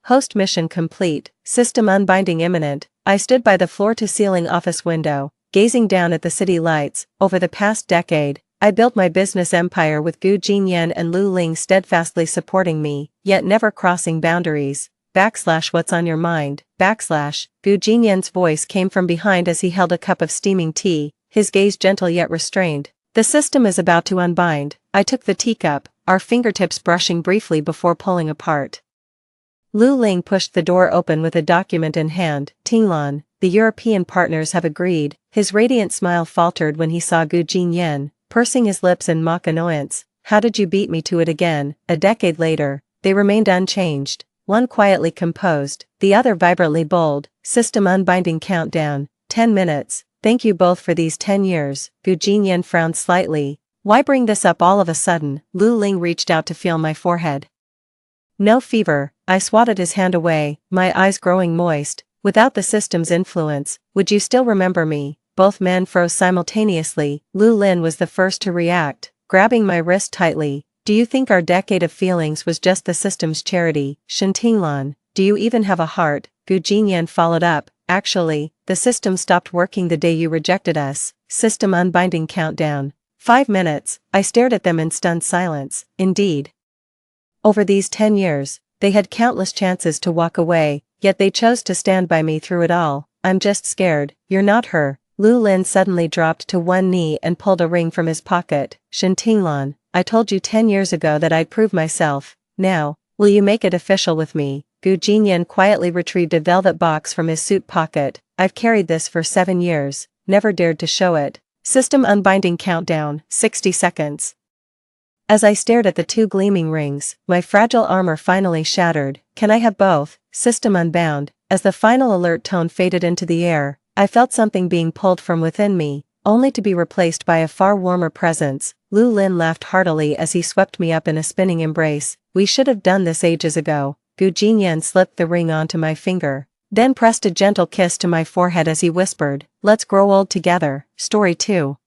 Host mission complete, system unbinding imminent. I stood by the floor-to-ceiling office window, gazing down at the city lights. Over the past decade, I built my business empire with Gu Jinyan and Lu Ling steadfastly supporting me, yet never crossing boundaries. What's on your mind? Gu Jinyan's voice came from behind as he held a cup of steaming tea, his gaze gentle yet restrained. The system is about to unbind. I took the teacup, our fingertips brushing briefly before pulling apart. Lu Ling pushed the door open with a document in hand. Tinglan, the European partners have agreed. His radiant smile faltered when he saw Gu Jinyan, pursing his lips in mock annoyance. How did you beat me to it again? A decade later, they remained unchanged, one quietly composed, the other vibrantly bold. System unbinding countdown. 10 minutes. Thank you both for these 10 years. Gu Jinyan frowned slightly. Why bring this up all of a sudden? Lu Ling reached out to feel my forehead. No fever. I swatted his hand away, my eyes growing moist. Without the system's influence, would you still remember me? Both men froze simultaneously. Lu Lin was the first to react, grabbing my wrist tightly. Do you think our decade of feelings was just the system's charity? Shen Tinglan, do you even have a heart? Gu Jinyan followed up. Actually, the system stopped working the day you rejected us. System unbinding countdown. 5 minutes. I stared at them in stunned silence. Indeed. Over these 10 years, they had countless chances to walk away, yet they chose to stand by me through it all. I'm just scared. You're not her. Lu Lin suddenly dropped to one knee and pulled a ring from his pocket. Shen Tinglan, I told you 10 years ago that I'd prove myself. Now, will you make it official with me? Gu Jinyan quietly retrieved a velvet box from his suit pocket. I've carried this for 7 years, never dared to show it. System unbinding countdown, 60 seconds. As I stared at the 2 gleaming rings, my fragile armor finally shattered. Can I have both? System unbound. As the final alert tone faded into the air, I felt something being pulled from within me, only to be replaced by a far warmer presence. Lu Lin laughed heartily as he swept me up in a spinning embrace. We should have done this ages ago. Gu Jinyan slipped the ring onto my finger, then pressed a gentle kiss to my forehead as he whispered, let's grow old together. Story 2.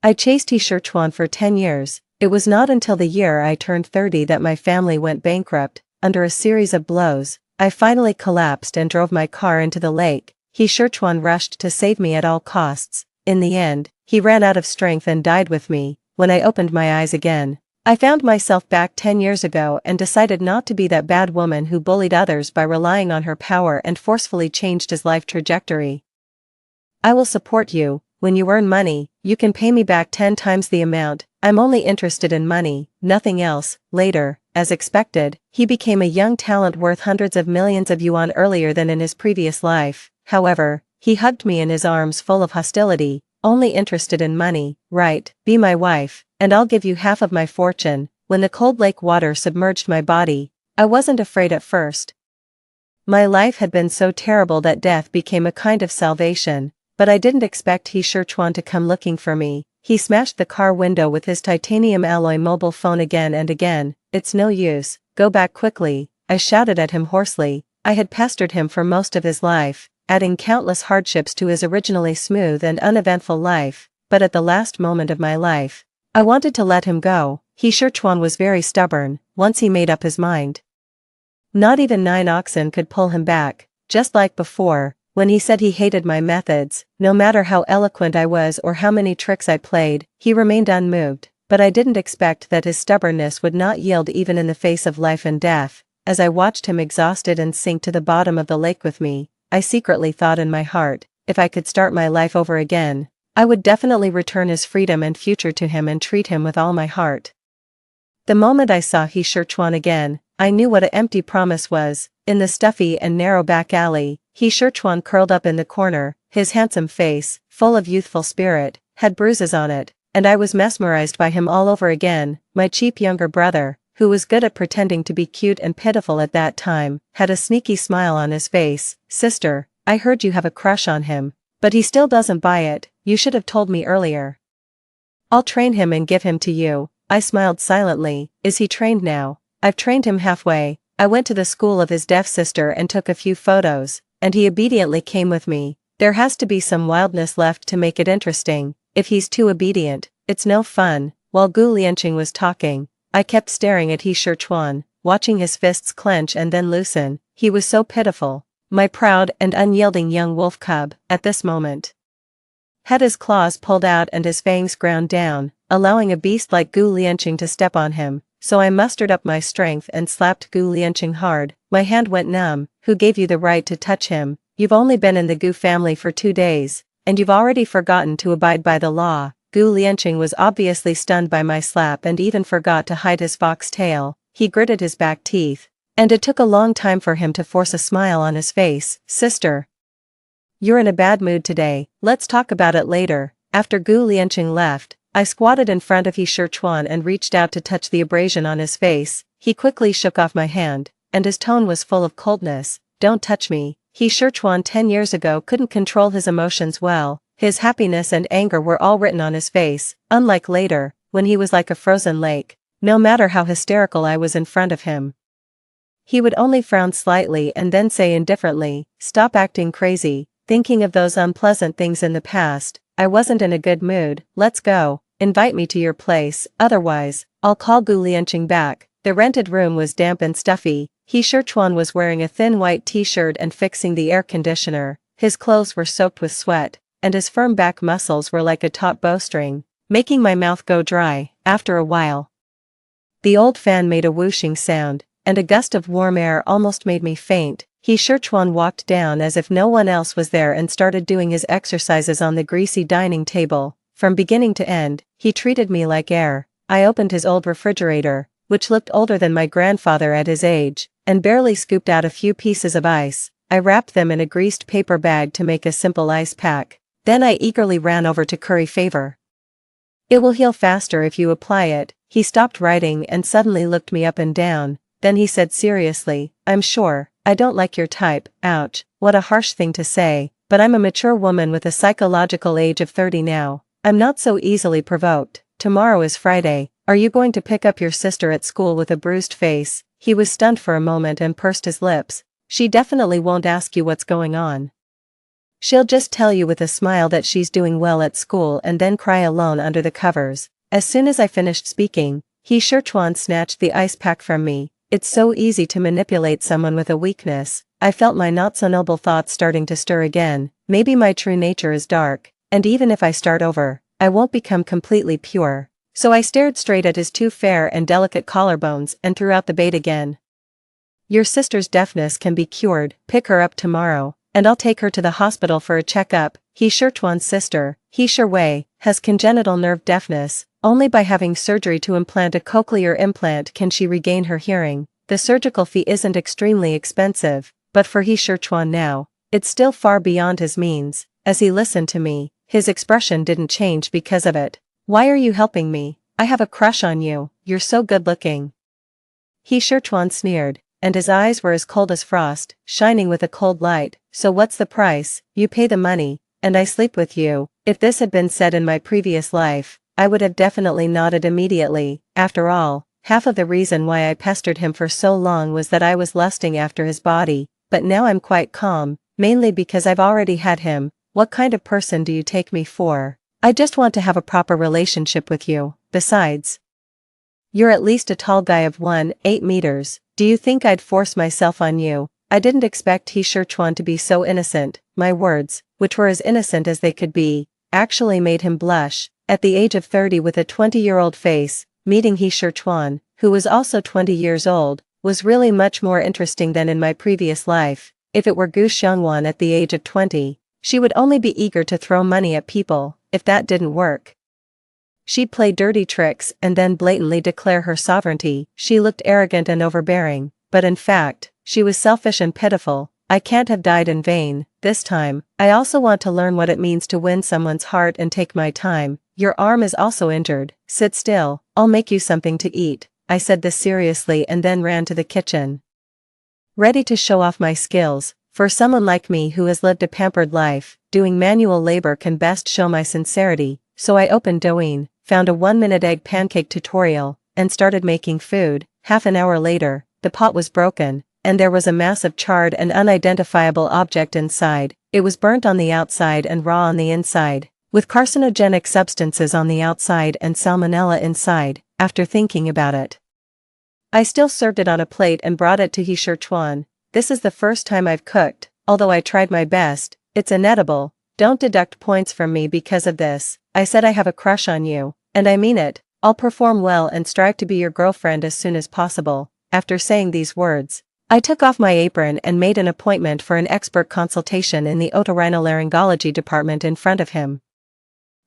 I chased Sichuan for 10 years. It was not until the year I turned 30 that my family went bankrupt. Under a series of blows, I finally collapsed and drove my car into the lake. He Sichuan rushed to save me at all costs. In the end, he ran out of strength and died with me. When I opened my eyes again, I found myself back 10 years ago and decided not to be that bad woman who bullied others by relying on her power and forcefully changed his life trajectory. I will support you. When you earn money, you can pay me back 10 times the amount. I'm only interested in money, nothing else. Later, as expected, he became a young talent worth hundreds of millions of yuan earlier than in his previous life. However, he hugged me in his arms full of hostility, only interested in money. Right, be my wife, and I'll give you half of my fortune. When the cold lake water submerged my body, I wasn't afraid at first. My life had been so terrible that death became a kind of salvation, but I didn't expect He Sichuan to come looking for me. He smashed the car window with his titanium alloy mobile phone again and again. It's no use, go back quickly, I shouted at him hoarsely. I had pestered him for most of his life, adding countless hardships to his originally smooth and uneventful life, but at the last moment of my life, I wanted to let him go. He Sichuan was very stubborn. Once he made up his mind, not even 9 oxen could pull him back. Just like before, when he said he hated my methods, no matter how eloquent I was or how many tricks I played, he remained unmoved. But I didn't expect that his stubbornness would not yield even in the face of life and death. As I watched him exhausted and sink to the bottom of the lake with me, I secretly thought in my heart, if I could start my life over again, I would definitely return his freedom and future to him and treat him with all my heart. The moment I saw He Sichuan again, I knew what an empty promise was. In the stuffy and narrow back alley, He Sichuan curled up in the corner, his handsome face, full of youthful spirit, had bruises on it, and I was mesmerized by him all over again. My cheap younger brother, who was good at pretending to be cute and pitiful at that time, had a sneaky smile on his face. Sister, I heard you have a crush on him, but he still doesn't buy it. You should have told me earlier. I'll train him and give him to you. I smiled silently. Is he trained now? I've trained him halfway. I went to the school of his deaf sister and took a few photos, and he obediently came with me. There has to be some wildness left to make it interesting. If he's too obedient, it's no fun. While Gu Lianqing was talking, I kept staring at He Sichuan, watching his fists clench and then loosen. He was so pitiful, my proud and unyielding young wolf cub. At this moment, had his claws pulled out and his fangs ground down, allowing a beast like Gu Lianqing to step on him. So I mustered up my strength and slapped Gu Lianqing hard. My hand went numb. Who gave you the right to touch him? You've only been in the Gu family for 2 days, and you've already forgotten to abide by the law. Gu Lianqing was obviously stunned by my slap and even forgot to hide his fox tail. He gritted his back teeth, and it took a long time for him to force a smile on his face. Sister, you're in a bad mood today. Let's talk about it later. After Gu Lianqing left, I squatted in front of He Sichuan and reached out to touch the abrasion on his face. He quickly shook off my hand, and his tone was full of coldness. Don't touch me. He Sichuan 10 years ago couldn't control his emotions well. His happiness and anger were all written on his face, unlike later, when he was like a frozen lake. No matter how hysterical I was in front of him, he would only frown slightly and then say indifferently, "Stop acting crazy." Thinking of those unpleasant things in the past, I wasn't in a good mood. Let's go. Invite me to your place, otherwise, I'll call Gu Lianqing back. The rented room was damp and stuffy. He Sichuan was wearing a thin white t-shirt and fixing the air conditioner. His clothes were soaked with sweat, and his firm back muscles were like a taut bowstring, making my mouth go dry. After a while, the old fan made a whooshing sound, and a gust of warm air almost made me faint. He Sichuan walked down as if no one else was there and started doing his exercises on the greasy dining table. From beginning to end, he treated me like air. I opened his old refrigerator, which looked older than my grandfather at his age, and barely scooped out a few pieces of ice. I wrapped them in a greased paper bag to make a simple ice pack. Then I eagerly ran over to curry favor. It will heal faster if you apply it. He stopped writing and suddenly looked me up and down. Then he said seriously, I'm sure, I don't like your type. Ouch, what a harsh thing to say, but I'm a mature woman with a psychological age of 30 now. I'm not so easily provoked. Tomorrow is Friday. Are you going to pick up your sister at school with a bruised face? He was stunned for a moment and pursed his lips. She definitely won't ask you what's going on. She'll just tell you with a smile that she's doing well at school and then cry alone under the covers. As soon as I finished speaking, He Sichuan snatched the ice pack from me. It's so easy to manipulate someone with a weakness. I felt my not-so-noble thoughts starting to stir again. Maybe my true nature is dark, and even if I start over, I won't become completely pure. So I stared straight at his two fair and delicate collarbones and threw out the bait again. Your sister's deafness can be cured, pick her up tomorrow, and I'll take her to the hospital for a checkup. He Sherchuan's sister, He Sherwei, has congenital nerve deafness. Only by having surgery to implant a cochlear implant can she regain her hearing. The surgical fee isn't extremely expensive, but for He Sherchuan now, it's still far beyond his means. As he listened to me, his expression didn't change because of it. Why are you helping me? I have a crush on you, you're so good looking. He Sherchuan sneered, and his eyes were as cold as frost, shining with a cold light. So what's the price? You pay the money, and I sleep with you. If this had been said in my previous life, I would have definitely nodded immediately. After all, half of the reason why I pestered him for so long was that I was lusting after his body, but now I'm quite calm, mainly because I've already had him. What kind of person do you take me for? I just want to have a proper relationship with you. Besides, you're at least a tall guy of 1.8 meters. Do you think I'd force myself on you? I didn't expect He Sherchuan to be so innocent. My words, which were as innocent as they could be, actually made him blush. At the age of 30 with a 20-year-old face, meeting He Sherchuan, who was also 20 years old, was really much more interesting than in my previous life. If it were Gu Xiangwan at the age of 20, she would only be eager to throw money at people. If that didn't work, she'd play dirty tricks and then blatantly declare her sovereignty. She looked arrogant and overbearing, but in fact, she was selfish and pitiful. I can't have died in vain. This time, I also want to learn what it means to win someone's heart and take my time. Your arm is also injured. Sit still, I'll make you something to eat. I said this seriously and then ran to the kitchen, ready to show off my skills. For someone like me who has lived a pampered life, doing manual labor can best show my sincerity. So I opened Douyin, found a 1-minute egg pancake tutorial, and started making food. Half an hour later, the pot was broken, and there was a massive charred and unidentifiable object inside. It was burnt on the outside and raw on the inside, with carcinogenic substances on the outside and salmonella inside. After thinking about it, I still served it on a plate and brought it to He Sherchuan. This is the first time I've cooked, although I tried my best. It's inedible. Don't deduct points from me because of this. I said I have a crush on you, and I mean it. I'll perform well and strive to be your girlfriend as soon as possible. After saying these words, I took off my apron and made an appointment for an expert consultation in the otorhinolaryngology department in front of him.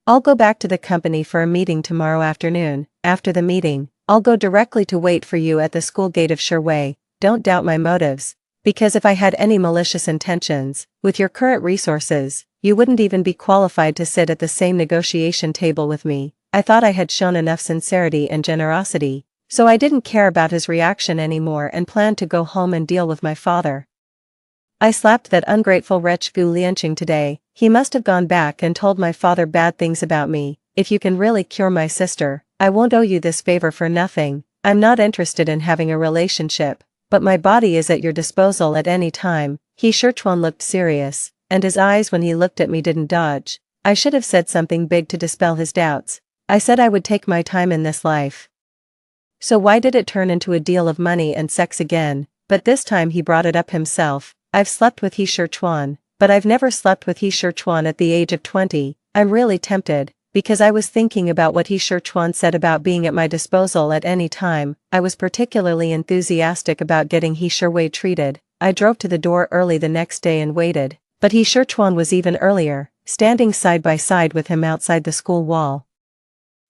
I'll go back to the company for a meeting tomorrow afternoon. After the meeting, I'll go directly to wait for you at the school gate of Sherwei. Don't doubt my motives, because if I had any malicious intentions, with your current resources, you wouldn't even be qualified to sit at the same negotiation table with me. I thought I had shown enough sincerity and generosity, so I didn't care about his reaction anymore and planned to go home and deal with my father. I slapped that ungrateful wretch Gu Lianqing today. He must have gone back and told my father bad things about me. If you can really cure my sister, I won't owe you this favor for nothing. I'm not interested in having a relationship, but my body is at your disposal at any time. He Sherchuan looked serious, and his eyes when he looked at me didn't dodge. I should have said something big to dispel his doubts. I said I would take my time in this life. So why did it turn into a deal of money and sex again? But this time he brought it up himself. I've slept with He Sherchuan, but I've never slept with He Sherchuan at the age of 20. I'm really tempted, because I was thinking about what He Sherchuan said about being at my disposal at any time. I was particularly enthusiastic about getting He Sherwei treated. I drove to the door early the next day and waited, but He Sherchuan was even earlier, standing side by side with him outside the school wall.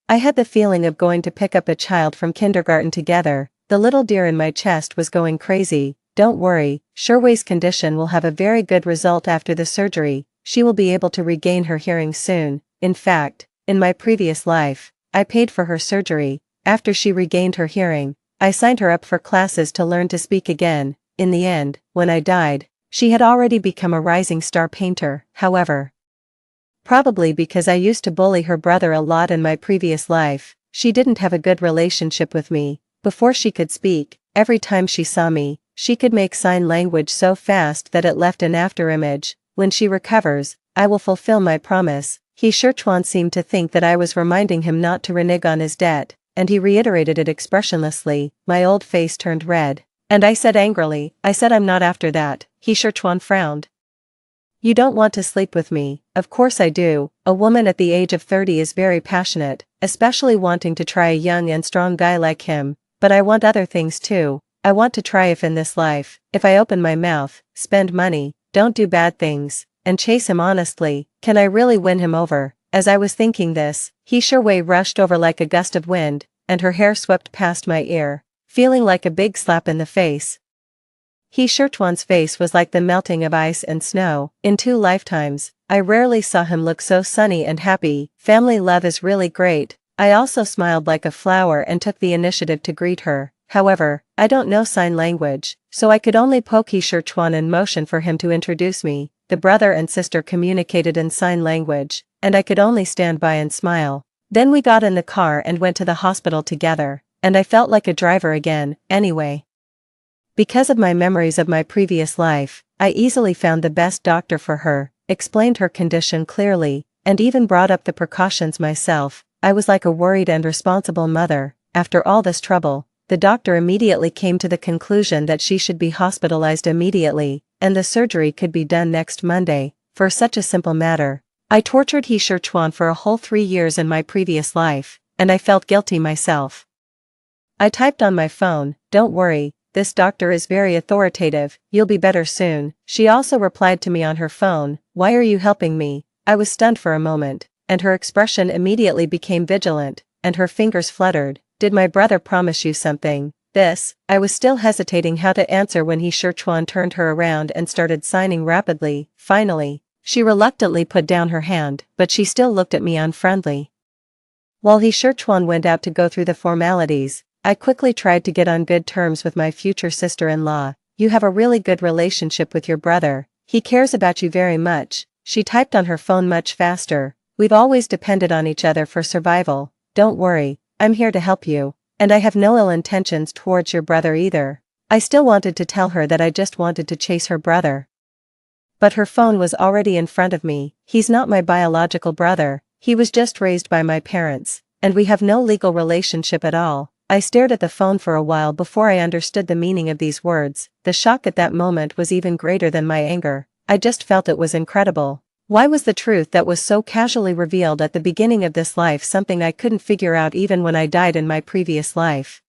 I had the feeling of going to pick up a child from kindergarten together. The little deer in my chest was going crazy. Don't worry, Sherwei's condition will have a very good result after the surgery. She will be able to regain her hearing soon. In fact, in my previous life, I paid for her surgery. After she regained her hearing, I signed her up for classes to learn to speak again. In the end, when I died, she had already become a rising star painter. However, probably because I used to bully her brother a lot in my previous life, she didn't have a good relationship with me. Before she could speak, every time she saw me, she could make sign language so fast that it left an afterimage. When she recovers, I will fulfill my promise. He Sherchuan seemed to think that I was reminding him not to renege on his debt, and he reiterated it expressionlessly. My old face turned red. And I said angrily, I said I'm not after that. He Sichuan frowned. You don't want to sleep with me? Of course I do. A woman at the age of 30 is very passionate, especially wanting to try a young and strong guy like him, but I want other things too. I want to try if in this life, if I open my mouth, spend money, don't do bad things, and chase him honestly, can I really win him over? As I was thinking this, He Sherway rushed over like a gust of wind, and her hair swept past my ear, feeling like a big slap in the face. He Sichuan's face was like the melting of ice and snow. In 2 lifetimes, I rarely saw him look so sunny and happy. Family love is really great. I also smiled like a flower and took the initiative to greet her. However, I don't know sign language, so I could only poke He Sichuan in motion for him to introduce me. The brother and sister communicated in sign language, and I could only stand by and smile. Then we got in the car and went to the hospital together, and I felt like a driver again, anyway. Because of my memories of my previous life, I easily found the best doctor for her, explained her condition clearly, and even brought up the precautions myself. I was like a worried and responsible mother. After all this trouble, the doctor immediately came to the conclusion that she should be hospitalized immediately, and the surgery could be done next Monday. For such a simple matter, I tortured He Sichuan for a whole 3 years in my previous life, and I felt guilty myself. I typed on my phone, "Don't worry, this doctor is very authoritative, you'll be better soon." She also replied to me on her phone, "Why are you helping me?" I was stunned for a moment, and her expression immediately became vigilant, and her fingers fluttered. "Did my brother promise you something?" I was still hesitating how to answer when He Sichuan turned her around and started signing rapidly. Finally, she reluctantly put down her hand, but she still looked at me unfriendly. While He Sichuan went out to go through the formalities, I quickly tried to get on good terms with my future sister-in-law. "You have a really good relationship with your brother. He cares about you very much." She typed on her phone much faster. "We've always depended on each other for survival. Don't worry, I'm here to help you. And I have no ill intentions towards your brother either." I still wanted to tell her that I just wanted to chase her brother. But her phone was already in front of me. "He's not my biological brother, he was just raised by my parents, and we have no legal relationship at all." I stared at the phone for a while before I understood the meaning of these words. The shock at that moment was even greater than my anger. I just felt it was incredible. Why was the truth that was so casually revealed at the beginning of this life something I couldn't figure out even when I died in my previous life?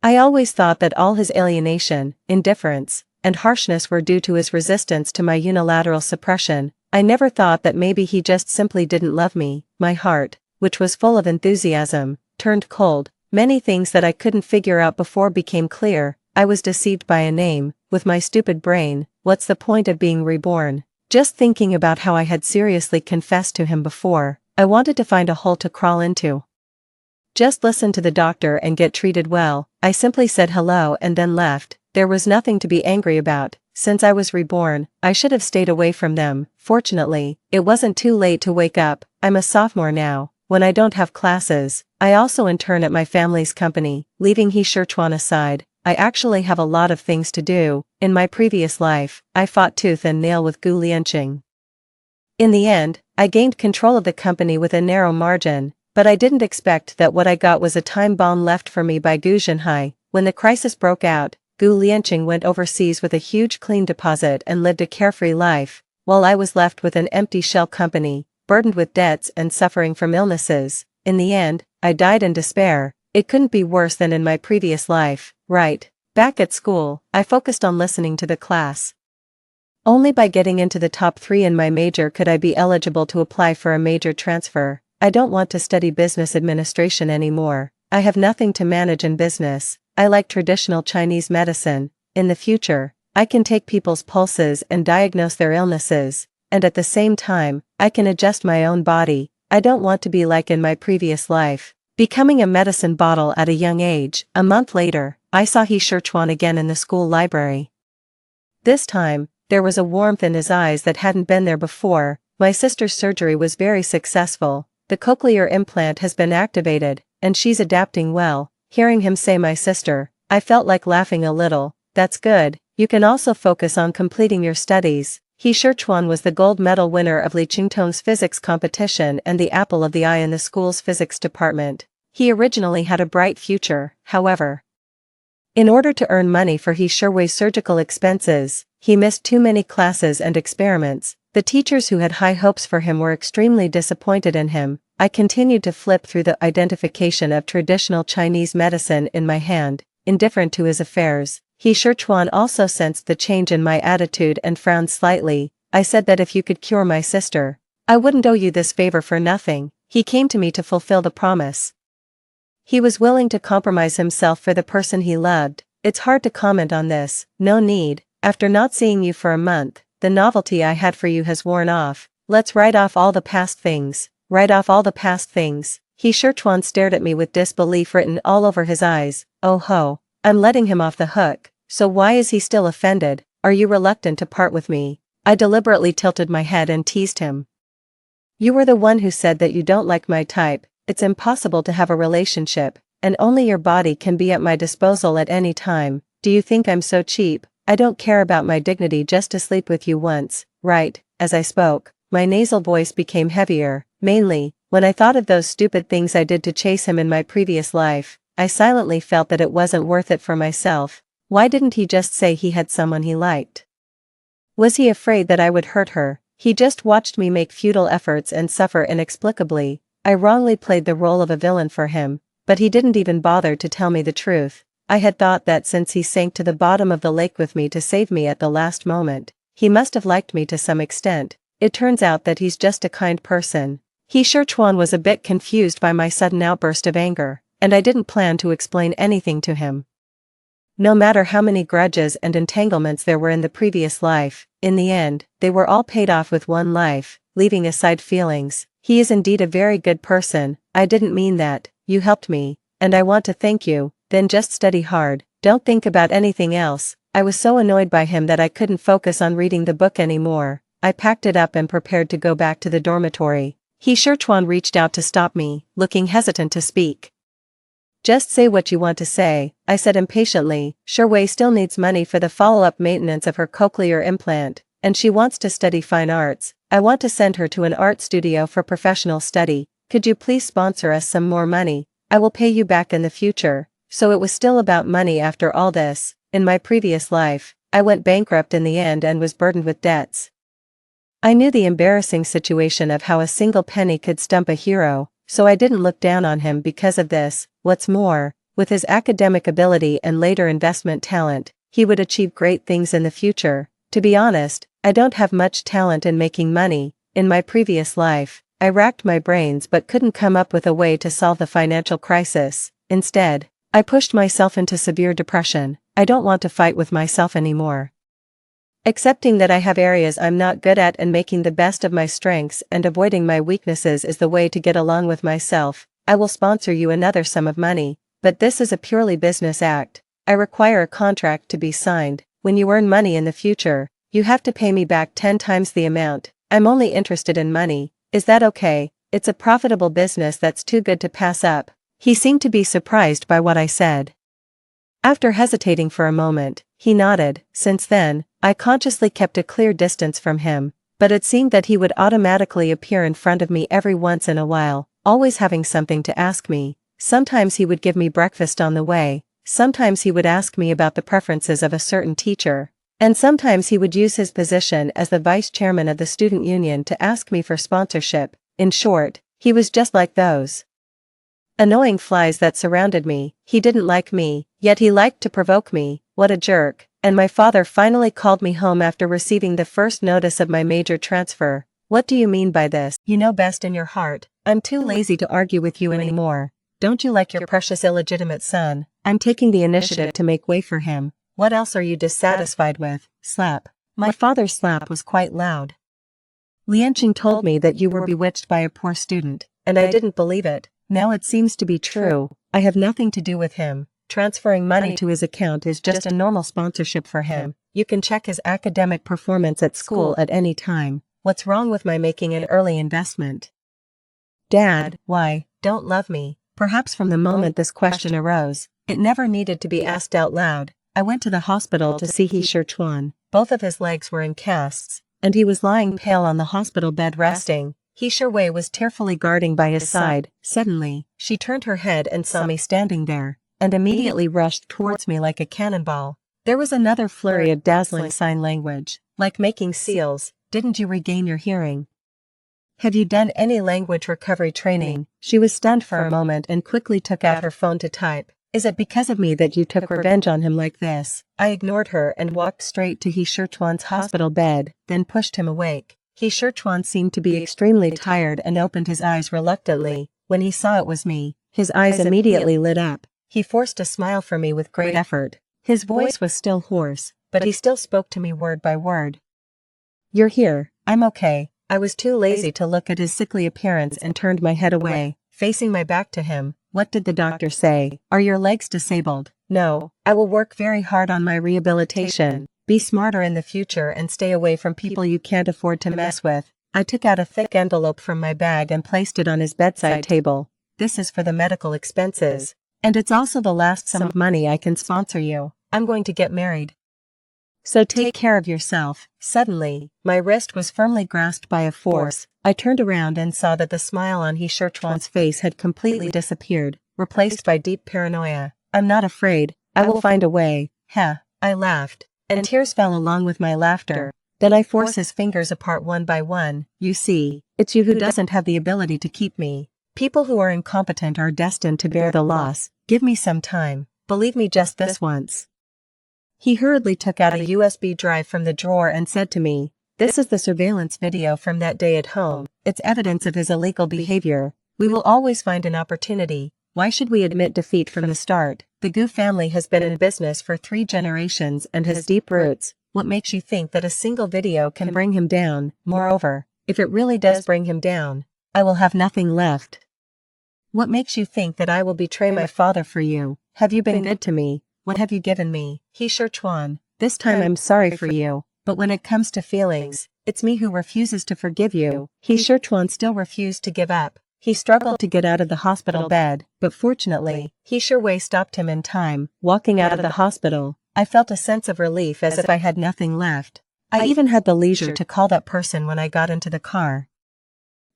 I always thought that all his alienation, indifference, and harshness were due to his resistance to my unilateral suppression. I never thought that maybe he just simply didn't love me. My heart, which was full of enthusiasm, turned cold. Many things that I couldn't figure out before became clear. I was deceived by a name. With my stupid brain, what's the point of being reborn? Just thinking about how I had seriously confessed to him before, I wanted to find a hole to crawl into. "Just listen to the doctor and get treated well." I simply said hello and then left. There was nothing to be angry about. Since I was reborn, I should have stayed away from them. Fortunately, it wasn't too late to wake up. I'm a sophomore now. When I don't have classes, I also intern at my family's company. Leaving He Sichuan aside, I actually have a lot of things to do. In my previous life, I fought tooth and nail with Gu Lianqing. In the end, I gained control of the company with a narrow margin, but I didn't expect that what I got was a time bomb left for me by Gu Zhenhai. When the crisis broke out, Gu Lianqing went overseas with a huge clean deposit and lived a carefree life, while I was left with an empty shell company, burdened with debts and suffering from illnesses. In the end, I died in despair. It couldn't be worse than in my previous life, right? Back at school, I focused on listening to the class. Only by getting into the top 3 in my major could I be eligible to apply for a major transfer. I don't want to study business administration anymore. I have nothing to manage in business. I like traditional Chinese medicine. In the future, I can take people's pulses and diagnose their illnesses, and at the same time, I can adjust my own body. I don't want to be like in my previous life, becoming a medicine bottle at a young age. A month later, I saw He Sichuan again in the school library. This time, there was a warmth in his eyes that hadn't been there before. "My sister's surgery was very successful. The cochlear implant has been activated, and she's adapting well." Hearing him say my sister, I felt like laughing a little. "That's good. You can also focus on completing your studies." He Sichuan was the gold medal winner of Li Qingtong's physics competition and the apple of the eye in the school's physics department. He originally had a bright future, however. In order to earn money for He Sherway's surgical expenses, he missed too many classes and experiments. The teachers who had high hopes for him were extremely disappointed in him. I continued to flip through the identification of traditional Chinese medicine in my hand, indifferent to his affairs. He Sherchuan also sensed the change in my attitude and frowned slightly. I said that if you could cure my sister, I wouldn't owe you this favor for nothing. He came to me to fulfill the promise. He was willing to compromise himself for the person he loved. It's hard to comment on this, no need. After not seeing you for a month, the novelty I had for you has worn off. Let's write off all the past things. Write off all the past things. He Sherchuan stared at me with disbelief written all over his eyes. Oh ho, I'm letting him off the hook. So why is he still offended? Are you reluctant to part with me? I deliberately tilted my head and teased him. You were the one who said that you don't like my type. It's impossible to have a relationship, and only your body can be at my disposal at any time. Do you think I'm so cheap? I don't care about my dignity just to sleep with you once, right? As I spoke, my nasal voice became heavier, mainly, when I thought of those stupid things I did to chase him in my previous life. I silently felt that it wasn't worth it for myself. Why didn't he just say he had someone he liked? Was he afraid that I would hurt her? He just watched me make futile efforts and suffer inexplicably. I wrongly played the role of a villain for him, but he didn't even bother to tell me the truth. I had thought that since he sank to the bottom of the lake with me to save me at the last moment, he must have liked me to some extent. It turns out that he's just a kind person. He Sherchuan was a bit confused by my sudden outburst of anger, and I didn't plan to explain anything to him. No matter how many grudges and entanglements there were in the previous life, in the end, they were all paid off with one life, leaving aside feelings. He is indeed a very good person. I didn't mean that. You helped me, and I want to thank you. Then just study hard. Don't think about anything else. I was so annoyed by him that I couldn't focus on reading the book anymore. I packed it up and prepared to go back to the dormitory. He Sherchuan reached out to stop me, looking hesitant to speak. Just say what you want to say, I said impatiently. Sherway still needs money for the follow-up maintenance of her cochlear implant, and she wants to study fine arts. I want to send her to an art studio for professional study. Could you please sponsor us some more money? I will pay you back in the future. So it was still about money after all this. In my previous life, I went bankrupt in the end and was burdened with debts. I knew the embarrassing situation of how a single penny could stump a hero, so I didn't look down on him because of this. What's more, with his academic ability and later investment talent, he would achieve great things in the future. To be honest, I don't have much talent in making money. In my previous life, I racked my brains but couldn't come up with a way to solve the financial crisis. Instead, I pushed myself into severe depression. I don't want to fight with myself anymore. Accepting that I have areas I'm not good at and making the best of my strengths and avoiding my weaknesses is the way to get along with myself. I will sponsor you another sum of money, but this is a purely business act. I require a contract to be signed. When you earn money in the future, you have to pay me back 10 times the amount. I'm only interested in money. Is that okay? It's a profitable business that's too good to pass up. He seemed to be surprised by what I said. After hesitating for a moment, he nodded. Since then, I consciously kept a clear distance from him, but it seemed that he would automatically appear in front of me every once in a while, always having something to ask me. Sometimes he would give me breakfast on the way, sometimes he would ask me about the preferences of a certain teacher, and sometimes he would use his position as the vice chairman of the student union to ask me for sponsorship. In short, he was just like those annoying flies that surrounded me. He didn't like me, yet he liked to provoke me. What a jerk. And my father finally called me home after receiving the first notice of my major transfer. What do you mean by this? You know best in your heart. I'm too lazy to argue with you anymore. Don't you like your precious illegitimate son? I'm taking the initiative to make way for him. What else are you dissatisfied with? Slap. My father's slap was quite loud. Lianqing told me that you were bewitched by a poor student, and I didn't believe it. Now it seems to be true. I have nothing to do with him. Transferring money to his account is just a normal sponsorship for him. You can check his academic performance at school at any time. What's wrong with my making an early investment? Dad, why, don't love me? Perhaps from the moment this question arose, it never needed to be asked out loud. I went to the hospital to see He Sherchuan. Both of his legs were in casts, and he was lying pale on the hospital bed resting. He Shui was tearfully guarding by his side. Suddenly, she turned her head and saw me standing there, and immediately rushed towards me like a cannonball. There was another flurry of dazzling sign language, like making seals. Didn't you regain your hearing? Have you done any language recovery training? She was stunned for a moment and quickly took out her phone to type. Is it because of me that you took revenge on him like this? I ignored her and walked straight to He Shichuan's hospital bed, then pushed him awake. He Shichuan seemed to be extremely tired and opened his eyes reluctantly. When he saw it was me, his eyes immediately lit up. He forced a smile for me with great effort. His voice was still hoarse, but he still spoke to me word by word. You're here. I'm okay. I was too lazy to look at his sickly appearance and turned my head away, facing my back to him. What did the doctor say? Are your legs disabled? No. I will work very hard on my rehabilitation. Be smarter in the future and stay away from people you can't afford to mess with. I took out a thick envelope from my bag and placed it on his bedside table. This is for the medical expenses. And it's also the last sum of money I can sponsor you. I'm going to get married. So take care of yourself. Suddenly, my wrist was firmly grasped by a force. I turned around and saw that the smile on He Shichuan's face had completely disappeared, replaced by deep paranoia. I'm not afraid. I will find a way. Heh. I laughed, and tears fell along with my laughter. Then I forced his fingers apart one by one. You see, it's you who doesn't have the ability to keep me. People who are incompetent are destined to bear the loss. Give me some time. Believe me just this once. He hurriedly took out a USB drive from the drawer and said to me, this is the surveillance video from that day at home. It's evidence of his illegal behavior. We will always find an opportunity. Why should we admit defeat from the start? The Gu family has been in business for 3 generations and has deep roots. What makes you think that a single video can bring him down? Moreover, if it really does bring him down, I will have nothing left. What makes you think that I will betray my father for you? Have you been good to me? What have you given me? He Shichuan, this time I'm sorry for you, but when it comes to feelings, it's me who refuses to forgive you. He Shichuan still refused to give up. He struggled to get out of the hospital bed, but fortunately, He Shui stopped him in time. Walking out of the hospital, I felt a sense of relief as if I had nothing left. I even had the leisure to call that person when I got into the car.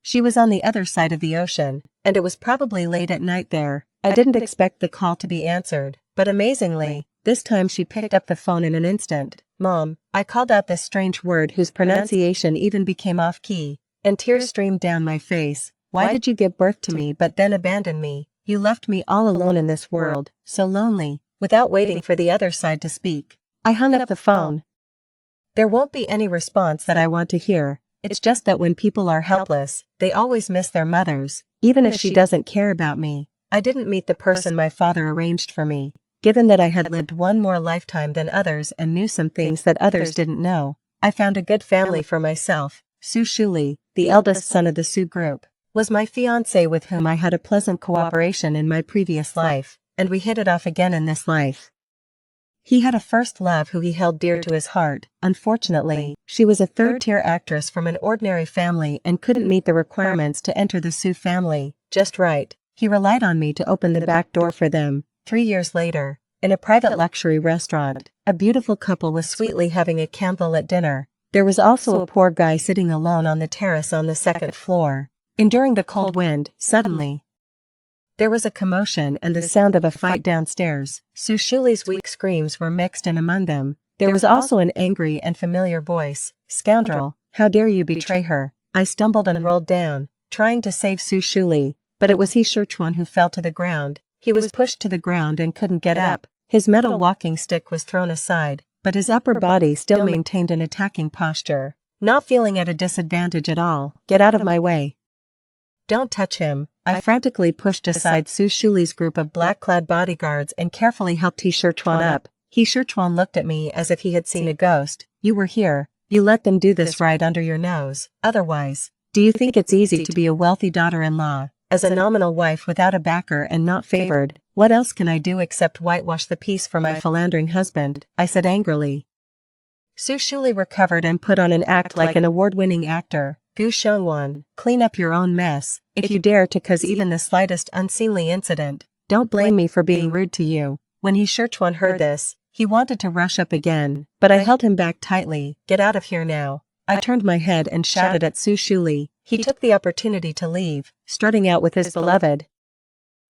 She was on the other side of the ocean, and it was probably late at night there. I didn't expect the call to be answered, but amazingly, this time she picked up the phone in an instant. Mom, I called out this strange word whose pronunciation even became off-key, and tears streamed down my face. Why did you give birth to me but then abandon me? You left me all alone in this world, so lonely. Without waiting for the other side to speak, I hung up the phone. There won't be any response that I want to hear. It's just that when people are helpless, they always miss their mothers, even if she doesn't care about me. I didn't meet the person my father arranged for me. Given that I had lived one more lifetime than others and knew some things that others didn't know, I found a good family for myself. Su Shuli, the eldest son of the Su group, was my fiancé with whom I had a pleasant cooperation in my previous life, and we hit it off again in this life. He had a first love who he held dear to his heart. Unfortunately, she was a third-tier actress from an ordinary family and couldn't meet the requirements to enter the Su family just right. He relied on me to open the back door for them. 3 years later, in a private luxury restaurant, a beautiful couple was sweetly having a candlelit dinner. There was also a poor guy sitting alone on the terrace on the second floor, enduring the cold wind. Suddenly, there was a commotion and the sound of a fight downstairs. Su Shuli's weak screams were mixed in among them. There was also an angry and familiar voice. Scoundrel, how dare you betray her? I stumbled and rolled down, trying to save Su Shuli, but it was He Shichuan who fell to the ground. He was pushed to the ground and couldn't get up. His metal walking stick was thrown aside, but his upper body still maintained an attacking posture. Not feeling at a disadvantage at all, get out of my way. Don't touch him. I frantically pushed aside Su Shuli's group of black-clad bodyguards and carefully helped He Shichuan up. He Shichuan looked at me as if he had seen a ghost. You were here. You let them do this right under your nose. Otherwise, do you think it's easy to be a wealthy daughter-in-law? As a nominal wife without a backer and not favored, what else can I do except whitewash the piece for my philandering husband? I said angrily. Su Shuli recovered and put on an act like an award-winning actor. Gu Shengwan, clean up your own mess, if you dare to cause even the slightest unseemly incident. Don't blame me for being rude to you. When He Shichuan heard this, he wanted to rush up again, but I held him back tightly. Get out of here now. I turned my head and shouted at Su Shuli. He took the opportunity to leave, strutting out with his beloved.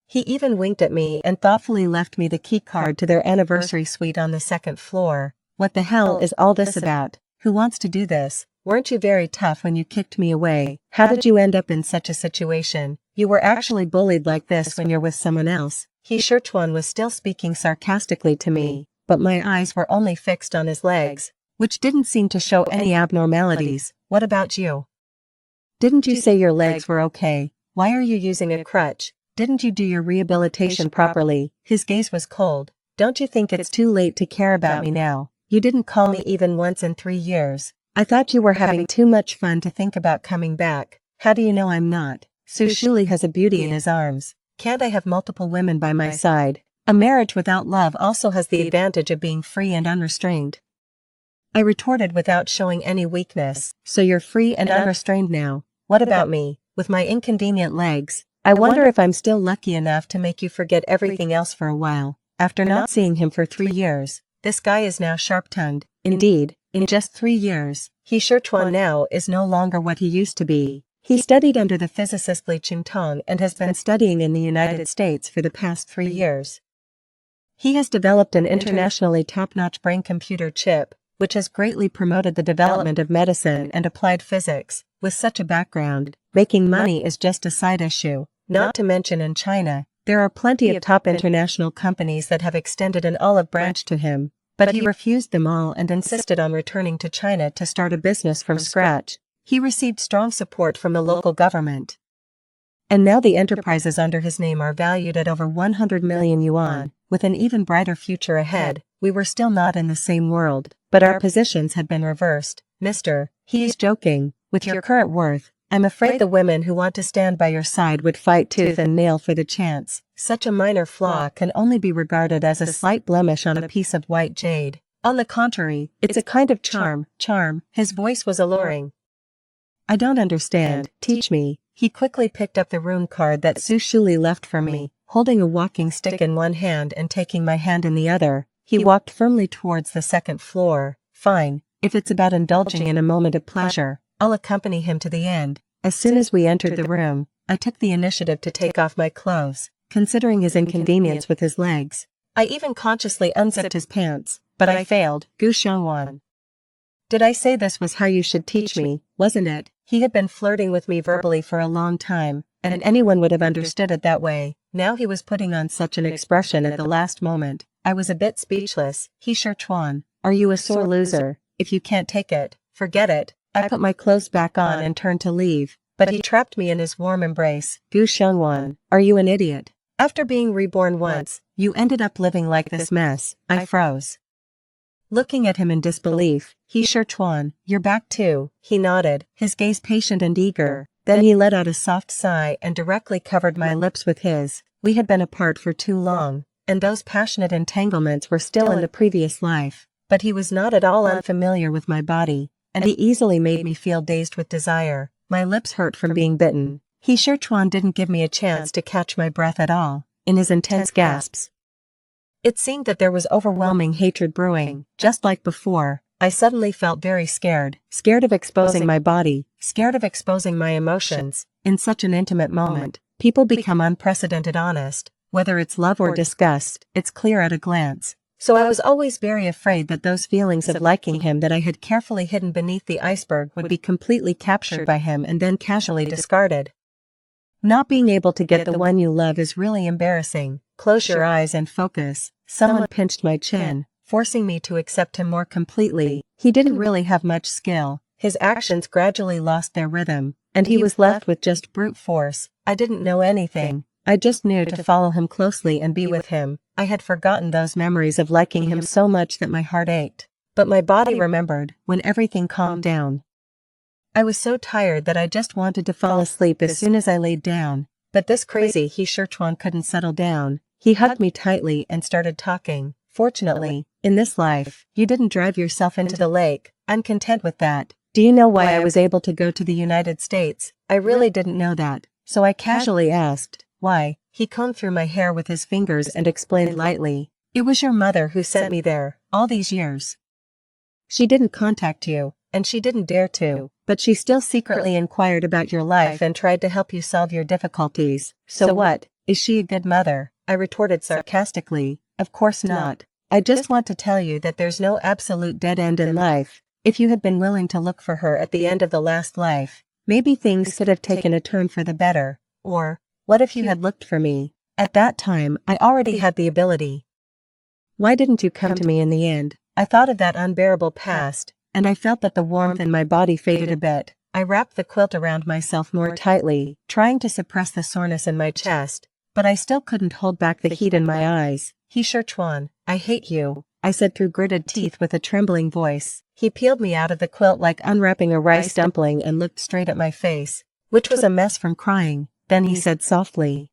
He even winked at me and thoughtfully left me the key card to their anniversary suite on the second floor. What the hell is all this about? Who wants to do this? Weren't you very tough when you kicked me away? How did you end up in such a situation? You were actually bullied like this when you're with someone else. Sichuan was still speaking sarcastically to me, but my eyes were only fixed on his legs, which didn't seem to show any abnormalities. What about you? Didn't you say your legs were okay? Why are you using a crutch? Didn't you do your rehabilitation properly? His gaze was cold. Don't you think it's too late to care about me now? You didn't call me even once in 3 years. I thought you were having too much fun to think about coming back. How do you know I'm not? Su Shuli has a beauty in his arms. Can't I have multiple women by my side? A marriage without love also has the advantage of being free and unrestrained. I retorted without showing any weakness. So you're free and unrestrained now. What about me? With my inconvenient legs, I wonder if I'm still lucky enough to make you forget everything else for a while. After not seeing him for 3 years, this guy is now sharp-tongued. Indeed, in just 3 years, Sichuan now is no longer what he used to be. He studied under the physicist Li Qingtong and has been studying in the United States for the past 3 years. He has developed an internationally top-notch brain-computer chip, which has greatly promoted the development of medicine and applied physics. With such a background, making money is just a side issue. Not to mention in China, there are plenty of top international companies that have extended an olive branch to him, but he refused them all and insisted on returning to China to start a business from scratch. He received strong support from the local government. And now the enterprises under his name are valued at over 100 million yuan. With an even brighter future ahead, we were still not in the same world, but our positions had been reversed. Mister, he's joking. With your current worth, I'm afraid the women who want to stand by your side would fight tooth and nail for the chance. Such a minor flaw can only be regarded as a slight blemish on a piece of white jade. On the contrary, it's a kind of charm. His voice was alluring. I don't understand. Teach me. He quickly picked up the rune card that Su Shuli left for me, holding a walking stick in one hand and taking my hand in the other. He walked firmly towards the second floor. Fine, if it's about indulging in a moment of pleasure, I'll accompany him to the end. As soon as we entered the room, I took the initiative to take off my clothes, considering his inconvenience with his legs. I even consciously unzipped his pants, but I failed. Gu Xiangwan. Did I say this was how you should teach me, wasn't it? He had been flirting with me verbally for a long time, and anyone would have understood it that way. Now he was putting on such an expression at the last moment. I was a bit speechless. Sichuan, are you a sore loser? If you can't take it, forget it. I put my clothes back on and turned to leave, but he trapped me in his warm embrace. Gu Xiangwan, are you an idiot? After being reborn once, you ended up living like this mess. I froze. Looking at him in disbelief, Sichuan, you're back too. He nodded, his gaze patient and eager. Then he let out a soft sigh and directly covered my lips with his. We had been apart for too long, and those passionate entanglements were still in the previous life. But he was not at all unfamiliar with my body, and he easily made me feel dazed with desire. My lips hurt from being bitten. Sichuan didn't give me a chance to catch my breath at all. In his intense gasps, it seemed that there was overwhelming hatred brewing. Just like before, I suddenly felt very scared. Scared of exposing my body, scared of exposing my emotions. In such an intimate moment, people become unprecedented honest. Whether it's love or disgust, it's clear at a glance. So I was always very afraid that those feelings of liking him that I had carefully hidden beneath the iceberg would be completely captured by him and then casually discarded. Not being able to get the one you love is really embarrassing. Close your eyes and focus. Someone pinched my chin, forcing me to accept him more completely. He didn't really have much skill. His actions gradually lost their rhythm, and he was left with just brute force. I didn't know anything. I just knew to follow him closely and be with him. I had forgotten those memories of liking him so much that my heart ached. But my body remembered when everything calmed down. I was so tired that I just wanted to fall asleep as soon as I laid down. But this crazy Sichuan couldn't settle down. He hugged me tightly and started talking. Fortunately, in this life, you didn't drive yourself into the lake. I'm content with that. Do you know why I was able to go to the United States? I really didn't know that. So I casually asked, why? He combed through my hair with his fingers and explained lightly. It was your mother who sent me there, all these years. She didn't contact you. and she didn't dare to, but she still secretly inquired about your life and tried to help you solve your difficulties. So what? Is she a good mother? I retorted sarcastically. Of course not. I just want to tell you that there's no absolute dead end in life. If you had been willing to look for her at the end of the last life, maybe things could have taken a turn for the better. Or, what if you had looked for me? At that time, I already had the ability. Why didn't you come to me in the end? I thought of that unbearable past, and I felt that the warmth in my body faded a bit. I wrapped the quilt around myself more tightly, trying to suppress the soreness in my chest, but I still couldn't hold back the heat in my eyes. He Chuan, I hate you, I said through gritted teeth with a trembling voice. He peeled me out of the quilt like unwrapping a rice dumpling and looked straight at my face, which was a mess from crying. Then he said softly,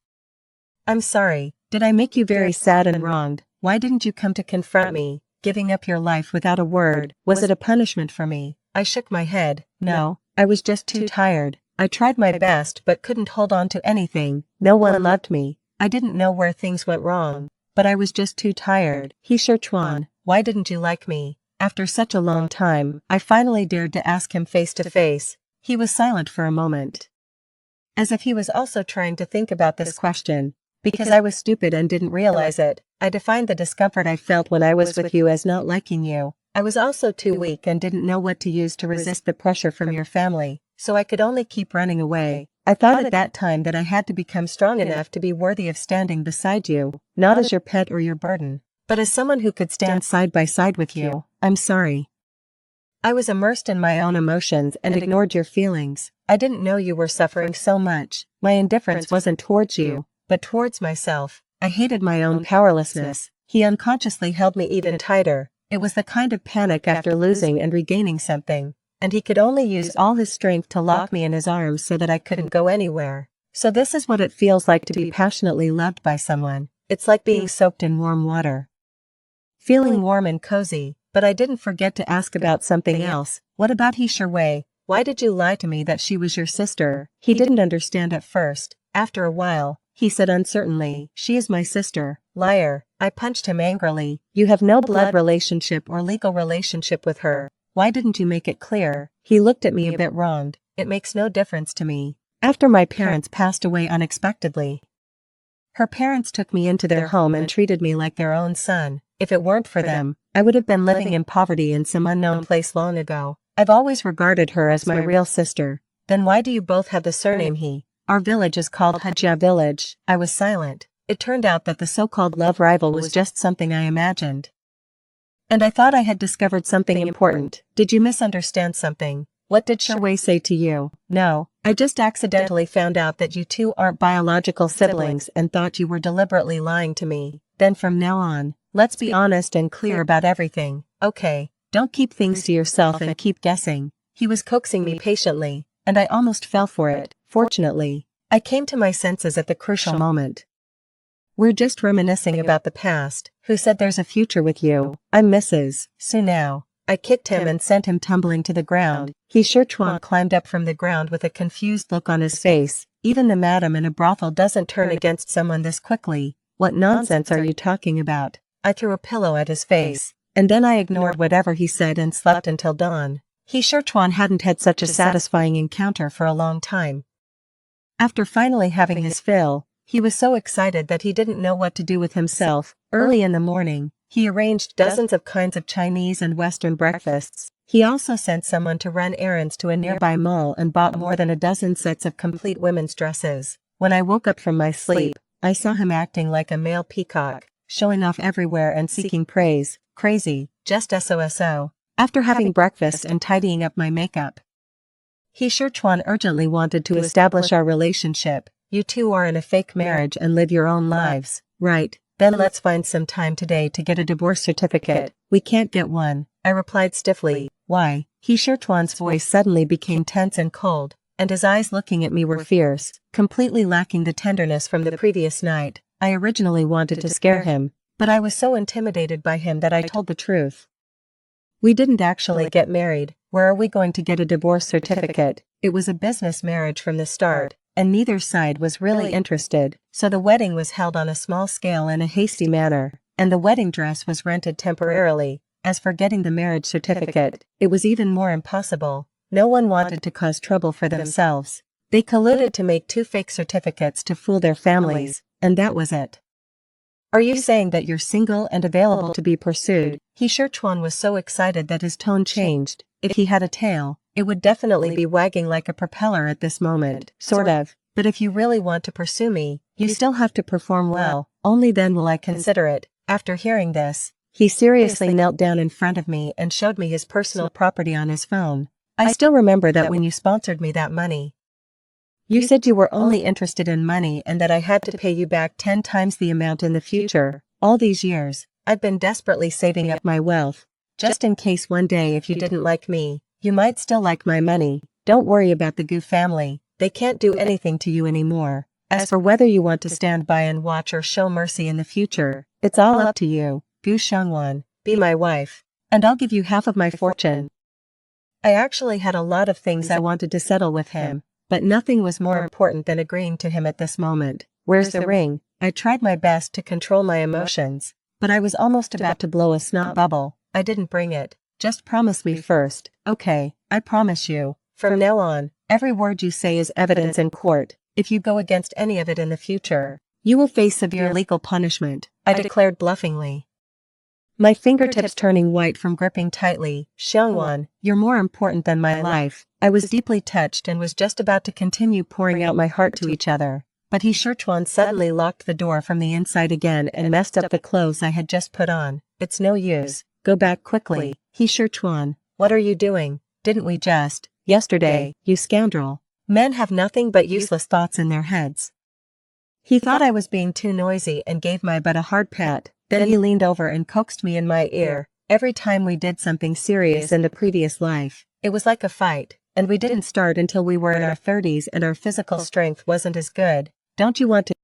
I'm sorry, did I make you very sad and wronged? Why didn't you come to confront me? Giving up your life without a word, was it a punishment for me? I shook my head. No, I was just too tired. I tried my best but couldn't hold on to anything. No one loved me. I didn't know where things went wrong, but I was just too tired. He Chuan, why didn't you like me? After such a long time, I finally dared to ask him face to face. He was silent for a moment, as if he was also trying to think about this question. Because I was stupid and didn't realize it, I defined the discomfort I felt when I was with you as not liking you. I was also too weak and didn't know what to use to resist the pressure from your family, so I could only keep running away. I thought at that time that I had to become strong enough to be worthy of standing beside you, not as your pet or your burden, but as someone who could stand side by side with you. I'm sorry. I was immersed in my own emotions and ignored your feelings. I didn't know you were suffering so much. My indifference wasn't towards you, but towards myself. I hated my own powerlessness. He unconsciously held me even tighter. It was the kind of panic after losing and regaining something, and he could only use all his strength to lock me in his arms so that I couldn't go anywhere. So this is what it feels like to be passionately loved by someone. It's like being soaked in warm water. Feeling warm and cozy, but I didn't forget to ask about something else. What about He Wei? Why did you lie to me that she was your sister? He didn't understand at first. After a while, he said uncertainly, she is my sister. Liar. I punched him angrily. You have no blood relationship or legal relationship with her. Why didn't you make it clear? He looked at me a bit wronged. It makes no difference to me. After my parents passed away unexpectedly, her parents took me into their home and treated me like their own son. If it weren't for them, I would have been living in poverty in some unknown place long ago. I've always regarded her as my real sister. Then why do you both have the surname He? Our village is called Hajia Village. I was silent. It turned out that the so-called love rival was just something I imagined. And I thought I had discovered something important. Did you misunderstand something? What did Wei say to you? No, I just accidentally found out that you two aren't biological siblings and thought you were deliberately lying to me. Then from now on, let's be honest and clear about everything. Okay, don't keep things to yourself and keep guessing. He was coaxing me patiently, and I almost fell for it. Fortunately, I came to my senses at the crucial moment. We're just reminiscing about the past. Who said there's a future with you? I'm Mrs. Su now. I kicked him and sent him tumbling to the ground. He Chuan climbed up from the ground with a confused look on his face. Even the madam in a brothel doesn't turn against someone this quickly. What nonsense are you talking about? I threw a pillow at his face, and then I ignored whatever he said and slept until dawn. He Chuan hadn't had such a satisfying encounter for a long time. After finally having his fill, he was so excited that he didn't know what to do with himself. Early in the morning, he arranged dozens of kinds of Chinese and Western breakfasts. He also sent someone to run errands to a nearby mall and bought more than a dozen sets of complete women's dresses. When I woke up from my sleep, I saw him acting like a male peacock, showing off everywhere and seeking praise. Crazy, just SOSO. After having breakfast and tidying up my makeup, He Chuan urgently wanted to establish our relationship. You two are in a fake marriage and live your own lives, right? Then let's find some time today to get a divorce certificate. We can't get one, I replied stiffly. Why? He Chuan's voice suddenly became tense and cold, and his eyes looking at me were fierce, completely lacking the tenderness from the previous night. I originally wanted to scare him, but I was so intimidated by him that I told the truth. We didn't actually get married. Where are we going to get a divorce certificate? It was a business marriage from the start, and neither side was really interested, so the wedding was held on a small scale in a hasty manner, and the wedding dress was rented temporarily. As for getting the marriage certificate, it was even more impossible. No one wanted to cause trouble for themselves. They colluded to make 2 fake certificates to fool their families, and that was it. Are you saying that you're single and available to be pursued? Chuan was so excited that his tone changed. If he had a tail, it would definitely be wagging like a propeller at this moment. Sort of. But if you really want to pursue me, you still have to perform well. Only then will I consider it. After hearing this, he seriously knelt down in front of me and showed me his personal property on his phone. I still remember that when you sponsored me that money, you said you were only interested in money and that I had to pay you back 10 times the amount in the future. All these years, I've been desperately saving up my wealth, just in case one day if you didn't like me, you might still like my money. Don't worry about the Gu family, they can't do anything to you anymore. As for whether you want to stand by and watch or show mercy in the future, it's all up to you. Gu Shengwan, be my wife, and I'll give you half of my fortune. I actually had a lot of things I wanted to settle with him, but nothing was more important than agreeing to him at this moment. Where's the ring? I tried my best to control my emotions, but I was almost about to blow a snot bubble. I didn't bring it. Just promise me first. Okay, I promise you. From now on, every word you say is evidence in court. If you go against any of it in the future, you will face severe legal punishment, I declared bluffingly. My fingertips turning white from gripping tightly. Xiangwan, you're more important than my life. I was deeply touched and was just about to continue pouring out my heart to each other. But Chuan suddenly locked the door from the inside again and messed up the clothes I had just put on. It's no use. Go back quickly. Chuan, what are you doing? Didn't we just, yesterday, you scoundrel. Men have nothing but useless thoughts in their heads. He thought I was being too noisy and gave my butt a hard pat. Then he leaned over and coaxed me in my ear. Every time we did something serious in the previous life, it was like a fight, and we didn't start until we were in our 30s and our physical strength wasn't as good. Don't you want to